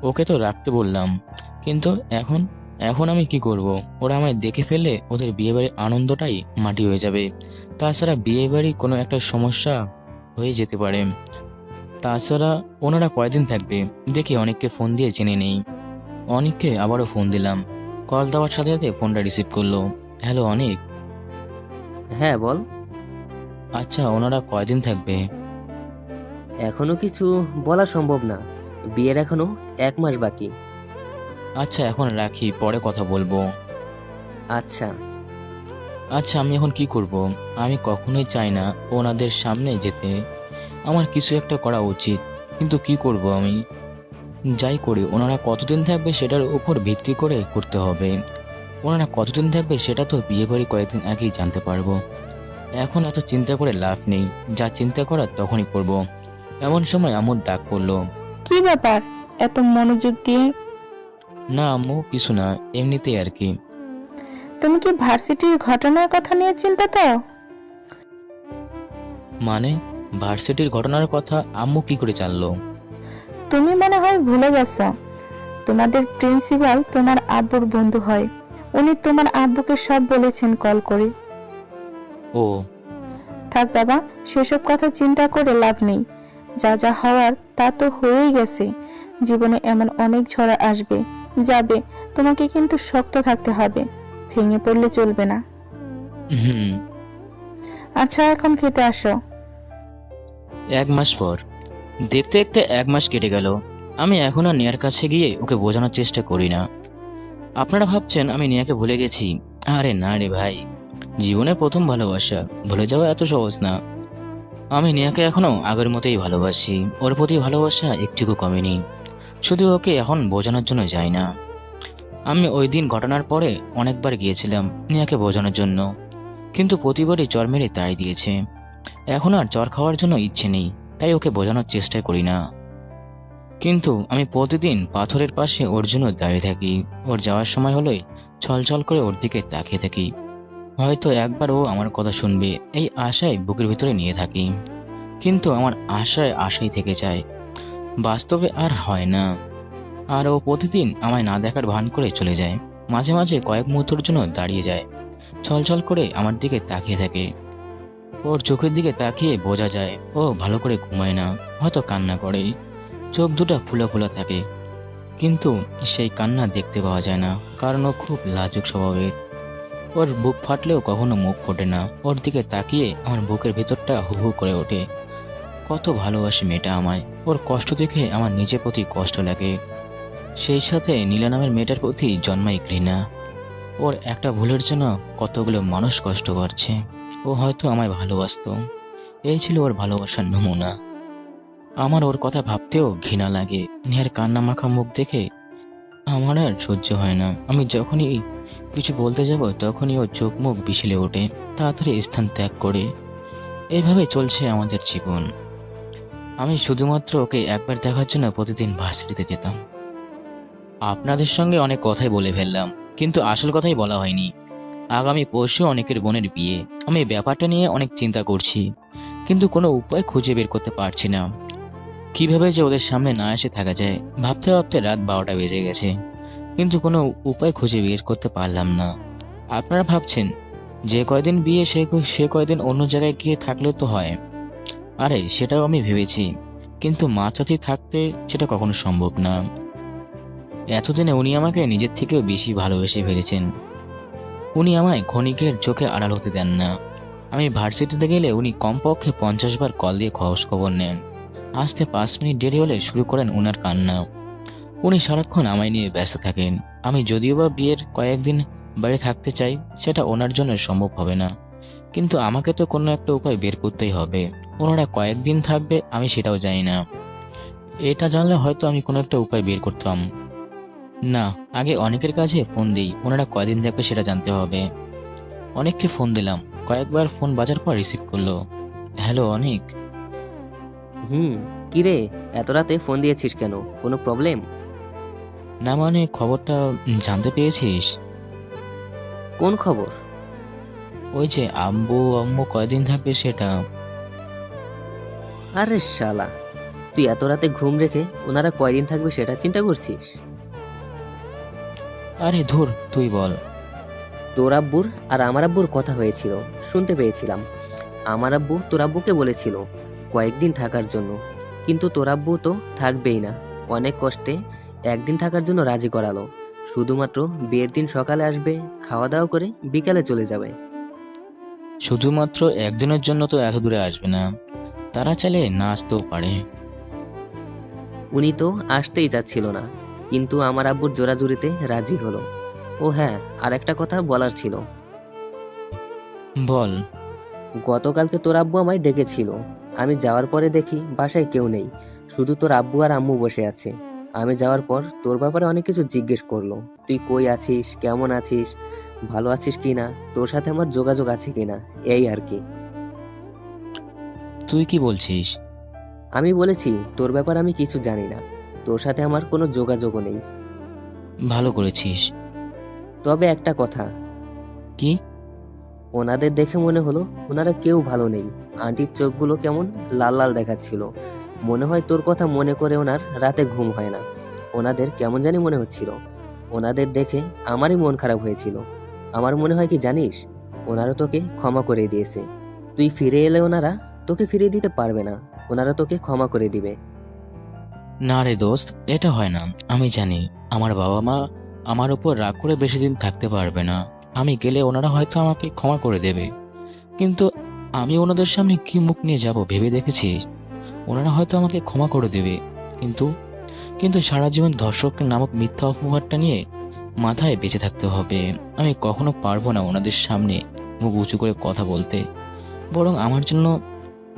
ওকে তো রাখতে বললাম, কিন্তু এখন এখন আমি কি করব? ওরা আমায় দেখে ফেললে ওদের বিয়ে বাড়ির আনন্দটাই মাটি হয়ে যাবে। তাছাড়া বিয়ে বাড়ি কোনো একটা সমস্যা হয়ে যেতে পারে। তাছাড়া ওনারা কয়দিন থাকবে? দেখি অনেককে ফোন দিয়ে জেনে নেই। অনেককে আবারও ফোন দিলাম। কল দেওয়ার সাথে সাথে ফোনটা রিসিভ করলো। হ্যালো অনেক। হ্যাঁ বল। আচ্ছা, ওনারা কয়দিন থাকবে? এখনো কিছু বলা সম্ভব না, বিয়ের এখনো 1 মাস বাকি। আচ্ছা এখন রাখি, পরে কথা বলবো। আচ্ছা। আচ্ছা আমি এখন কি করব? আমি কখনোই চাই না ওনাদের সামনে যেতে। আমার কিছু একটা করা উচিত, কিন্তু কি করব আমি? যাই করি, ওনারা কতদিন থাকবে সেটার উপর ভিত্তি করে করতে হবে। ওনারা কতদিন থাকবে সেটা তো বিয়ে বাড়ি কয়েকদিন আগেই জানতে পারবো। এখন এত চিন্তা করে লাভ নেই, যা চিন্তা করার তখনই করব। এমন সময় আম্মুর ডাক পড়লো। কি ব্যাপার এত মনোযোগ দিয়ে? না আম্মু, কিছু না, এমনিতেই আর কি। তুমি কি ভার্সিটির ঘটনার কথা নিয়ে চিন্তিত? মানে ভার্সিটির ঘটনার কথা আম্মু কি করে জানলো? তুমি মনে হয় ভুলে গেছো, তোমাদের প্রিন্সিপাল তোমার আব্বুর বন্ধু হয়। উনি তোমার আব্বুকে সব বলেছেন কল করে। ও থাক বাবা, সেসব কথা চিন্তা করে লাভ নেই। যা যা হওয়ার তা তো হয়েই গেছে। জীবনে এমন অনেক ঝড় আসবে যাবে, তোমাকে কিন্তু শক্ত থাকতে হবে, ভেঙে পড়লে চলবে না। হুম। আচ্ছা এখন খেতে আসো। 1 মাস পর। দেখতে দেখতে 1 মাস কেটে গেল। আমি এখন আর নেয়ার কাছে গিয়ে ওকে বোঝানোর চেষ্টা করি না। আপনারা ভাবছেন আমি নেয়াকে ভুলে গেছি। আরে না রে ভাই, জীবনের প্রথম ভালোবাসা ভুলে যাওয়া এত সহজ না। আমি নেয়াকে এখনো আগের মতোই ভালোবাসি। ওর প্রতি ভালোবাসা একটুকু কমেনি, শুধু ওকে এখন বোঝানোর জন্য যাই না। আমি ওই দিন ঘটনার পরে অনেকবার গিয়েছিলাম নেয়াকে বোঝানোর জন্য, কিন্তু প্রতিবারই চর মেরে তাড়িয়ে দিয়েছে। এখন আর চর খাওয়ার জন্য ইচ্ছে নেই, তাই ওকে বোঝানোর চেষ্টা করি না। কিন্তু আমি প্রতিদিন পাথরের পাশে ওর জন্য দাঁড়িয়ে থাকি। ওর যাওয়ার সময় হলেই ছলছল করে ওর দিকে তাকিয়ে থাকি। হয়তো একবার ও আমার কথা শুনবে এই আশায় বুকের ভিতরে নিয়ে থাকি, কিন্তু আমার আশাই থেকে যায়, বাস্তবে আর হয় না। আর ও প্রতিদিন আমায় না দেখার ভান করে চলে যায়। মাঝে মাঝে কয়েক মুহূর্তের জন্য দাঁড়িয়ে যায়, ছলছল করে আমার দিকে তাকিয়ে থাকে। ওর চোখের দিকে তাকিয়ে বোঝা যায় ও ভালো করে ঘুমায় না, হয়তো কান্না করে। চোখ দুটো ফুলা ফুলা থাকে, কিন্তু সেই কান্না দেখতে পাওয়া যায় না, কারণ ও খুব লাজুক স্বভাবের। ওর বুক ফাটলেও কখনো মুখ ফোটে না। ওর দিকে তাকিয়ে আমার বুকের ভেতরটা হু হু করে ওঠে। কত ভালোবাসে মেয়েটা আমায়। ওর কষ্ট দেখে আমার নিজের প্রতি কষ্ট লাগে, সেই সাথে নীলা নামের মেয়েটার প্রতি জন্মায় ঘৃণা। ওর একটা ভুলের জন্য কতগুলো মানুষ কষ্ট করছে। ও হয়তো আমায় ভালোবাসতো, এই ছিল ওর ভালোবাসার নমুনা। আমার ওর কথা ভাবতেও ঘৃণা লাগে। নেহার কান্না মাখা মুখ দেখে আমার আর সহ্য হয় না। আমি যখনই কিছু বলতে যাব তখনই ওর চোখ মুখ বিছিলে ওঠে, তাড়াতাড়ি স্থান ত্যাগ করে। এইভাবে চলছে আমাদের জীবন। আমি শুধুমাত্র ওকে একবার দেখার জন্য প্রতিদিন ভার্সিটিতে যেতাম। আপনাদের সঙ্গে অনেক কথাই বলে ফেললাম, কিন্তু আসল কথাই বলা হয়নি। আগামী পরশু অনেকের বোনের বিয়ে। আমি ব্যাপারটা নিয়ে অনেক চিন্তা করছি, কিন্তু কোনো উপায় খুঁজে বের করতে পারছি না। কিভাবে যে ওদের সামনে না এসে থাকা যায়, ভাবতে ভাবতে রাত 12টা বেজে গেছে, কিন্তু কোনো উপায় খুঁজে বের করতে পারলাম না। আপনারা ভাবছেন যে কয়দিন বিয়ে সে কয়দিন অন্য জায়গায় গিয়ে থাকলেও তো হয়। আরে সেটাও আমি ভেবেছি, কিন্তু মা চাচি থাকতে সেটা কখনো সম্ভব না। এতদিনে উনি আমাকে নিজের থেকেও বেশি ভালোবেসে ফেলেছেন। উনি আমায় ক্ষণিকের চোখে আড়াল হতে দেন না। আমি ভার্সিটিতে গেলে উনি কমপক্ষে 50 বার কল দিয়ে খোঁজ খবর নেন। আসতে 5 মিনিট দেরি হলে শুরু করেন ওনার কান্না। উনি সারাক্ষণ আমায় নিয়ে ব্যস্ত থাকেন। আমি যদিও বা বিয়ের কয়েকদিন বাইরে থাকতে চাই, সেটা ওনার জন্য সম্ভব হবে না, কিন্তু আমাকে তো কোনো একটা উপায় বের করতেই হবে। ওনারা কয়েকদিন থাকবে আমি সেটাও জানি না। এটা জানলে হয়তো আমি কোনো একটা উপায় বের করতাম। না, আগে অনেকের কাছে ফোন দিই, ওনারা কয়দিন থাকবে সেটা জানতে হবে। অনেককে ফোন দিলাম, কয়েকবার ফোন বাজার পর রিসিভ করলো। হ্যালো অনেক। কিরে, এত রাতে ফোন দিয়েছিস কেন? কোনো প্রবলেম? না মানে খবরটা জানতে পেরেছিস? কোন খবর? ওই যে আম্মু কয়দিন থাকবে সেটা। আরে শালা, তুই এত রাতে ঘুম রেখে ওনারা কয়দিন থাকবে সেটা চিন্তা করছিস? আরে ধুর, তুই বল। তোর আব্বুর আর আমার আব্বুর কথা হয়েছিল, শুনতে পেয়েছিলাম। আমার আব্বু তোর আব্বুকে বলেছিল কয়েকদিন থাকার জন্য, কিন্তু তোর আব্বু তো থাকবেই না। অনেক কষ্টে একদিন থাকার জন্য রাজি করালো। শুধুমাত্র বিয়ের দিন সকালে আসবে, খাওয়া দাওয়া করে বিকালে চলে যাবে। শুধুমাত্র একদিনের জন্য তো এত দূরে আসবে না, তারা চাইলে না আসতেও পারে। উনি তো আসতেই যাচ্ছিল না, কিন্তু আমার আব্বুর জোরাজুরিতে রাজি হলো। ও হ্যাঁ, আর একটা কথা বলার ছিল। বল। গতকালকে তোর আব্বু আমায় ডেকেছিল। আমি যাওয়ার পরে দেখি বাসায় কেউ নেই, শুধু তোর আব্বু আর আম্মু বসে আছে। আমি যাওয়ার পর তোর ব্যাপারে অনেক কিছু জিজ্ঞেস করলো। তুই কই আছিস, কেমন আছিস, ভালো আছিস কিনা, তোর সাথে আমার যোগাযোগ আছে কিনা, এই আর কি। তুই কি বলছিস? আমি বলেছি তোর ব্যাপারে আমি কিছু জানি না, তোর সাথে আমার কোনো যোগাযোগও নেই। ভালো করেছিস। তবে একটা কথা, কি? ওনাদের দেখে মনে হলো ওনারা কেউ ভালো নেই। আন্টির চোখগুলো কেমন লাল লাল দেখাচ্ছিল, মনে হয় তোর কথা মনে করে ওনার রাতে ঘুম হয় না। ওনাদের কেমন জানি মনে হচ্ছিল। ওনাদের দেখে আমারই মন খারাপ হয়েছিল। আমার মনে হয় কি জানিস, ওনারা তোকে ক্ষমা করে দিয়েছে। তুই ফিরে এলে ওনারা তোকে ফিরিয়ে দিতে পারবে না, ওনারা তোকে ক্ষমা করে দিবে। না রে দোস্ত, এটা হয় না। আমি জানি আমার বাবা মা আমার উপর রাগ করে বেশি দিন থাকতে পারবে না। আমি গেলে ওনারা হয়তো আমাকে ক্ষমা করে দেবে, কিন্তু আমি ওনাদের সামনে কি মুখ নিয়ে যাব ভেবে দেখেছি? ওনারা হয়তো আমাকে ক্ষমা করে দেবে, কিন্তু কিন্তু সারা জীবন ধর্ষক নামক মিথ্যা অপবাদটা নিয়ে মাথায় বেঁচে থাকতে হবে। আমি কখনো পারবো না ওনাদের সামনে মুখ উঁচু করে কথা বলতে। বরং আমার জন্য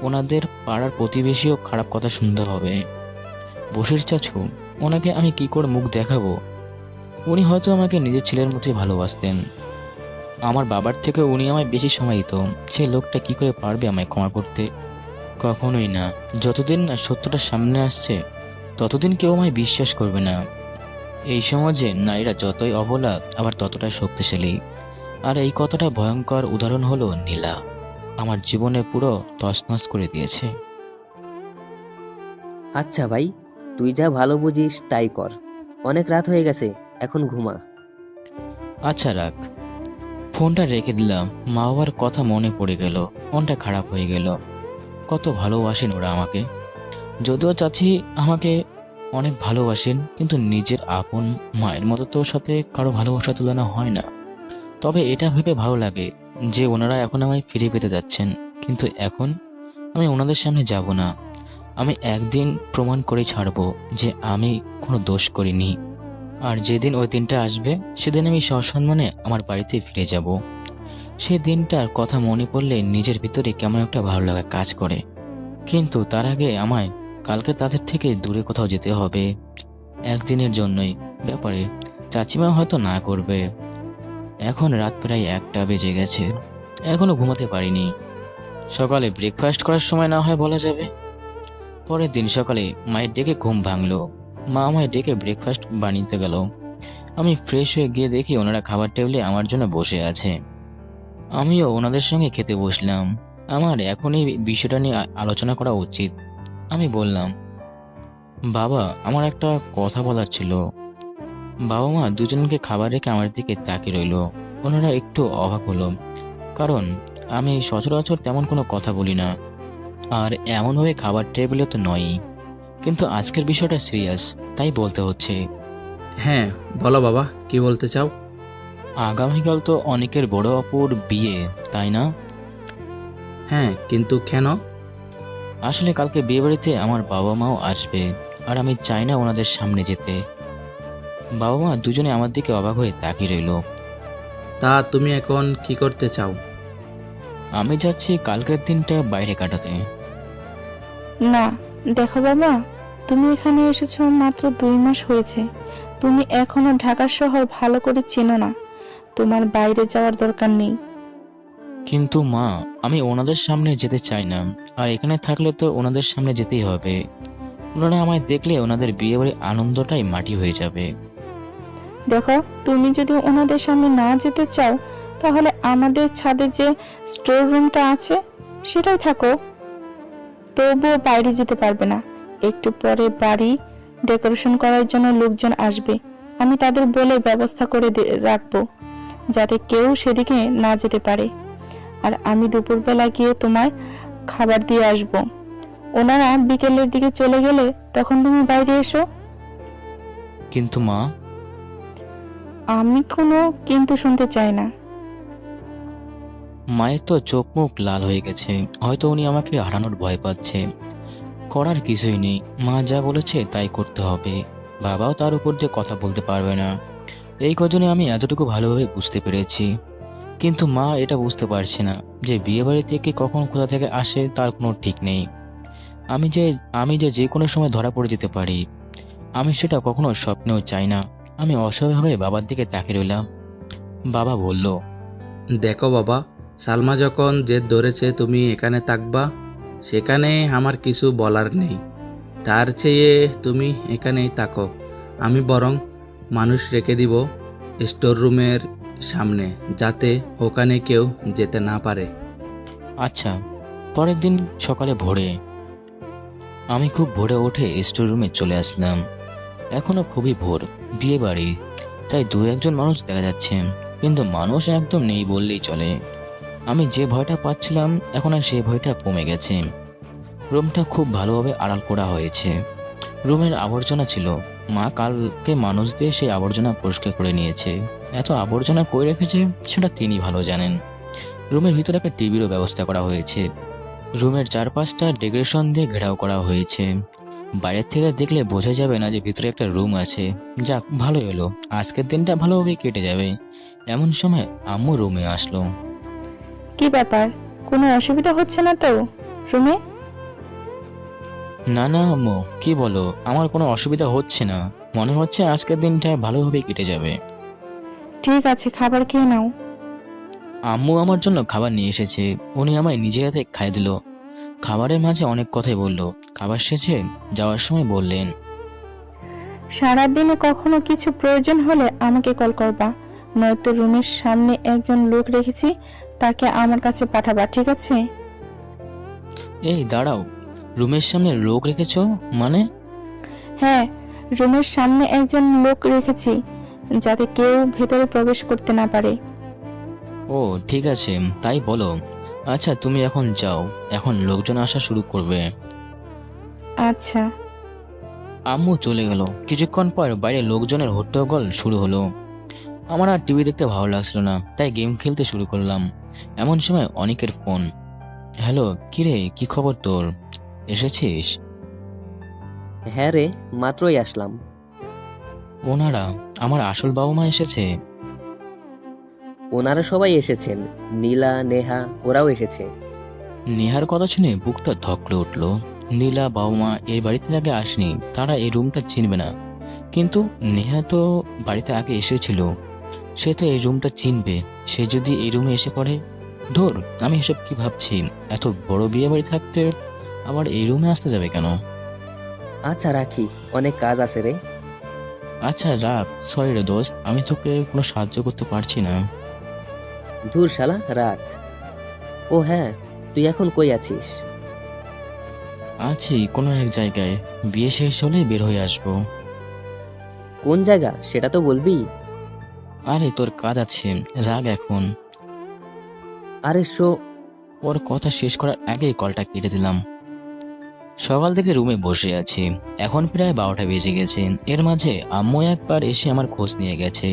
ওনাদের পাড়ার প্রতিবেশীও খারাপ কথা শুনতে হবে। বসির চাচু, ওনাকে আমি কি করে মুখ দেখাবো? উনি হয়তো আমাকে নিজের ছেলের মতোই ভালোবাসতেন। আমার বাবার থেকে উনি আমায় বেশি সময় দিত। সে লোকটা কি করে পারবে আমায় ক্ষমা করতে? কখনোই না। যতদিন না সত্যটা সামনে আসছে ততদিন কেউ আমায় বিশ্বাস করবে না। এই সমাজে নারীরা যতই অবলা আবার ততটাই শক্তিশালী। আর এই কথাটা ভয়ঙ্কর উদাহরণ হলো নীলা। আমার জীবনে পুরো তছনছ করে দিয়েছে। আচ্ছা ভাই, তুই যা ভালো বুঝিস তাই কর। অনেক রাত হয়ে গেছে, এখন ঘুমা। আচ্ছা রাখ। ফোনটা রেখে দিলাম। মা বাবার কথা মনে পড়ে গেল, মনটা খারাপ হয়ে গেল। কত ভালোবাসেন ওরা আমাকে। যদিও চাচি আমাকে অনেক ভালোবাসেন, কিন্তু নিজের আপন মায়ের মতো তো ওর সাথে কারো ভালোবাসা তুলনা হয় না। তবে এটা ভেবে ভালো লাগে যে ওনারা এখন আমায় ফিরে পেতে যাচ্ছেন। কিন্তু এখন আমি ওনাদের সামনে যাব না। আমি একদিন প্রমাণ করে ছাড়বো যে আমি কোনো দোষ করিনি। আর যেদিন ওই দিনটা আসবে সেদিন আমি সসম্মানে আমার বাড়িতে ফিরে যাব। সেই দিনটার কথা মনে পড়লে নিজের ভিতরে কেমন একটা ভালো লাগা কাজ করে। কিন্তু তার আগে আমায় কালকে তাদের থেকে দূরে কোথাও যেতে হবে, একদিনের জন্যই। ব্যাপারে চাচিমা হয়তো না করবে। এখন রাত প্রায় 1টা বেজে গেছে, এখনো ঘুমাতে পারিনি। সকালে ব্রেকফাস্ট করার সময় না হয় বলা যাবে। পরের দিন সকালে মায়ের ডেকে ঘুম ভাঙলো। মা আমায় ডেকে ব্রেকফাস্ট বানিয়ে গেল। আমি ফ্রেশ হয়ে গিয়ে দেখি ওনারা খাবার টেবিলে আমার জন্য বসে আছে। আমিও ওনাদের সঙ্গে খেতে বসলাম। আমার এখন এই বিষয়টা নিয়ে আলোচনা করা উচিত। আমি বললাম, বাবা, আমার একটা কথা বলার ছিল। বাবা মা দুজনকে খাবার রেখে আমার দিকে তাকিয়ে রইল। ওনারা একটু অবাক হলো, কারণ আমি সচরাচর তেমন কোনো কথা বলি না, আর এমনভাবে খাবার টেবিলে তো নয়ই। কিন্তু আজকের বিষয়টা সিরিয়াস, তাই বলতে হচ্ছে। হ্যাঁ বলো বাবা, কি বলতে চাও? আগামীকাল তো অনেকের বড় অপুর বিয়ে, তাই না? হ্যাঁ, কিন্তু কেন? আসলে কালকে বিয়ে বাড়িতে আমার বাবা মাও আসবে, আর আমি চাই না ওনাদের সামনে যেতে। বাবা মা দুজনে আমার দিকে অবাক হয়ে তাকিয়ে রইল। তা তুমি এখন কি করতে চাও? আমি যাচ্ছি কালকের দিনটা বাইরে কাটাতে। না, দেখো বাবা, তুমি এখানে এসেছো মাত্র 2 মাস হয়েছে। তুমি এখনো ঢাকা শহর ভালো করে চেনো না। তোমার বাইরে যাওয়ার দরকার নেই। কিন্তু মা, আমি ওনাদের সামনে যেতে চাই না, আর এখানে থাকলে তো ওনাদের সামনে যেতেই হবে। ওনারা আমায় দেখলে ওনাদের বিয়ে বাড়ির আনন্দটাই মাটি হয়ে যাবে। দেখো, তুমি যদি ওনাদের সামনে না যেতে চাও তাহলে আমাদের ছাদে যে স্টোর রুমটা আছে সেটাই থাকো। তবুও বাইরে যেতে পারবে না। একটু পরে বাড়ি ডেকোরেশন করার জন্য লোকজন আসবে। আমি তাদের বলে ব্যবস্থা করে রাখবো যাতে কেউ সেদিকে না যেতে পারে। আর আমি দুপুরবেলা গিয়ে তোমার খাবার দিয়ে আসব। ওনারা বিকেলের দিকে চলে গেলে তখন তুমি বাইরে এসো। কিন্তু মা। আমি কোনো কিন্তু শুনতে চাই না। মায়ের তো চোখ মুখ লাল হয়ে গেছে, হয়তো উনি আমাকে হারানোর ভয় পাচ্ছে। করার কিছুই নেই, মা যা বলেছে তাই করতে হবে। বাবাও তার উপর দিয়ে কথা বলতে পারবে না। এই কজনে আমি এতটুকু ভালোভাবে বুঝতে পেরেছি। কিন্তু মা এটা বুঝতে পারছে না যে বিয়ে বাড়ি থেকে কখন কোথা থেকে আসে তার কোনো ঠিক নেই। আমি যে কোনো সময় ধরা পড়ে যেতে পারি। আমি সেটা কখনো স্বপ্নেও চাই না। আমি অসহায়ভাবে বাবার দিকে তাকিয়ে রইলাম। বাবা বলল, দেখো বাবা, সালমা যখন জেদ ধরেছে তুমি এখানে থাকবা, সেখানে আমার কিছু বলার নেই। তার চেয়ে তুমি এখানেই থাকো। আমি বরং মানুষ রেখে দিব স্টোর রুমের সামনে, যাতে ওখানে কেউ যেতে না পারে। আচ্ছা। পরের দিন সকালে ভোরে আমি খুব ভোরে উঠে স্টোর রুমে চলে আসলাম। এখনো খুবই ভোর, বিয়ে বাড়ি, তাই দু একজন মানুষ দেখা যাচ্ছে, কিন্তু মানুষ একদম নেই বললেই চলে। আমি যে ভয়টা পাচ্ছিলাম এখন আর সেই ভয়টা কমে গেছে। রুমটা খুব ভালোভাবে আড়াল করা হয়েছে। রুমের আবর্জনা ছিল, মা কালকে মানুষ দিয়ে সেই আবর্জনা পরিষ্কার করে নিয়েছে। এত আবর্জনা করে রেখেছে সেটা তিনি ভালো জানেন। রুমের ভিতরে একটা টিভিরও ব্যবস্থা করা হয়েছে। রুমের চারপাশটা ডেকোরেশন দিয়ে ঘেরাও করা হয়েছে। বাইরের থেকে দেখলে বোঝা যাবে না যে ভিতরে একটা রুম আছে। যাক, ভালোই হলো, আজকের দিনটা ভালোভাবে কেটে যাবে। এমন সময় আম্মু রুমে আসলো। কি ব্যাপার, কোনো অসুবিধা হচ্ছে না তো রুমে? না না আম্মু, কি বলো, আমার কোনো অসুবিধা হচ্ছে না। মনে হচ্ছে আজকের দিনটা ভালোভাবে কেটে যাবে। ঠিক আছে, খাবার খেয়ে নাও। আম্মু আমার জন্য খাবার নিয়ে এসেছে। উনি আমায় নিজের হাতে খাইয়ে দিল। খাবারের মাঝে অনেক কথাই বলল। খাবার শেষে যাওয়ার সময় বললেন, সারাদিনে কখনো কিছু প্রয়োজন হলে আমাকে কল করবা, নয়তো রুমের সামনে একজন লোক রেখেছি, তাকে আমার কাছে পাঠাবা, ঠিক আছে? এই দাঁড়াও, রুমের সামনে লোক রেখেছো মানে? হ্যাঁ, রুমের সামনে একজন লোক রেখেছি, যাতে কেউ ভেতরে প্রবেশ করতে না পারে। ও ঠিক আছে, তাই বলো। আচ্ছা তুমি এখন যাও, এখন লোকজন আসা শুরু করবে। আচ্ছা। আম্মু চলে গেল। কিছুক্ষণ পর বাইরে লোকজনের হট্টগোল শুরু হলো। আমার আর টিভি দেখতে ভালো লাগছিল না, তাই গেম খেলতে শুরু করলাম। এমন সময় অনেকের ফোন। হ্যালো, কিরে, কি খবর তোর? এসেছিস? হ্যাঁ রে, মাত্রই আসলাম। ওনারা আমার আসল বাবা মা এসেছে? ওনারা সবাই এসেছেন, নীলা, নেহা ওরাও এসেছে। নেহার কথা শুনে বুকটা ধকলে উঠল। নীলা বাবা মা এই বাড়িতে আগে আসেনি, তারা এই রুমটা চিনবে না। কিন্তু নেহা তো বাড়িতে আগে এসেছিল, সে তো এই রুমটা চিনবে। সে যদি এই রুমে এসে পড়ে, ধর, আমি এসব কি ভাবছি? এত বড় বিয়ে বাড়ি থাকতে আবার এই রুমে আসতে যাবে কেন? আচ্ছা রাখি, অনেক কাজ আছে রে। আচ্ছা রাখ, সরি রে দোস্ত, আমি তোকে কোনো সাহায্য করতে পারছি না। ধুর শালা, রাখ। ও হ্যাঁ, তুই এখন কই আছিস? আছি কোনো এক জায়গায়, বিয়ে শেষ হলে বের হয়ে আসবো। কোন জায়গা সেটা তো বলবি। আরে তোর কাজ আছে, রাগ এখন। আরে ওর কথা শেষ করার আগেই কলটা কেটে দিলাম। সকাল থেকে রুমে বসে আছি, এখন প্রায় 12টা বেজে গেছে। এর মাঝে আম্মু একবার এসে আমার খোঁজ নিয়ে গেছে।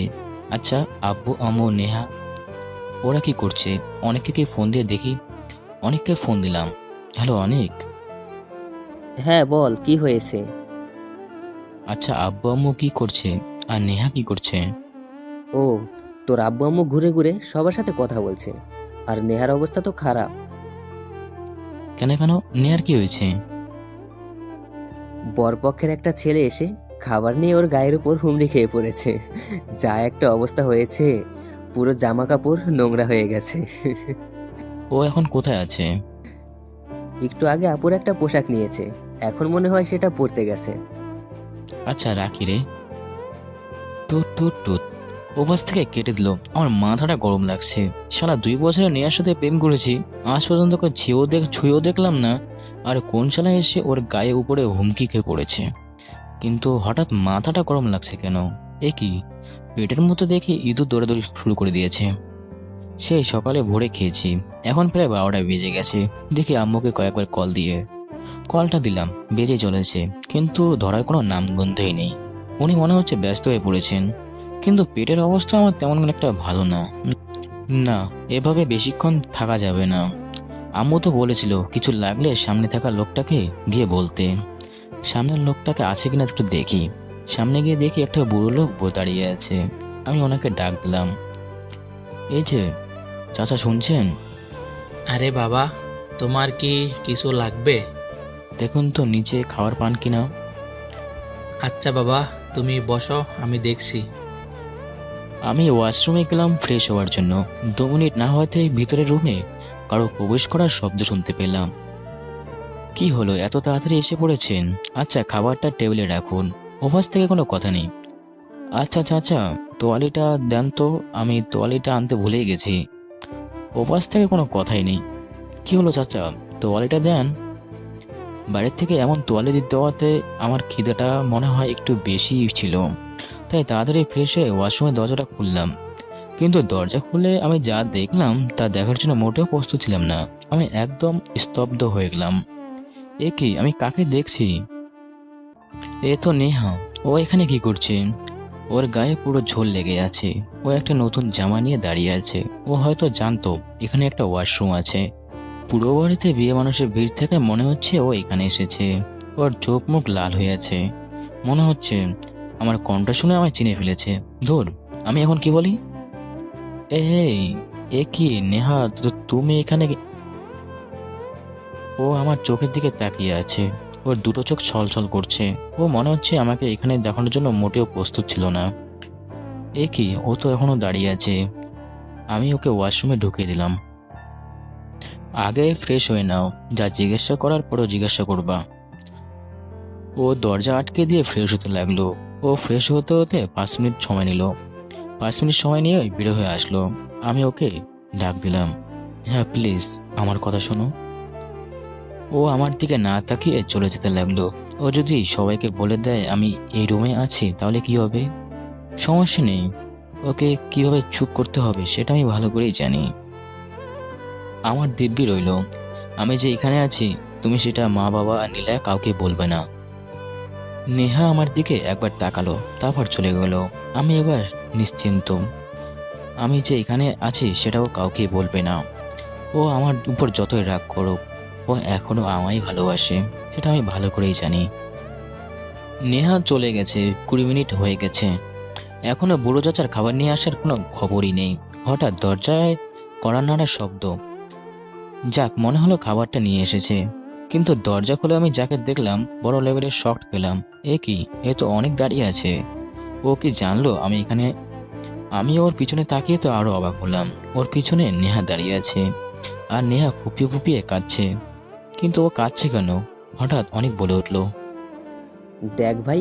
আচ্ছা, আব্বু আম্মু নেহা ওরা কি করছে? অনেককে ফোন দিয়ে দেখি। অনেককে ফোন দিলাম। হ্যালো অনেক। হ্যাঁ বল, কি হয়েছে? আচ্ছা, আব্বু আম্মু কি করছে আর নেহা কি করছে? ও, তোর আব্বু আম্মু ঘুরে ঘুরে সবার সাথে কথা বলছে, আর নেহার অবস্থা তো খারাপ। কেন কেন, নেহার কি হয়েছে? বরপক্ষের একটা ছেলে এসে খাবার নিয়ে ওর গায়ের উপর হুমড়ি খেয়ে পড়েছে। যা একটা অবস্থা হয়েছে, পুরো জামা কাপড় নোংরা হয়ে গেছে। ও এখন কোথায় আছে? একটু আগে আপুর একটা পোশাক নিয়েছে, এখন মনে হয় সেটা পরতে গেছে। আচ্ছা রাখি রে। টুট টুট টুট, ওপাশ থেকে কেটে দিল। আমার মাথাটা গরম লাগছে। সারা 2 বছরে নেহার সাথে প্রেম করেছি, আজ পর্যন্ত ছুঁয়েও দেখলাম না। আর কোন শালা এসে ওর গায়ে উপরে হুমকি খেয়ে পড়েছে। কিন্তু হঠাৎ মাথাটা গরম লাগছে কেন? এ কি, পেটের মতো দেখে ইঁদুর দৌড়াদৌড়ি শুরু করে দিয়েছে। সেই সকালে ভোরে খেয়েছি, এখন প্রায় 12টা বেজে গেছে। দেখি আম্মুকে কয়েকবার কল দিয়ে। কলটা দিলাম, বেজে চলেছে, কিন্তু ধরার কোনো নামগন্ধই নেই। উনি মনে হচ্ছে ব্যস্ত হয়ে পড়েছেন। কিন্তু পেটের অবস্থা আমার তেমন একটা ভালো না। না, এভাবে বেশিক্ষণ থাকা যাবে না। আম্মু তো বলেছিল কিছু লাগলে সামনে থাকা লোকটাকে গিয়ে বলতে। সামনের লোকটাকে আছে কিনা একটু দেখি। সামনে গিয়ে দেখি একটা বুড়ো লোক দাঁড়িয়ে আছে। আমি ওনাকে ডাক দিলাম। এই যে চাচা, শুনছেন? আরে বাবা, তোমার কি কিছু লাগবে? দেখুন তো নিচে খাবার পান কিনা। আচ্ছা বাবা, তুমি বসো, আমি দেখছি। আমি ওয়াশরুমে গেলাম ফ্রেশ হওয়ার জন্য। 2 মিনিট না হওয়াতেই ভিতরের রুমে কারো প্রবেশ করার শব্দ শুনতে পেলাম। কি হলো, এত তাড়াতাড়ি এসে পড়েছেন? আচ্ছা, খাবারটা টেবিলে রাখুন। ওপাশ থেকে কোনো কথা নেই। আচ্ছা আচ্ছা আচ্ছা, তোয়ালিটা দেন তো, আমি তোয়ালিটা আনতে ভুলেই গেছি। ওপাশ থেকে কোনো কথাই নেই। কি হলো চাচা, তোয়ালিটা দেন। বাইরের থেকে এমন তোয়ালি দিতে দেওয়াতে আমার খিদেটা মনে হয় একটু বেশি ছিল, তাই তাড়াতাড়ি ফ্রেশ হয়ে ওয়াশরুমের দরজাটা খুললাম। কিন্তু দরজা খুলে আমি যা দেখলাম তা দেখার জন্য মোটেও প্রস্তুত ছিলাম না। আমি একদম স্তব্ধ হয়ে গেলাম। এ কি, আমি কাকে দেখছি? এ তো নেহা। ও এখানে কি করছে? ওর গায়ে পুরো ঝোল লেগে আছে। ও একটা নতুন জামা নিয়ে দাঁড়িয়ে আছে। ও হয়তো জানতো এখানে একটা ওয়াশরুম আছে। পুরো বাড়িতে বিয়ে মানুষের ভিড় থেকে মনে হচ্ছে ও এখানে এসেছে। ওর চোখ মুখ লাল হয়ে আছে। মনে হচ্ছে আমার কণ্ঠ শুনে আমায় চিনে ফেলেছে। ধুর, আমি এখন কি বলি? এই, এ কি নেহা, তুমি এখানে? ও আমার চোখের দিকে তাকিয়ে আছে। ওর দুটো চোখ ছলছল করছে। ও মনে হচ্ছে আমাকে এখানে দেখানোর জন্য মোটেও প্রস্তুত ছিল না। এ কি, ও তো এখনো দাঁড়িয়ে আছে। আমি ওকে ওয়াশরুমে ঢুকিয়ে দিলাম। আগে ফ্রেশ হয়ে নাও, যা জিজ্ঞাসা করার পরও জিজ্ঞাসা করবা। ও দরজা আটকে দিয়ে ফ্রেশ হতে লাগলো। ও ফ্রেশ হতে হতে 5 মিনিট সময় নিল। 5 মিনিট সময় নিয়ে বের হয়ে আসলো। আমি ওকে ডাক দিলাম, হ্যাঁ প্লিজ আমার কথা শোনো। ও আমার দিকে না তাকিয়ে চলে যেতে লাগলো। ও যদি সবাইকে বলে দেয় আমি এই রুমে আছি তাহলে কি হবে? সমস্যা নেই, ওকে কিভাবে চুপ করতে হবে সেটা আমি ভালো করেই জানি। আমার দিব্যি রইল, আমি যে এখানে আছি তুমি সেটা মা বাবা আর নীলা কাউকে বলবে না। নেহা আমার দিকে একবার তাকালো, তারপর চলে গেল। আমি এবার নিশ্চিন্ত। আমি যে এখানে আছি সেটাও কাউকে বলবে না। ও আমার উপর যতই রাগ করুক, ও এখনো আমায় ভালোবাসে, সেটা আমি ভালো করেই জানি। নেহা চলে গেছে, 20 মিনিট হয়ে গেছে। এখনো বুড়ো চাচার খাবার নিয়ে আসার কোনো খবরই নেই। হঠাৎ দরজায় কড়া নাড়ার শব্দ। যাক, মনে হলো খাবারটা নিয়ে এসেছে। কিন্তু দরজা খুলে আমি যাকে দেখলাম বড় লেভেলের শক পেলাম। এ কি, এ তো অনেক দাঁড়িয়ে আছে। ও কি জানলো আমি এখানে? আমি ওর পিছনে তাকিয়ে তো আরো অবাক হলাম। ওর পিছনে নেহা দাঁড়িয়ে আছে, আর নেহা ফুপিয়ে ফুপিয়ে কাঁদছে। কিন্তু ও কাঁদছে কেন? হঠাৎ অনেক বলে উঠলো, দেখ ভাই,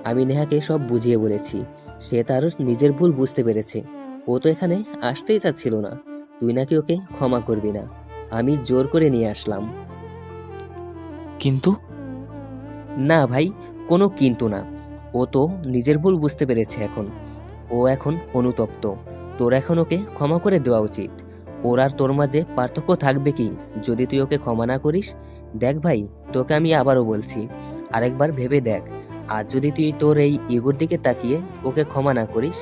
আমি নেহাকে সব বুঝিয়ে বলেছি। সে তার নিজের ভুল বুঝতে পেরেছে। ও তো এখানে আসতেই চাচ্ছিল না। তুই নাকি ওকে ক্ষমা করবি না। আমি জোর করে নিয়ে আসলাম। কিন্তু না ভাই, কোনো কিন্তু না। ও তো নিজের ভুল বুঝতে পেরেছে এখন। ও এখন অনুতপ্ত। তোর এখন ওকে ক্ষমা করে দেওয়া উচিত। ওর আর তোর মাঝে পার্থক্য থাকবে কি যদি তুই ওকে ক্ষমা না করিস? দেখ ভাই, তোকে আমি আবারও বলছি, আরেকবার ভেবে দেখ। আর যদি তুই তোর এই ইগোর দিকে তাকিয়ে ওকে ক্ষমা না করিস,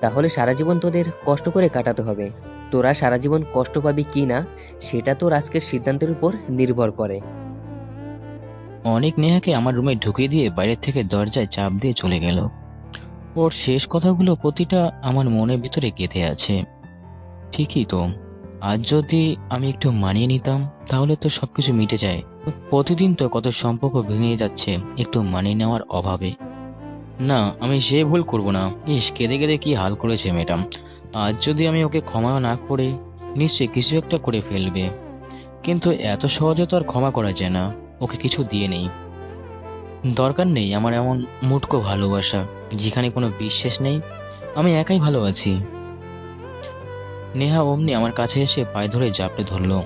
তাহলে সারা জীবন তোদের কষ্ট করে কাটাতে হবে। তোরা সারা জীবন কষ্ট পাবি কি না সেটা তোর আজকের সিদ্ধান্তের উপর নির্ভর করে। অনেক নেহাকে আমার রুমে ঢুকিয়ে দিয়ে বাইরে থেকে দরজায় চাপ দিয়ে চলে গেল। ওর শেষ কথাগুলো প্রতিটা আমার মনের ভিতরে গেঁথে আছে। ঠিকই তো, আজ যদি আমি একটু মানিয়ে নিতাম তাহলে তো সবকিছু মিটে যায়। প্রতিদিন তো কত সম্পর্ক ভেঙে যাচ্ছে একটু মানিয়ে নেওয়ার অভাবে। না, আমি সে ভুল করব না। ইস, কেঁদে কেঁদে কি হাল করেছে ম্যাডাম। আজ যদি আমি ওকে ক্ষমা না করে, নিশ্চয়ই কিছু একটা করে ফেলবে। কিন্তু এত সহজে তো আর ক্ষমা করা যায় না। ওকে কিছু দিয়ে নেই। দরকার নেই আমার এমন মুটকো ভালোবাসা যেখানে কোনো বিশ্বাস নেই। আমি একাই ভালো আছি। নেহা অমনি আমার কাছে এসে পায়ে ধরে জাপটে ধরলো।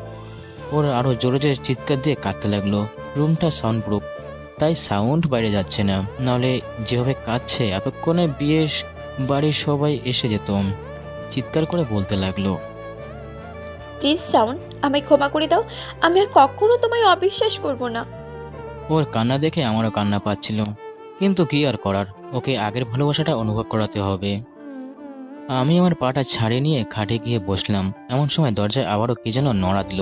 ওর আরো জোরে জোরে চিৎকার দিয়ে কাঁদতে লাগলো। রুমটা সাউন্ড প্রুফ, তাই সাউন্ড বাইরে যাচ্ছে না। নাহলে যেভাবে কাঁদছে এতক্ষণে বিয়ে বাড়ির সবাই এসে যেত। চিৎকার করে বলতে লাগলো, প্লিজ সাউন্ড, আমায় ক্ষমা করে দাও। আমি আর কখনো তোমায় অবিশ্বাস করব না। ওর কান্না দেখে আমারও কান্না পাচ্ছিল। কিন্তু কি আর করার, ওকে আগের ভালোবাসাটা অনুভব করাতে হবে। আমি আমার পাটা ছাড়িয়ে নিয়ে খাটে গিয়ে বসলাম। এমন সময় দরজায় আবারও কে যেন নড়া দিল।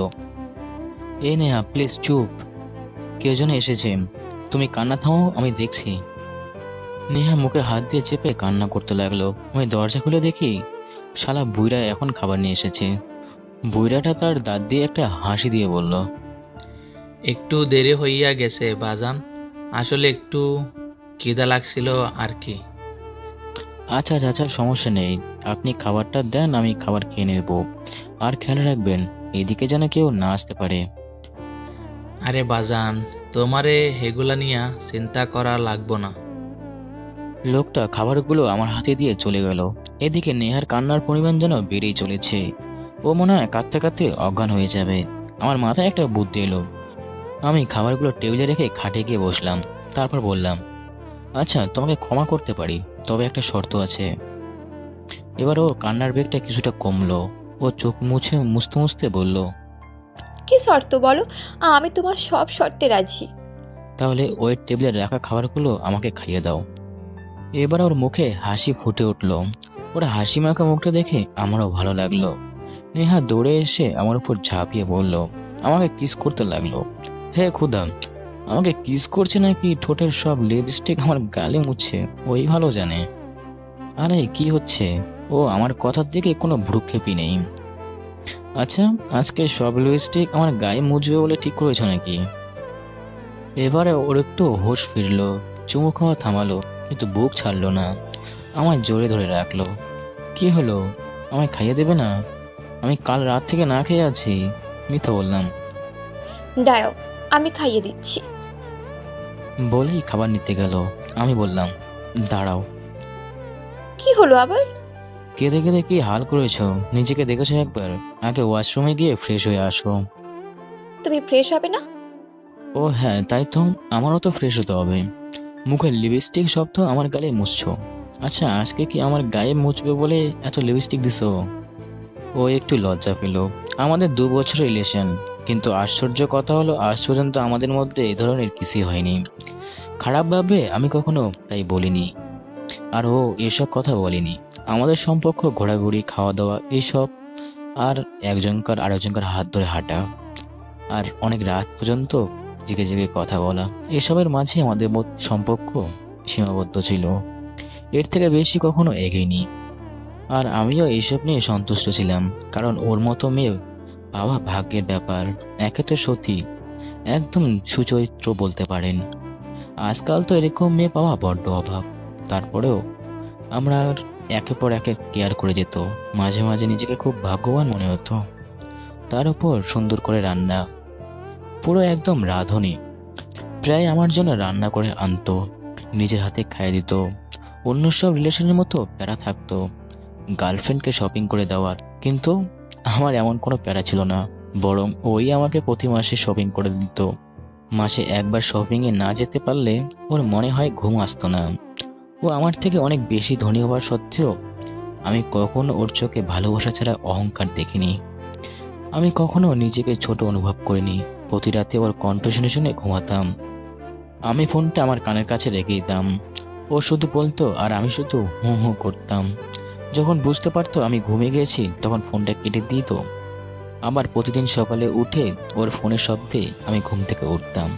এই নেহা, প্লিজ চুপ, কেউ যেন এসেছে। তুমি কান্না থামো, আমি দেখছি। নেহা মুখে হাত দিয়ে চেপে কান্না করতে লাগলো। আমি দরজা খুলে দেখি শালা বুইরা এখন খাবার নিয়ে এসেছে। বুইরাটা তার দাঁত দিয়ে একটা হাসি দিয়ে বলল, একটু দেরি হইয়া গেছে বাজান, আসলে একটু খিদা লাগছিল আর কি। আচ্ছা আচ্ছা আচ্ছা, সমস্যা নেই, আপনি খাবারটা দেন, আমি খাবার খেয়ে নেব। আর খেয়াল রাখবেন এদিকে যেন কেউ না আসতে পারে। আরে বাজান, তোমারে হেগুলা নিয়া চিন্তা করা লাগবো না। লোকটা খাবারগুলো আমার হাতে দিয়ে চলে গেল। এদিকে নেহার কান্নার পরিমাণ যেন বেড়েই চলেছে। ও মনে হয় কাঁদতে কাঁদতে অজ্ঞান হয়ে যাবে। আমার মাথায় একটা বুদ্ধি এলো। আমি খাবারগুলো টেবিলে রেখে খাটে গিয়ে বসলাম। তারপর বললাম, আচ্ছা তোমাকে ক্ষমা করতে পারি, তবে একটা শর্ত আছে। এবার ও কান্নার বেগটা কিছুটা কমলো। ও চোখ মুছতে মুছতে বলল, কি শর্ত বলো, আমি তোমার সব শর্তে রাজি। তাহলে ওই টেবিলে রাখা খাবারগুলো আমাকে খাইয়ে দাও। এবার ওর মুখে হাসি ফুটে উঠল। ওর হাসি মাখা মুখটা দেখে আমারও ভালো লাগলো। নেহা দৌড়ে এসে আমার উপর ঝাঁপিয়ে বলল, আমাকে কিস করতে লাগলো। হে খুদা, আমাকে কিস করছে নাকি ঠোঁটের সব লিপস্টিক আমার গালে মুছছে ওই ভালো জানে। আরে কি হচ্ছে? ও আমার কথার দিকে কোনো ভ্রুক্ষেপই নেই। আচ্ছা, আজকে সব লিপস্টিক আমার গায়ে মুছবে বলে ঠিক করেছ নাকি? এবারে ওর একটু হোশ ফিরলো, চুমু খাওয়া থামালো, কিন্তু বুক ছাড়লো না। আমায় জোরে ধরে রাখলো। কি হলো, আমায় খাইয়ে দেবে না? আমি কাল রাত থেকে না খেয়ে আছি। মিথ্যা বললাম। দাঁড়াও, আমি খাইয়ে দিচ্ছি। বলেই খাবার নিতে গেল। আমি বললাম, দাঁড়াও। কি হলো আবার? কেঁদে কেঁদে কি হাল করেছো, নিজেকে দেখেছো একবার? আগে ওয়াশরুমে গিয়ে ফ্রেশ হয়ে আসো। তুমি ফ্রেশ হবে না? ও হ্যাঁ, তাই তো, আমারও তো ফ্রেশ হতে হবে। মুখের লিপস্টিক সব তো আমার গালে মুছছো। আচ্ছা, আজকে কি আমার গায়ে মুছবে বলে এত লিপস্টিক দিছো? ও একটু লজ্জা পেল। আমাদের 2 বছরের রিলেশন, কিন্তু আশ্চর্য কথা হলো আজ পর্যন্ত আমাদের মধ্যে এই ধরনের কিছুই হয়নি। খারাপ ভাবে আমি কখনো তাই বলিনি, আর ও এসব কথা বলেনি। আমাদের সম্পর্ক ঘোরাঘুরি, খাওয়া দাওয়া এইসব, আর একজনকার আরেকজনকার হাত ধরে হাঁটা, আর অনেক রাত পর্যন্ত জেগে জেগে কথা বলা, এসবের মাঝে আমাদের সম্পর্ক সীমাবদ্ধ ছিল। এর থেকে বেশি কখনো এগোয়নি। আর আমিও এইসব নিয়ে সন্তুষ্ট ছিলাম, কারণ ওর মতো মেয়ে পাওয়া ভাগ্যের ব্যাপার। একে তো সতী, একদম সুচরিত্র বলতে পারেন। আজকাল তো এরকম মেয়ে পাওয়া বড্ড অভাব। তারপরেও আমরা একে পর একে কেয়ার করে যেত। মাঝে মাঝে নিজেকে খুব ভাগ্যবান মনে হতো। তার উপর সুন্দর করে রান্না, পুরো একদম রাঁধুনি। প্রায় আমার জন্য রান্না করে আনতো, নিজের হাতে খাইয়ে দিত। অন্য সব রিলেশনের মতো প্যারা থাকতো গার্লফ্রেন্ডকে শপিং করে দেওয়ার, কিন্তু আমার এমন কোনো প্যারা ছিল না। বরং ওই আমাকে প্রতি মাসে শপিং করে দিত। মাসে একবার শপিংয়ে না যেতে পারলে ওর মনে হয় ঘুম আসতো না। ও আমার থেকে অনেক বেশি ধনী হওয়ার সত্ত্বেও আমি কখনো ওর চোখে ভালোবাসা ছাড়া অহংকার দেখিনি। আমি কখনো নিজেকে ছোট অনুভব করিনি। প্রতি রাতে ওর কণ্ঠ শুনে শুনে ঘুমাতাম। আমি ফোনটা আমার কানের কাছে রেখে দিতাম। ও শুধু বলতো আর আমি শুধু হুঁ হুঁ করতাম। যখন বুঝতে পারতো আমি ঘুমিয়ে গেছি, তখন ফোনটা কেটে দিত। আবার প্রতিদিন সকালে উঠে ওর ফোনের শব্দে আমি ঘুম থেকে উঠতাম।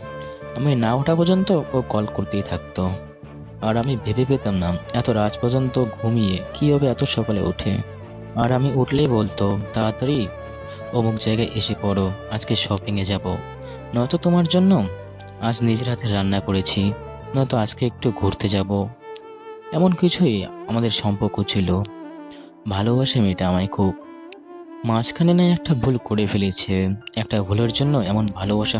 আমি না ওঠা পর্যন্ত ও কল করতেই থাকতো। আর আমি ভেবে পেতাম না এত রাত পর্যন্ত ঘুমিয়ে কী হবে এত সকালে উঠে। আর আমি উঠলেই বলতো, তাড়াতাড়ি অমুক জায়গায় এসে পড়ো, আজকে শপিংয়ে যাব। নয়তো তোমার জন্য আজ নিজের হাতে রান্না করেছি, নয়তো আজকে একটু ঘুরতে যাব। এমন কিছুই আমাদের সম্পর্ক ছিল। ভালোবাসে মেয়েটা আমায় খুব। মাঝখানে না একটা ভুল করে ফেলেছে। একটা ভুলের জন্য এমন ভালোবাসা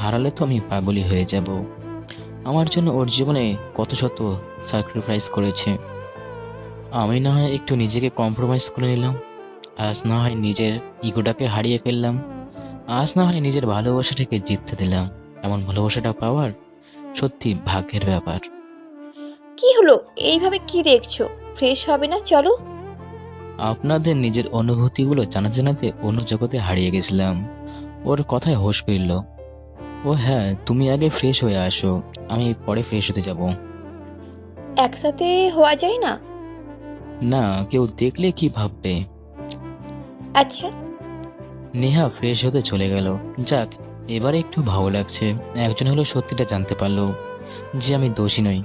হারালে তো আমি পাগলই হয়ে যাব। আমার জন্য ওর জীবনে কত শত স্যাক্রিফাইস করেছে। আমি না হয় একটু নিজেকে কম্প্রোমাইজ করে নিলাম। আজ না হয় নিজের ইগোটাকে হারিয়ে ফেললাম। আজ না হয় নিজের ভালোবাসাটাকে জিততে দিলাম। এমন ভালোবাসাটা পাওয়ার সত্যি ভাগ্যের ব্যাপার। কি হলো, এইভাবে কি দেখছো? ফ্রেশ হবে না? চলো। আপনাদের নিজের অনুভূতিগুলো জানাতে জানাতে অন্য জগতে হারিয়ে গেছিলাম। ওর কথায় হোশ ফিরল। ও হ্যাঁ, তুমি আগে ফ্রেশ হয়ে আসো, আমি পরে ফ্রেশ হতে যাব। একসাথে হওয়া যায় না? না, কেউ দেখলে কি ভাববে? আচ্ছা। নেহা ফ্রেশ হতে চলে গেল। যাক, এবারে একটু ভালো লাগছে। একজন হলো সত্যিটা জানতে পারলো যে আমি দোষী নই।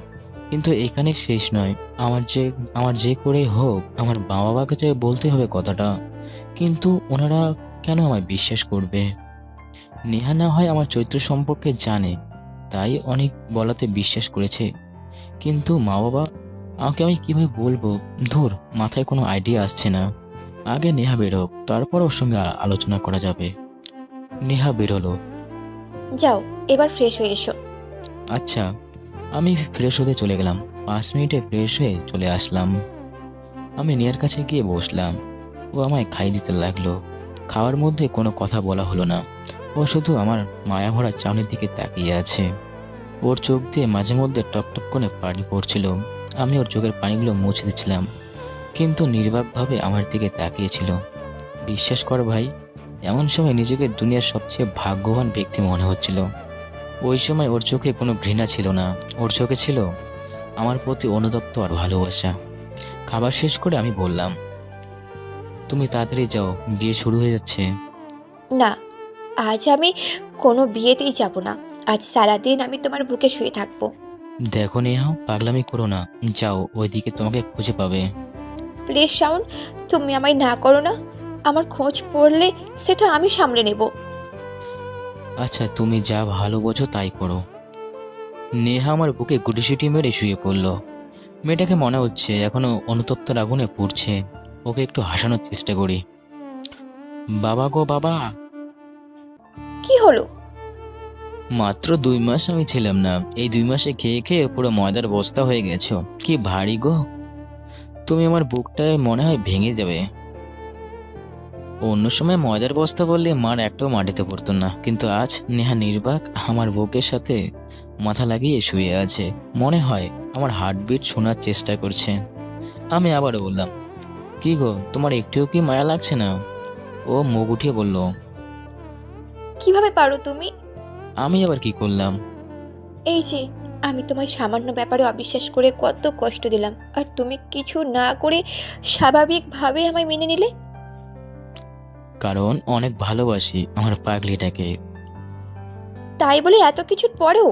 কিন্তু এখানে শেষ নয়। আমার যে করে হোক আমার বাবাকে তো বলতে হবে কথাটা। কিন্তু ওনারা কেন আমায় বিশ্বাস করবে? নেহা না হয় আমার চরিত্র সম্পর্কে জানে, তাই অনেক বলাতে বিশ্বাস করেছে। কিন্তু মা বাবা আমাকে আমি কিভাবে বলবো? ধুর, মাথায় কোনো আইডিয়া আসছে না। আগে নেহা বেরোক, তারপর ওর সঙ্গে আলোচনা করা যাবে। নেহা বেরোলো। যাও এবার ফ্রেশ হয়ে এসো। আচ্ছা, আমি ফ্রেশ হতে চলে গেলাম। 5 মিনিটে ফ্রেশ হয়ে চলে আসলাম। আমি নেহার কাছে গিয়ে বসলাম। ও আমায় খাইয়ে দিতে লাগলো। খাওয়ার মধ্যে কোনো কথা বলা হলো না। ও শুধু আমার মায়াভরা চাউনির দিকে তাকিয়ে আছে। ওর চোখ দিয়ে মাঝে মধ্যে টপটপ করে পানি পড়ছিল। আমি ওর চোখের পানিগুলো মুছে দিচ্ছিলাম, কিন্তু নির্বাকভাবে আমার দিকে তাকিয়েছিল। বিশ্বাস কর ভাই, এমন সময় নিজেকে দুনিয়ার সবচেয়ে ভাগ্যবান ব্যক্তি মনে হচ্ছিল। ওই সময় ওর চোখে কোনো ঘৃণা ছিল না, ওর চোখে ছিল আমার প্রতি অনুতপ্ত আর ভালোবাসা। খাবার শেষ করে আমি বললাম, তুমি তাড়াতাড়ি যাও, বিয়ে শুরু হয়ে যাচ্ছে। না, আজ আমি কোনো বিয়েতেই যাব না। আজ সারাদিন আমি তোমার বুকে শুয়ে থাকবো। দেখো নেহা, পাগলামি করো না। যাও, ওইদিকে তোমাকে খুঁজে পাবে। প্লিজ শাওন, তুমি আমায় না করো না। আমার খোঁজ পড়লে সেটা আমি সামলে নেব। আচ্ছা, তুমি যা ভালো বোঝো তাই করো। নেহা আমার বুকে গুটিসুটি মেরে শুয়ে পড়ল। মেয়েটাকে মনে হচ্ছে এখনো অনুতপ্তের আগুনে পুড়ছে। ওকে একটু হাসানোর চেষ্টা করি। বাবা গো বাবা। কি হলো? মাত্র 2 মাস আমি ছিলাম না, এই 2 মাসে খেয়ে খেয়ে পুরো ময়দার বস্তা হয়ে গেছো। কি ভারী গো তুমি, আমার বুকটায় মনে হয় ভেঙে যাবে। অন্য সময় ময়দার বস্তা বললে মার একটাও মাটিতে পড়তো না, কিন্তু আজ নেহা নির্বাক আমার বুকের সাথে মাথা লাগিয়ে শুয়ে আছে। মনে হয় আমার হার্টবিট শোনার চেষ্টা করছে। আমি আবারও বললাম, কি গো, তোমার একটুও কি মায়া লাগছে না? ও মুখ উঠিয়ে বলল, কিভাবে পারো তুমি? আমি আবার কি করলাম? এই যে আমি তোমায় সামান্য ব্যাপারে অবিশ্বাস করে কত কষ্ট দিলাম, আর তুমি কিছু না করে স্বাভাবিকভাবে আমায় মেনে নিলে। কারণ অনেক ভালোবাসি আমার পাগলিটাকে। তাই বলে এত কিছুর পরেও?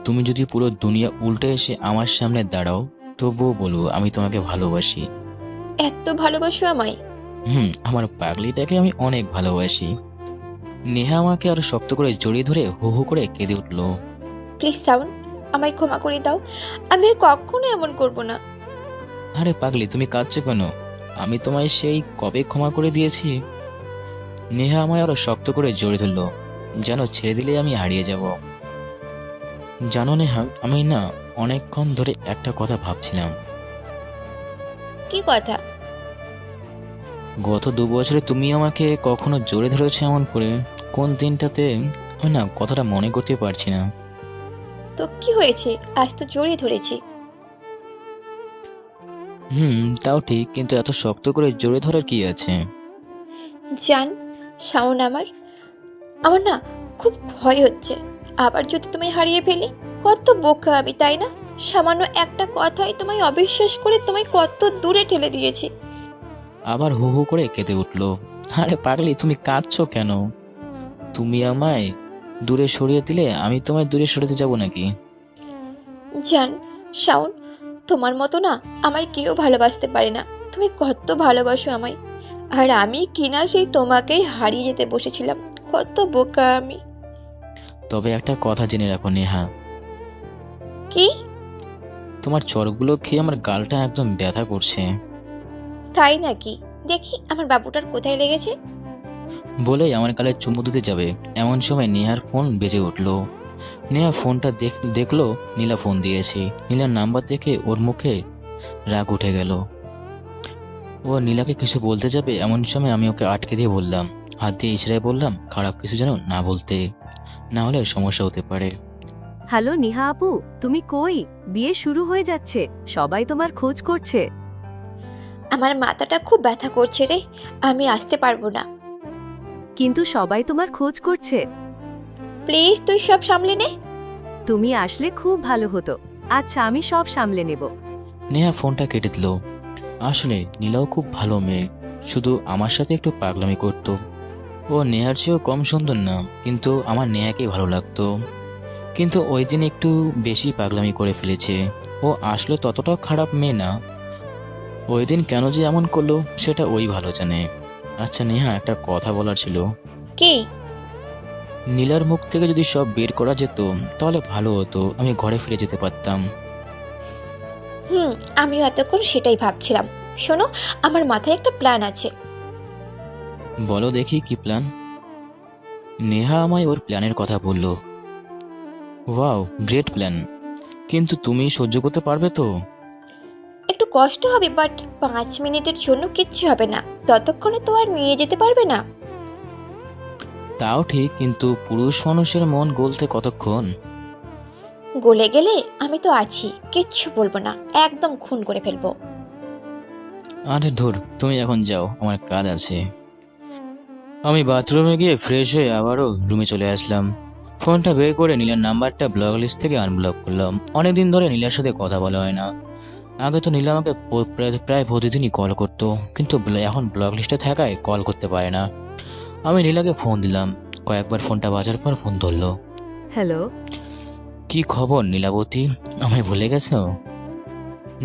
তুমি যদি পুরো দুনিয়া উল্টে এসে আমার সামনে দাঁড়াও, তবুও বলবো আমি তোমাকে ভালোবাসি। এত ভালোবাসো আমায়? আমার পাগলিটাকে আমি অনেক ভালোবাসি। নেহা আমাকে আরো শক্ত করে জড়িয়ে ধরে হু হু করে কেঁদে উঠল। প্লিজ শাওন, আমায় ক্ষমা করে দাও। আমি আর কখনো এমন করব না। আরে পাগলি, তুমি কাঁদছো কেন? আমি তোমায় সেই কবে ক্ষমা করে দিয়েছি। নেহা আমায় আরো শক্ত করে জড়িয়ে ধরল, যেন ছেড়ে দিলে আমি হারিয়ে যাব। জানো নেহা, আমি না অনেকক্ষণ ধরে একটা কথা ভাবছিলাম। কি কথা? গত 2 বছরে তুমি আমাকে কখনো জড়িয়ে ধরেছো এমন করে? কোন দিনটাতে আমি না কথাটা মনে করতে পারছি না। তো কি হয়েছে, আজ তো জড়িয়ে ধরেছি। তাও ঠিক, কিন্তু এত শক্ত করে জড়িয়ে ধরার কি আছে? জান শাওন, আমার না খুব ভয় হচ্ছে। আবার যদি তোমায় হারিয়ে ফেলি। কত বোকা আমি, তাই না? সামান্য একটা কথাই তোমায় অবিশ্বাস করে তোমায় কত দূরে ঠেলে দিয়েছি। আবার হু হু করে কেঁদে উঠল। আরে পাগলি, তুমি কাঁদছো কেন? তুমি আমায় দূরে সরিয়ে দিলে আমি তোমায় দূরে সরাতে যাব নাকি? জান শাওন, তোমার মতো না আমায় কেউ ভালোবাসতে পারে না। তুমি কত ভালোবাসো আমায়, আর আমি কিনা সেই তোমাকেই হারিয়ে যেতে বসেছিলাম। কত বোকা আমি। তবে একটা কথা জেনে রাখো নেহা। কি? তোমার চড়গুলো খেয়ে আমার গালটা একদম ব্যথা করছে। তাই নাকি? দেখি আমার বাবুটার কোথায় লেগেছে। বলেই আমার গালে চুমু দিতে যাবে, এমন সময় নেহার ফোন বেজে উঠল। নেহা ফোনটা দেখলো নীলা ফোন দিয়েছে। নীলার নাম্বার দেখে ওর মুখে রাগ উঠে গেল। ও নীলাকে কিছু বলতে যাবে, এমন সময় আমি ওকে আটকে দিয়ে বললাম, হাত দিয়ে ইশারায় বললাম, খারাপ কিছু যেন না বলতে, না হলে সমস্যা হতে পারে। হ্যালো নিহা আপু, তুমি কই? বিয়ে শুরু হয়ে যাচ্ছে, সবাই তোমার খোঁজ করছে। আমার মাথাটা খুব ব্যথা করছে রে, আমি আসতে পারবো না। কিন্তু সবাই তোমার খোঁজ করছে। প্লিজ তুই সব সামলে নে। তুমি আসলে খুব ভালো হতো। আচ্ছা, আমি সব সামলে নেব। নেহা ফোনটা কেটে দিল। আসলে নীলাও খুব ভালো মেয়ে, শুধু আমার সাথে একটু পাগলামি করতো। ও নেহার চেয়েও কম সুন্দর না, কিন্তু আমার নেহাকেই ভালো লাগতো। কিন্তু ওই দিন একটু বেশি পাগলামি করে ফেলেছে। ও আসলে ততটাও খারাপ মেয়ে না। ওই দিন কেন যে এমন করলো সেটা ওই ভালো জানে। আচ্ছা নেহা, একটা কথা বলার ছিল। কি? নীলার মুখ থেকে যদি সব বের করা যেত তাহলে ভালো হতো, আমি ঘরে ফিরে যেতে পারতাম। আমিও এতক্ষণ সেটাই ভাবছিলাম। শোনো, আমার মাথায় একটা প্ল্যান আছে। বলো দেখি কি প্ল্যান। নেহা আমায় ওর প্ল্যানের কথা বলল। ওয়াও, গ্রেট প্ল্যান, কিন্তু তুমি সহ্য করতে পারবে তো? একটু কষ্ট হবে, বাট 5 মিনিটের জন্য কিচ্ছু হবে না। ততক্ষণে তো আর নিয়ে যেতে পারবে না। তাও ঠিক, কিন্তু পুরুষ মানুষের মন গলতে কতক্ষণ? গলে গেলে আমি তো আছি, কিচ্ছু বলবো না, একদম খুন করে ফেলবো। আরে ধুর, তুমি এখন যাও, আমার কাজ আছে। আমি বাথরুমে গিয়ে ফ্রেশ হয়ে আবারও রুমে চলে আসলাম। ফোনটা বের করে নীলার নাম্বারটা ব্লক লিস্ট থেকে আনব্লক করলাম। অনেকদিন ধরে নীলার সাথে কথা বলা হয় না। আগে তো নীলা আমাকে প্রায় প্রতিদিনই কল করতো, কিন্তু এখন ব্লক লিস্টে থাকায় কল করতে পারে না। আমি নীলাকে ফোন দিলাম, কয়েকবার ফোনটা বাজার পর ফোন ধরলো। হ্যালো। কি খবর নীলাবতী, আমায় ভুলে গেছো?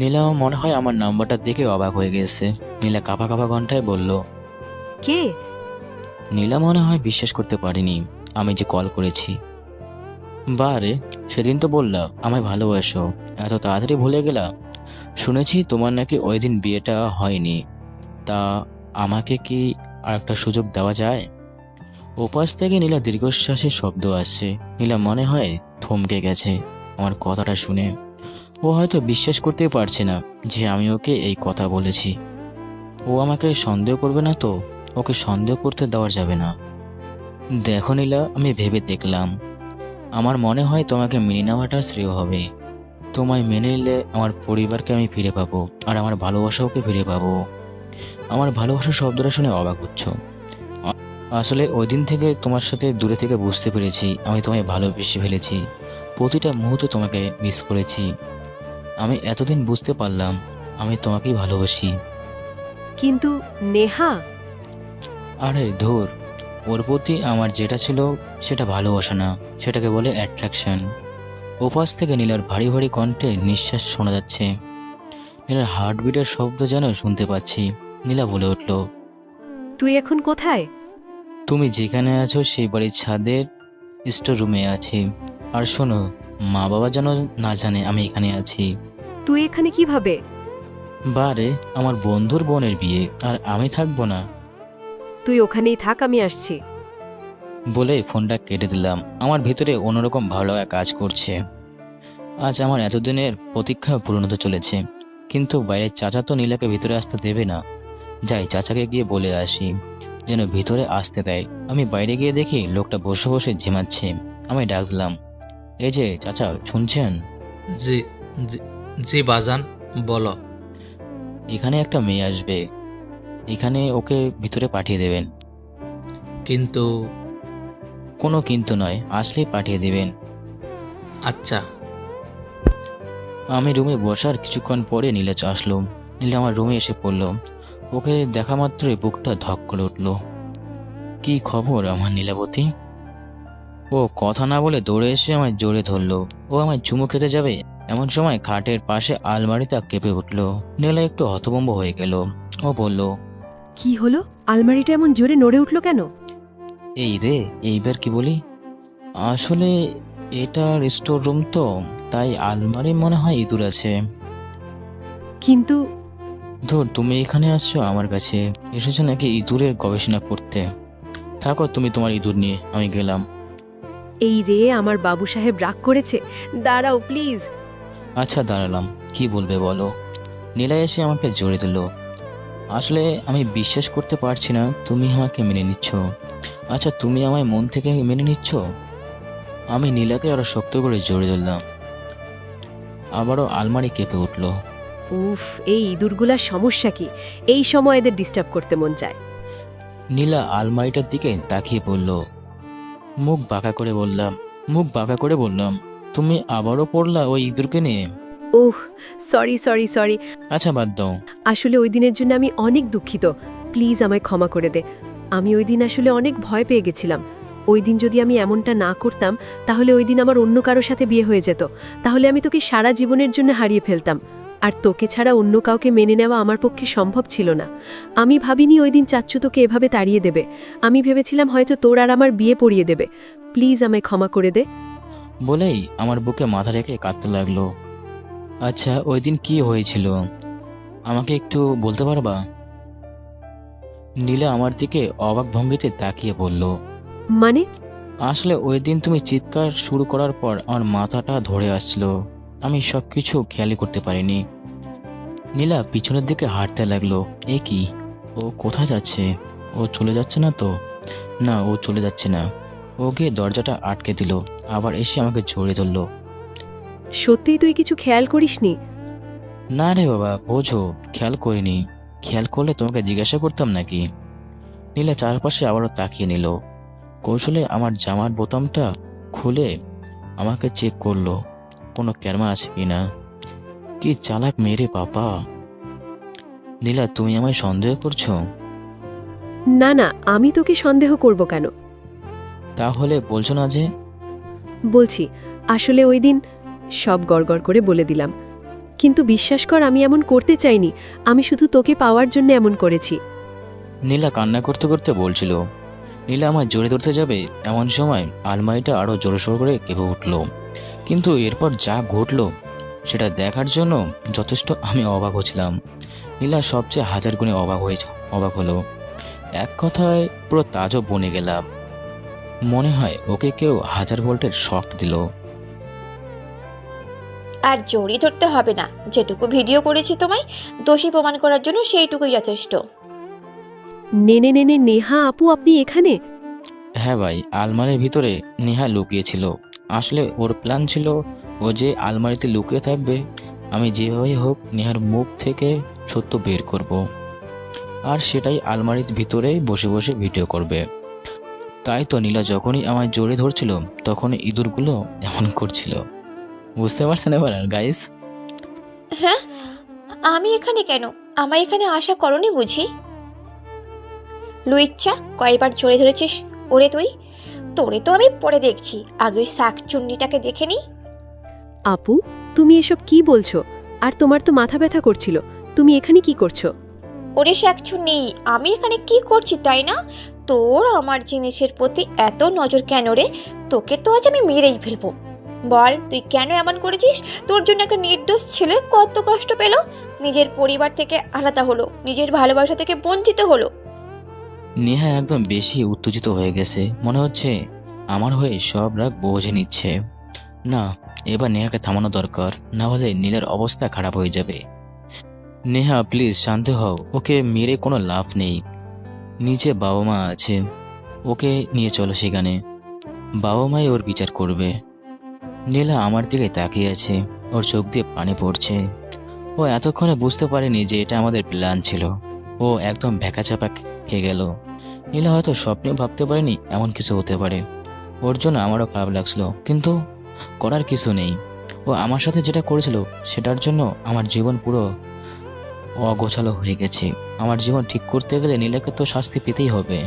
নীলা মনে হয় আমার নাম্বারটা দেখে অবাক হয়ে গেছে। নীলা কাঁপা কাঁপা কণ্ঠায় বলল, কে? নীলা মনে হয় বিশ্বাস করতে পারিনি আমি যে কল করেছি। বারে, সেদিন তো বললাম আমায় ভালোবাসো, এত তাড়াতাড়ি ভুলে গেলা? শুনেছি তোমার নাকি ওই দিন বিয়েটা হয়নি, তা আমাকে কি আর একটা সুযোগ দেওয়া যায়? ওপাশ থেকে নীলা দীর্ঘশ্বাসের শব্দ আসছে। নীলা মনে হয় থমকে গেছে আমার কথাটা শুনে। ও হয়তো বিশ্বাস করতেই পারছে না যে আমি ওকে এই কথা বলেছি। ও আমাকে সন্দেহ করবে না তো? ওকে সন্দেহ করতে দেওয়া যাবে না। দেখো নীলা, আমি ভেবে দেখলাম, আমার মনে হয় তোমাকে মেনে নেওয়াটা শ্রেয় হবে। তোমায় মেনে নিলে আমার পরিবারকে আমি ফিরে পাবো, আর আমার ভালোবাসাওকে ফিরে পাবো। আমার ভালোবাসা শব্দটা শুনে অবাক হচ্ছ। আসলে ওই দিন থেকে তোমার সাথে দূরে থেকে বুঝতে পেরেছি আমি তোমায় ভালোবেসে ফেলেছি। প্রতিটা মুহূর্তে তোমাকে মিস করেছি। আমি এতদিন বুঝতে পারলাম আমি তোমাকেই ভালোবাসি। কিন্তু নেহা। আরে ধুর, ওর প্রতি আমার যেটা ছিল সেটা ভালোবাসা না, সেটাকে বলে অ্যাট্রাকশন। ওপাশ থেকে নীলার ভারী ভারী কণ্ঠে নিঃশ্বাস শোনা যাচ্ছে। নীলার হার্টবিটের শব্দ যেন শুনতে পাচ্ছি। নীলা বলে উঠল, তুই এখন কোথায়? তুমি যেখানে আছো সেই বাড়ির ছাদের স্টোর রুমে আছি। আর শোনো, মা বাবা যেন না জানে আমি এখানে আছি। তুই এখানে কিভাবে? বারে, আমার বন্ধুর বোনের বিয়ে, আর আমি থাকবো না? তুই ওখানেই থাক, আমি আসছি। বলে ফোনটা কেটে দিলাম। আমার ভিতরে অন্যরকম ভালো লাগা কাজ করছে। আজ আমার এতদিনের প্রতীক্ষা পূরণ হতে চলেছে। কিন্তু বাইরের চাচা তো নীলাকে ভিতরে আসতে দেবে না। যাই, চাচাকে গিয়ে বলে আসি যেন ভিতরে আসতে দেয়। আমি বাইরে গিয়ে দেখি লোকটা বসে বসে ঝিমাচ্ছে। আমি ডাক দিলাম, এই যে চাচা, শুনছেন? জি জি জি বাজান, বলো। এখানে একটা মেয়ে আসবে, এখানে ওকে ভিতরে পাঠিয়ে দেবেন। কিন্তু কোনো কিন্তু নয়, আসলেই পাঠিয়ে দেবেন। আচ্ছা। আমি রুমে বসার কিছুক্ষণ পরে নীলা আসলো। নীলা আমার রুমে এসে পড়লো। ওকে দেখা মাত্রই বুকটা ধক করে উঠল। কি খবর আমার নীলাবতী? ও কথা না বলে দৌড়ে এসে আমায় জোরে ধরলো। ও আমায় চুমু খেতে যাবে এমন সময় খাটের পাশে আলমারিটা কেঁপে উঠল। নীলা একটু হতভম্ব হয়ে গেল। ও বলল, কি হলো? আলমারিটা এমন জোরে নড়ে উঠলো কেন? এই রে, এইবার কি বলি? আসলে এটা স্টোর রুম তো, তাই আলমারি মনে হয় ইঁদুর আছে। কিন্তু ধর, তুমি এখানে আসছো আমার কাছে, এসেছো নাকি ইঁদুরের গবেষণা করতে? থাকো তুমি তোমার ইঁদুর নিয়ে, আমি গেলাম। এই রে, আমার বাবু সাহেব রাগ করেছে। দাঁড়াও প্লিজ। আচ্ছা দাঁড়ালাম, কি বলবে বলো। নীলা এসে আমাকে জড়িয়ে দিল। আসলে আমি বিশ্বাস করতে পারছি না তুমি আমাকে মেনে নিচ্ছ। আচ্ছা, তুমি আমায় মন থেকে মেনে নিচ্ছ? আমি নীলাকে আরো শক্ত করে জড়িয়ে ধরলাম। আবারও আলমারি কেঁপে উঠল। উফ, এই ইঁদুরগুলার সমস্যা কি? এই সময় এদের ডিস্টার্ব করতে মন চায়। নীলা আলমারিটার দিকে তাকিয়ে বলল। মুখ বাঁকা করে বললাম, তুমি আবারও পড়লা ওই ইঁদুরকে নিয়ে? ওহ, সরি সরি সরি। আচ্ছা বাদ দাও। আসলে ওই দিনের জন্য আমি অনেক দুঃখিত। প্লিজ আমায় ক্ষমা করে দে। আমি ওই দিন আসলে অনেক ভয় পেয়ে গেছিলাম। ওই দিন যদি আমি এমনটা না করতাম, তাহলে ওই দিন আমার অন্য কারোর সাথে বিয়ে হয়ে যেত। তাহলে আমি তোকে সারা জীবনের জন্য হারিয়ে ফেলতাম। আর তোকে ছাড়া অন্য কাউকে মেনে নেওয়া আমার পক্ষে সম্ভব ছিল না। আমি ভাবিনি ওই দিন চাচ্চু তোকে এভাবে তাড়িয়ে দেবে। আমি ভেবেছিলাম হয়তো তোর আর আমার বিয়ে পড়িয়ে দেবে। প্লিজ আমায় ক্ষমা করে দে। বলেই আমার বুকে মাথা রেখে কাঁদতে লাগলো। আচ্ছা, ওই দিন কি হয়েছিল আমাকে একটু বলতে পারবা? নীলা আমার দিকে অবাক ভঙ্গিতে তাকিয়ে বলল, মানে? আসলে ওই দিন তুমি চিৎকার শুরু করার পর আমার মাথাটা ধরে আসছিল, আমি সব কিছু খেয়ালই করতে পারিনি। নীলা পিছনের দিকে হাঁটতে লাগলো। এ কি, ও কোথায় যাচ্ছে? ও চলে যাচ্ছে না তো? না, ও চলে যাচ্ছে না। ও গিয়ে দরজাটা আটকে দিল, আবার এসে আমাকে জড়িয়ে ধরলো। সত্যিই তুই কিছু খেয়াল করিসনি? না রে বাবা, বোঝো, খেয়াল করিনি। খেয়াল করলে তোমাকে জিজ্ঞাসা করতাম নাকি? নীলা চারপাশে আবারও তাকিয়ে নিল। কৌশলে আমার জামার বোতামটা খুলে আমাকে চেক করলো কোনো ক্যারমা আছে কিনা। কি চালাক মেরে বাবা! নীলা, তুমি আমায় সন্দেহ করছো? না না, আমি তোকে সন্দেহ করব কেন? তাহলে বলছো না যে? বলছি, আসলে ওই দিন সব গড়গড় করে বলে দিলাম। কিন্তু বিশ্বাস কর, আমি এমন করতে চাইনি। আমি শুধু তোকে পাওয়ার জন্য এমন করেছি। নীলা কান্না করতে করতে বলছিল। নীলা আমার জড়ে ধরতে যাবে এমন সময় আলমারিটা আরো জোরসোর করে কেঁপে উঠল। কিন্তু এরপর যা ঘটলো সেটা দেখার জন্য যথেষ্ট আমি অবাক হচ্ছিলাম। নীলা সবচেয়ে হাজার গুণে অবাক হলো। এক কথায় পুরো তাজব বনে গেলাম। মনে হয় ওকে কেউ 1000 ভোল্টের শক দিল। আর জড়িয়ে ধরতে হবে না, যেটুকু ভিডিও করেছি তোমায় দোষী প্রমাণ করার জন্য সেইটুকুই যথেষ্ট। নেনে নেনে নেহা আপু, আপনি এখানে? হ্যাঁ ভাই, আলমারির ভিতরে নেহা লুকিয়েছিল। আসলে ওর প্ল্যান ছিল ও যে আলমারিতে লুকিয়ে থাকবে, আমি যেভাবেই হোক নেহার মুখ থেকে সত্য বের করব। আর সেটাই আলমারির ভিতরেই বসে বসে ভিডিও করবে। তাই তো নীলা যখনই আমায় জড়িয়ে ধরছিল তখনই ইঁদুরগুলো এমন করছিল। বুঝতে পারছেন এবার গাইস? হ্যাঁ, আমি এখানে কেন? আমায় এখানে আশা করনি বুঝি? লুইচ্ছা, কয়বার জড়িয়ে ধরেছিস ওরে তুই? তোরে তো আমি পরে দেখছি, আগে ওই শাকচুন্নিটাকে দেখে নি। আপু, তুমি এসব কি বলছো? আর তোমার তো মাথা ব্যথা করছিল, তুমি এখানে কি করছো? ওরে শাকচুন্নি, আমি এখানে কি করছি তাই না? তোর আমার জিনিসের প্রতি এত নজর কেন রে? তোকে তো আজ আমি মেরেই ফেলবো। বল, তুই কেন এমন করেছিস? তোর জন্য একটা নির্দোষ ছেলে কত কষ্ট পেল, নিজের পরিবার থেকে আলাদা হলো, নিজের ভালোবাসা থেকে বঞ্চিত হলো। নেহা একদম বেশি উত্তেজিত হয়ে গেছে, মনে হচ্ছে আমার হয়ে সব রাগ বোঝে নিচ্ছে। না, এবার নেহাকে থামানো দরকার, না হলে নীলের অবস্থা খারাপ হয়ে যাবে। নেহা প্লিজ শান্ত হও, ওকে মেরে কোনো লাভ নেই। নিচে বাবা মা আছে, ওকে নিয়ে চলো সেখানে, বাবা মাই ওর বিচার করবে। নীলা আমার দিকে তাকিয়ে আছে, ওর চোখ দিয়ে পানি পড়ছে। ও এতক্ষণে বুঝতে পারেনি যে এটা আমাদের প্ল্যান ছিল। ও একদম ভ্যাকাচাপা খেয়ে গেল। নীলা হয়তো স্বপ্নেও ভাবতে পারেনি এমন কিছু হতে পারে। ওর জন্য আমারও খারাপ লাগছিল, কিন্তু করার কিছু নেই। ও আমার সাথে যেটা করেছিল সেটার জন্য আমার জীবন পুরো অগোছালো হয়ে গেছে। আমার জীবন ঠিক করতে গেলে নীলাকে তো শাস্তি পেতেই হবে।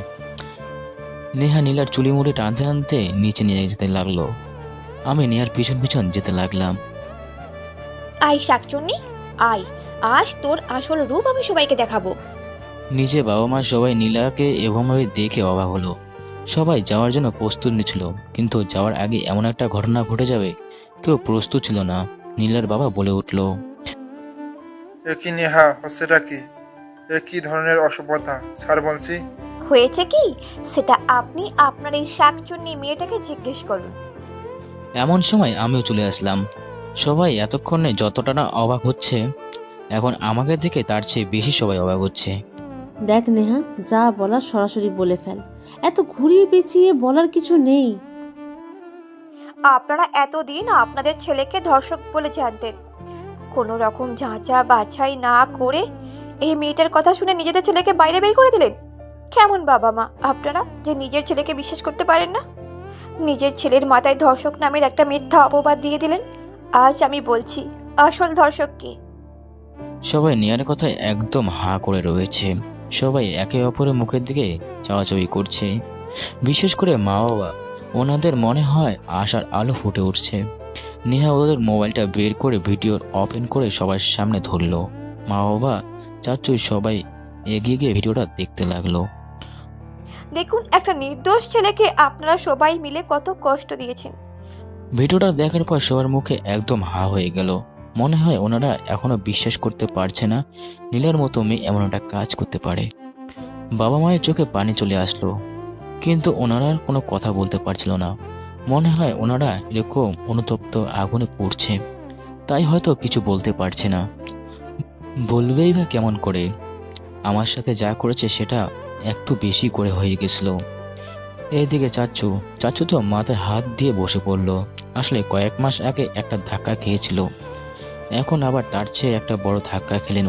নেহা নীলার চুলি মুড়ি টানতে টানতে নিচে নিয়ে যেতে লাগলো। আমি নেহার পিছন পিছন যেতে লাগলাম। আয় শাকচুন্নি, আয়, আজ তোর আসল রূপ আমি সবাইকে দেখাবো। নিজে বাবা মা সবাই নীলাকে এভাবে দেখে অবাক হলো। সবাই যাওয়ার জন্য প্রস্তুত নিচ্ছিল, কিন্তু যাওয়ার আগে এমন একটা ঘটনা ঘটে যাবে কেউ প্রস্তুত ছিল না। নীলার বাবা বলে উঠল, এ কি নেহা, হচ্ছেটা কি? এ কি ধরনের অসভ্যতা? স্যার বলছি। হয়েছে কি সেটা আপনি আপনার এই শাকচুন্নি মেয়েটাকে জিজ্ঞেস করুন। এমন সময় আমিও চলে আসলাম। সবাই এতক্ষণে যতটা না অবাক হচ্ছে, এখন আমাকে দেখে তার চেয়ে বেশি সবাই অবাক হচ্ছে। দেখ নেহা, যা বলার সরাসরি বলে ফেল, এত ঘুরিয়ে পেঁচিয়ে বলার কিছু নেই। আপনারা এতদিন আপনাদের ছেলেকে ধর্ষক বলে জানতেন, কোনো রকম যাচা বাছাই না করে এই মেয়েটার কথা শুনে নিজেদের ছেলেকে বাইরে বের করে দিলেন। কেমন বাবা মা আপনারা, যে নিজের ছেলেকে বিশ্বাস করতে পারেন না? নিজের ছেলের মাথায় ধর্ষক নামের একটা মিথ্যা অপবাদ দিয়ে দিলেন। আজ আমি বলছি আসল ধর্ষক কে। সবাই নেয়ার কথায় একদম হাঁ করে রয়েছে। সবাই একে অপরের মুখের দিকে চাওয়াচাওয়ি করছে। বিশেষ করে মা বাবা, ওনাদের মনে হয় আশার আলো ফুটে উঠছে। নেহা ওদের মোবাইলটা বের করে ভিডিওর ওপেন করে সবার সামনে ধরলো। মা বাবা, চাচু সবাই এগিয়ে গিয়ে ভিডিওটা দেখতে লাগলো। দেখুন একটা নির্দোষ ছেলেকে আপনারা সবাই মিলে কত কষ্ট দিয়েছেন। ভিডিওটা দেখার পর সবার মুখে একদম হা হয়ে গেল। মনে হয় ওনারা এখনো বিশ্বাস করতে পারছে না নীলার মতো মেয়ে এমন একটা কাজ করতে পারে। বাবা মায়ের চোখে পানি চলে আসলো, কিন্তু ওনারা আর কোনো কথা বলতে পারছিল না। মনে হয় ওনারা এরকম অনুতপ্ত আগুনে পড়ছে, তাই হয়তো কিছু বলতে পারছে না। বলবেই বা কেমন করে? আমার সাথে যা করেছে সেটা একটু বেশি করে হয়ে গেছিল। এইদিকে চাচু তো মাথায় হাত দিয়ে বসে পড়ল। আসলে কয়েক মাস আগে একটা ধাক্কা খেয়েছিল, এখন আবার তার চেয়ে একটা বড় ধাক্কা খেলেন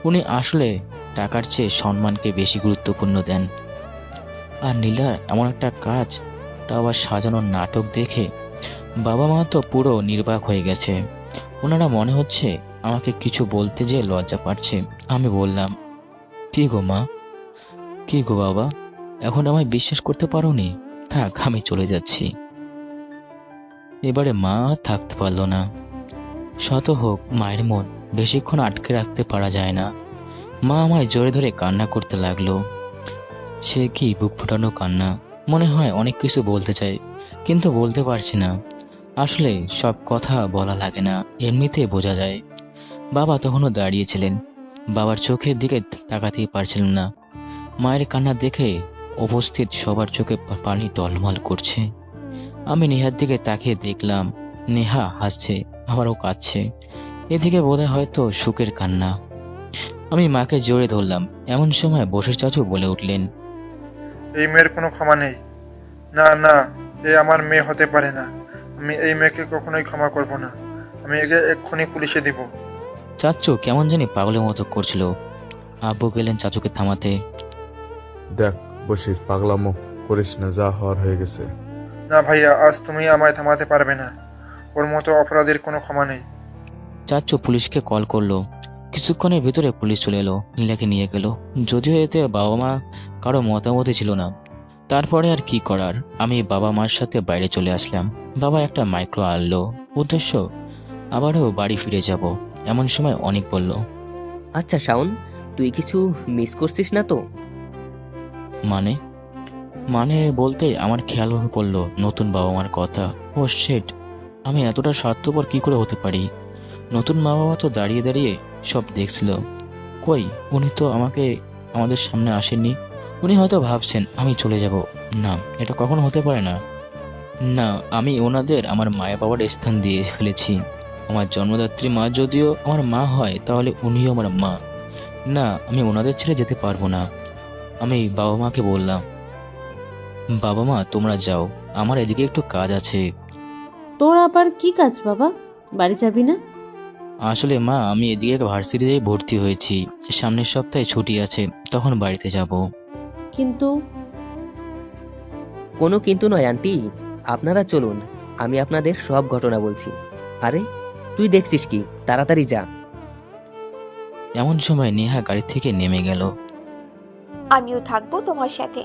উনি আসলে টাকার চেয়ে সম্মানকে বেশি গুরুত্বপূর্ণ দেন। আর নীলার এমন একটা কাজ, তা আবার সাজানোর নাটক দেখে বাবা মা তো পুরো নির্বাক হয়ে গেছে। ওনারা মনে হচ্ছে আমাকে কিছু বলতে যেয়ে লজ্জা পাচ্ছে। আমি বললাম, কি গো মা, কি গো বাবা, এখন আমায় বিশ্বাস করতে পারোনি? থাক, আমি চলে যাচ্ছি। এবারে মা থাকতে পারল না। শত হোক মায়ের মন বেশিক্ষণ আটকে রাখতে পারা যায় না। মা আমায় জোরে ধরে কান্না করতে লাগলো। সে কি বুক ফোটানো কান্না, মনে হয় অনেক কিছু বলতে চায় কিন্তু বলতে পারছে না। আসলে সব কথা বলা লাগে না, এমনিতে বোঝা যায়। বাবা তখনও দাঁড়িয়েছিলেন, বাবার চোখের দিকে তাকাতেই পারছিলেন না। মায়ের কান্না দেখে উপস্থিত সবার চোখে পানি টলমল করছে। আমি নেহার দিকে তাকিয়ে দেখলাম, নেহা হাসছে, আবারও কাঁদছে। এদিকে বোধহয় হয়তো সুখের কান্না। আমি মাকে জোরে ধরলাম। এমন সময় বসের চাচু বলে উঠলেন, এই মেয়ের কোনো ক্ষমা নেই। না না, এ আমার মেয়ে হতে পারে না। আমি এই মেয়েকে কখনোই ক্ষমা করব না। আমি একে এক্ষুনি পুলিশে দিব। চাচু কেমন জানি পাগলের মতো করছিল। আব্বু গেলেন চাচুকে থামাতে। দেখ বশির, পাগলামো করিস না, যা হওয়ার হয়ে গেছে। না ভাইয়া, আজ তুমি আমায় থামাতে পারবে না। ওর মতো অপরাধীর কোনো ক্ষমা নেই। চাচু পুলিশকে কল করলো। কিছুক্ষণের ভিতরে পুলিশ চলে এলো, নীলাকে নিয়ে গেল। যদিও এতে বাবা মা কারো মতামতই ছিল না। তারপরে আর কি করার, আমি বাবা মার সাথে বাইরে চলে আসলাম। বাবা একটা মাইক্রো আনলো, উদ্দেশ্য আবারও বাড়ি ফিরে যাব। এমন সময় অনেক বলল, আচ্ছা শাওন, তুই কিছু মিস করছিস না তো? মানে মানে বলতে আমার খেয়াল পড়লো নতুন বাবা মার কথা। ও শেট, আমি এতটা স্বার্থপর কি করে হতে পারি? নতুন মা বাবা তো দাঁড়িয়ে দাঁড়িয়ে সব দেখছিল। কই, উনি তো আমাদের সামনে আসেননি। উনি হয়তো ভাবছেন আমি চলে যাব। না, এটা কখনো হতে পারে না। না, আমি ওনাদের আমার মায়া বাবার স্থান দিয়ে ফেলেছি। আমার জন্মদাত্রী মা যদিও আমার মা হয়, তাহলে উনিও আমার মা। না, আমি ওনাদের ছেড়ে যেতে পারবো না। আমি বাবা মাকে বললাম, বাবা মা তোমরা যাও, আমার এদিকে একটু কাজ আছে। তোর আবার কি কাজ বাবা? বাড়ি যাবি না? আসলে মা, আমি এদিকে ভার্সিটিতে ভর্তি হয়েছি, সামনের সপ্তাহে ছুটি আছে, তখন বাড়িতে যাব। কিন্তু কোনো কিন্তু নয় আন্টি, আপনারা চলুন, আমি আপনাদের সব ঘটনা বলছি। আরে তুই দেখছিস কি, তাড়াতাড়ি যা। এমন সময় নেহা গাড়ি থেকে নেমে গেল। আমিও থাকবো তোমার সাথে।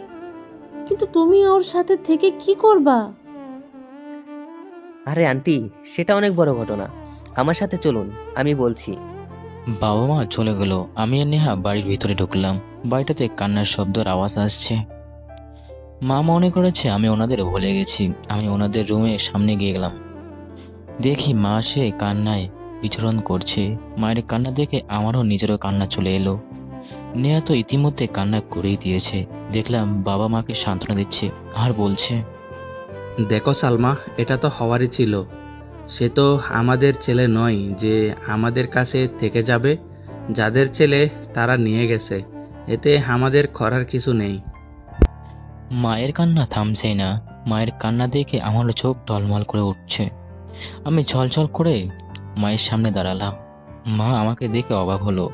কিন্তু তুমি ওর সাথে থেকে কি করবা? আরে আন্টি, সেটা অনেক বড় ঘটনা, আমার সাথে চলুন, আমি বলছি। বাবা মা চলে গেল। আমি আর নেহা বাড়ির ভিতরে ঢুকলাম। বাড়িটাতে কান্নার শব্দের আওয়াজ আসছে। মা মনে করেছে আমি ওনাদের ভুলে গেছি। আমি ওনাদের রুমে সামনে গিয়ে গেলাম। দেখি মা সে কান্নায় বিচরণ করছে। মায়ের কান্না দেখে আমারও নিজেরও কান্না চলে এলো। নেহা তো ইতিমধ্যে কান্না করেই দিয়েছে। দেখলাম বাবা মাকে সান্ত্বনা দিচ্ছে আর বলছে, দেখো সালমা, এটা তো হওয়ারই ছিল। সে তো আমাদের ছেলে নয় যে আমাদের কাছে থেকে যাবে। যাদের ছেলে তারা নিয়ে গেছে, এতে আমাদের করার কিছু নেই। মায়ের কান্না থামছেই না। মায়ের কান্না দেখে আমার চোখ টলমল করে উঠছে। আমি ছলছল করে মায়ের সামনে দাঁড়ালাম। মা আমাকে দেখে অবাক হলো।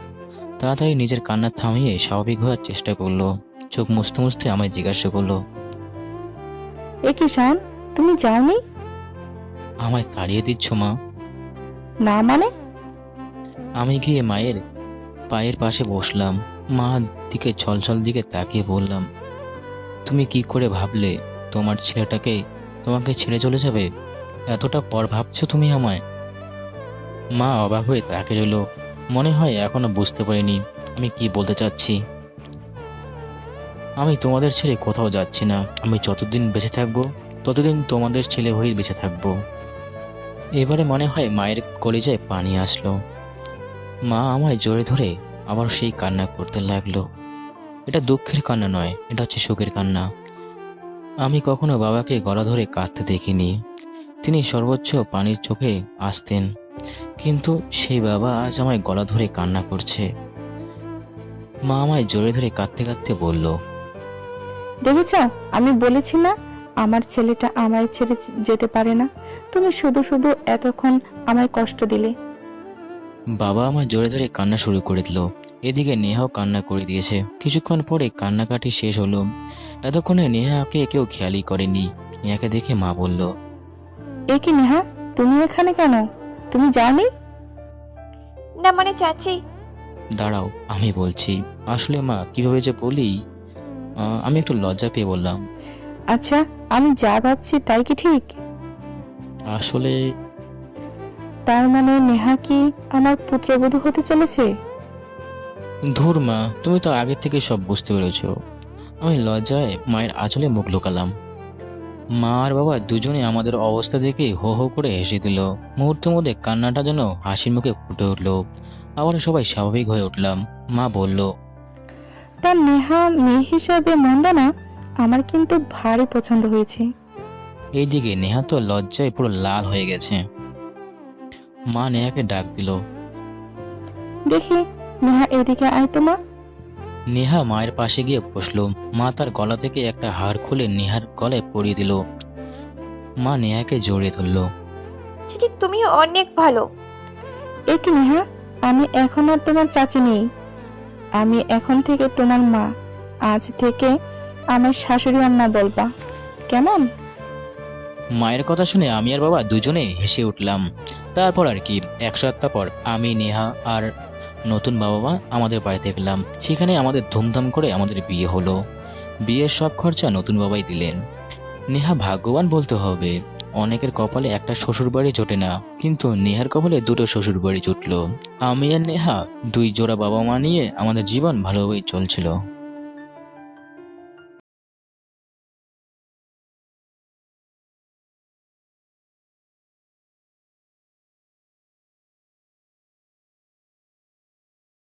তাড়াতাড়ি নিজের কান্না থামিয়ে স্বাভাবিক হওয়ার চেষ্টা করলো। চোখ মুছতে মুছতে আমায় জিজ্ঞাসা করলো, এ কি শাওন, তুমি যাওনি? আমায় তাড়িয়ে দিচ্ছ মা? না মানে? আমি গিয়ে মায়ের পায়ের পাশে বসলাম। মা দিকে ছলছল দিকে তাকিয়ে বললাম, তুমি কি করে ভাবলে তোমার ছেলেটাকে তোমাকে ছেড়ে চলে যাবে? এতটা পর ভাবছো তুমি আমায়? মা অবাক হয়ে তাকিয়ে রইল। মনে হয় এখনো বুঝতে পারিনি আমি কি বলতে চাচ্ছি। আমি তোমাদের ছেড়ে কোথাও যাচ্ছি না। আমি যতদিন বেঁচে থাকবো ততদিন তোমাদের ছেলে হয়ে বেঁচে থাকবো। এবারে মনে হয় মায়ের কলিজায় পানি আসলো। মা আমায় জোরে ধরে আবার সেই কান্না করতে লাগলো। এটা দুঃখের কান্না নয়, এটা হচ্ছে সুখের কান্না। আমি কখনো বাবাকে গলা ধরে কাঁদতে দেখিনি। তিনি সর্বোচ্চ পানির চোখে আসতেন, কিন্তু সেই বাবা আজ আমায় গলা ধরে কান্না করছে। মা আমায় জোরে ধরে কাঁদতে কাঁদতে বলল, দেখেছ, আমি বলেছি না আমার ছেলেটা আমায় ছেড়ে যেতে পারে না। তুমি শুধু শুধু এতক্ষণ আমায় কষ্ট দিলে। বাবা আমার জোরে ধরে কান্না শুরু করে দিল। এদিকে নেহাও কান্না করে দিয়েছে। কিছুক্ষণ পরে কান্নাকাটি শেষ হলো। এতক্ষণে নেহাকে কেউ খেয়ালই করেনি। নেহাকে দেখে মা বলল, এ কি নেহা, তুমি এখানে কেন? তুমি যাওনি? না মানে চাচি, দাঁড়াও আমি বলছি। আসলে মা কিভাবে যে বলি, আমি একটু লজ্জা পেয়ে বললাম, আচ্ছা, আমি যা ভাবছি তাই কি ঠিক? আসলে তার মানে নেহা কি আমার পুত্রবধূ হতে চলেছে? ধুর মা, তুমি তো আগে থেকে সব বুঝতে পেরেছ। আমি লজ্জায় মায়ের আঁচলে মুখ লুকালাম। মা আর বাবা দুজনে আমাদের অবস্থা দেখে হো হো করে হেসে দিল। মুহূর্তের মধ্যে কান্নাটা যেন হাসির মুখে ফুটে উঠলো। আবার সবাই স্বাভাবিক হয়ে উঠলাম। মা বলল, তার নেহা মেয়ে হিসাবে মন্দ না, আমার কিন্তু ভারী পছন্দ হয়েছে। এইদিকে নেহা তো লজ্জায় পুরো লাল হয়ে গেছে। মা নেহাকে ডাক দিল। দেখি নেহা, এদিকে আয় তো মা। নেহা মায়ের পাশে গিয়ে বসলো। মা তার গলা থেকে একটা হার খুলে নেহার গলায় পরিয়ে দিল। মা নেহাকে জড়িয়ে ধরলো। চাচি তুমি অনেক ভালো। এ কি নেহা, আমি এখন আর তোমার চাচি নেই। আমি এখন থেকে তোমার মা। আজ থেকে আমার শাশুড়ি আম্মা বলবা, কেমন? মায়ের কথা শুনে আমি আর বাবা দুজনে হেসে উঠলাম। তারপর আর কি, 1 সপ্তাহ পর আমি, নেহা আর নতুন বাবা মা আমাদের বাড়িতে গেলাম। সেখানে আমাদের ধুমধাম করে আমাদের বিয়ে হলো। বিয়ের সব খরচা নতুন বাবাই দিলেন। নেহা ভাগ্যবান বলতে হবে। অনেকের কপালে একটা শ্বশুর বাড়ি জোটে না, কিন্তু নেহার কপালে 2টো শ্বশুর বাড়ি জুটলো। আমি আর নেহা 2 জোড়া বাবা মা নিয়ে আমাদের জীবন ভালোভাবেই চলছিল।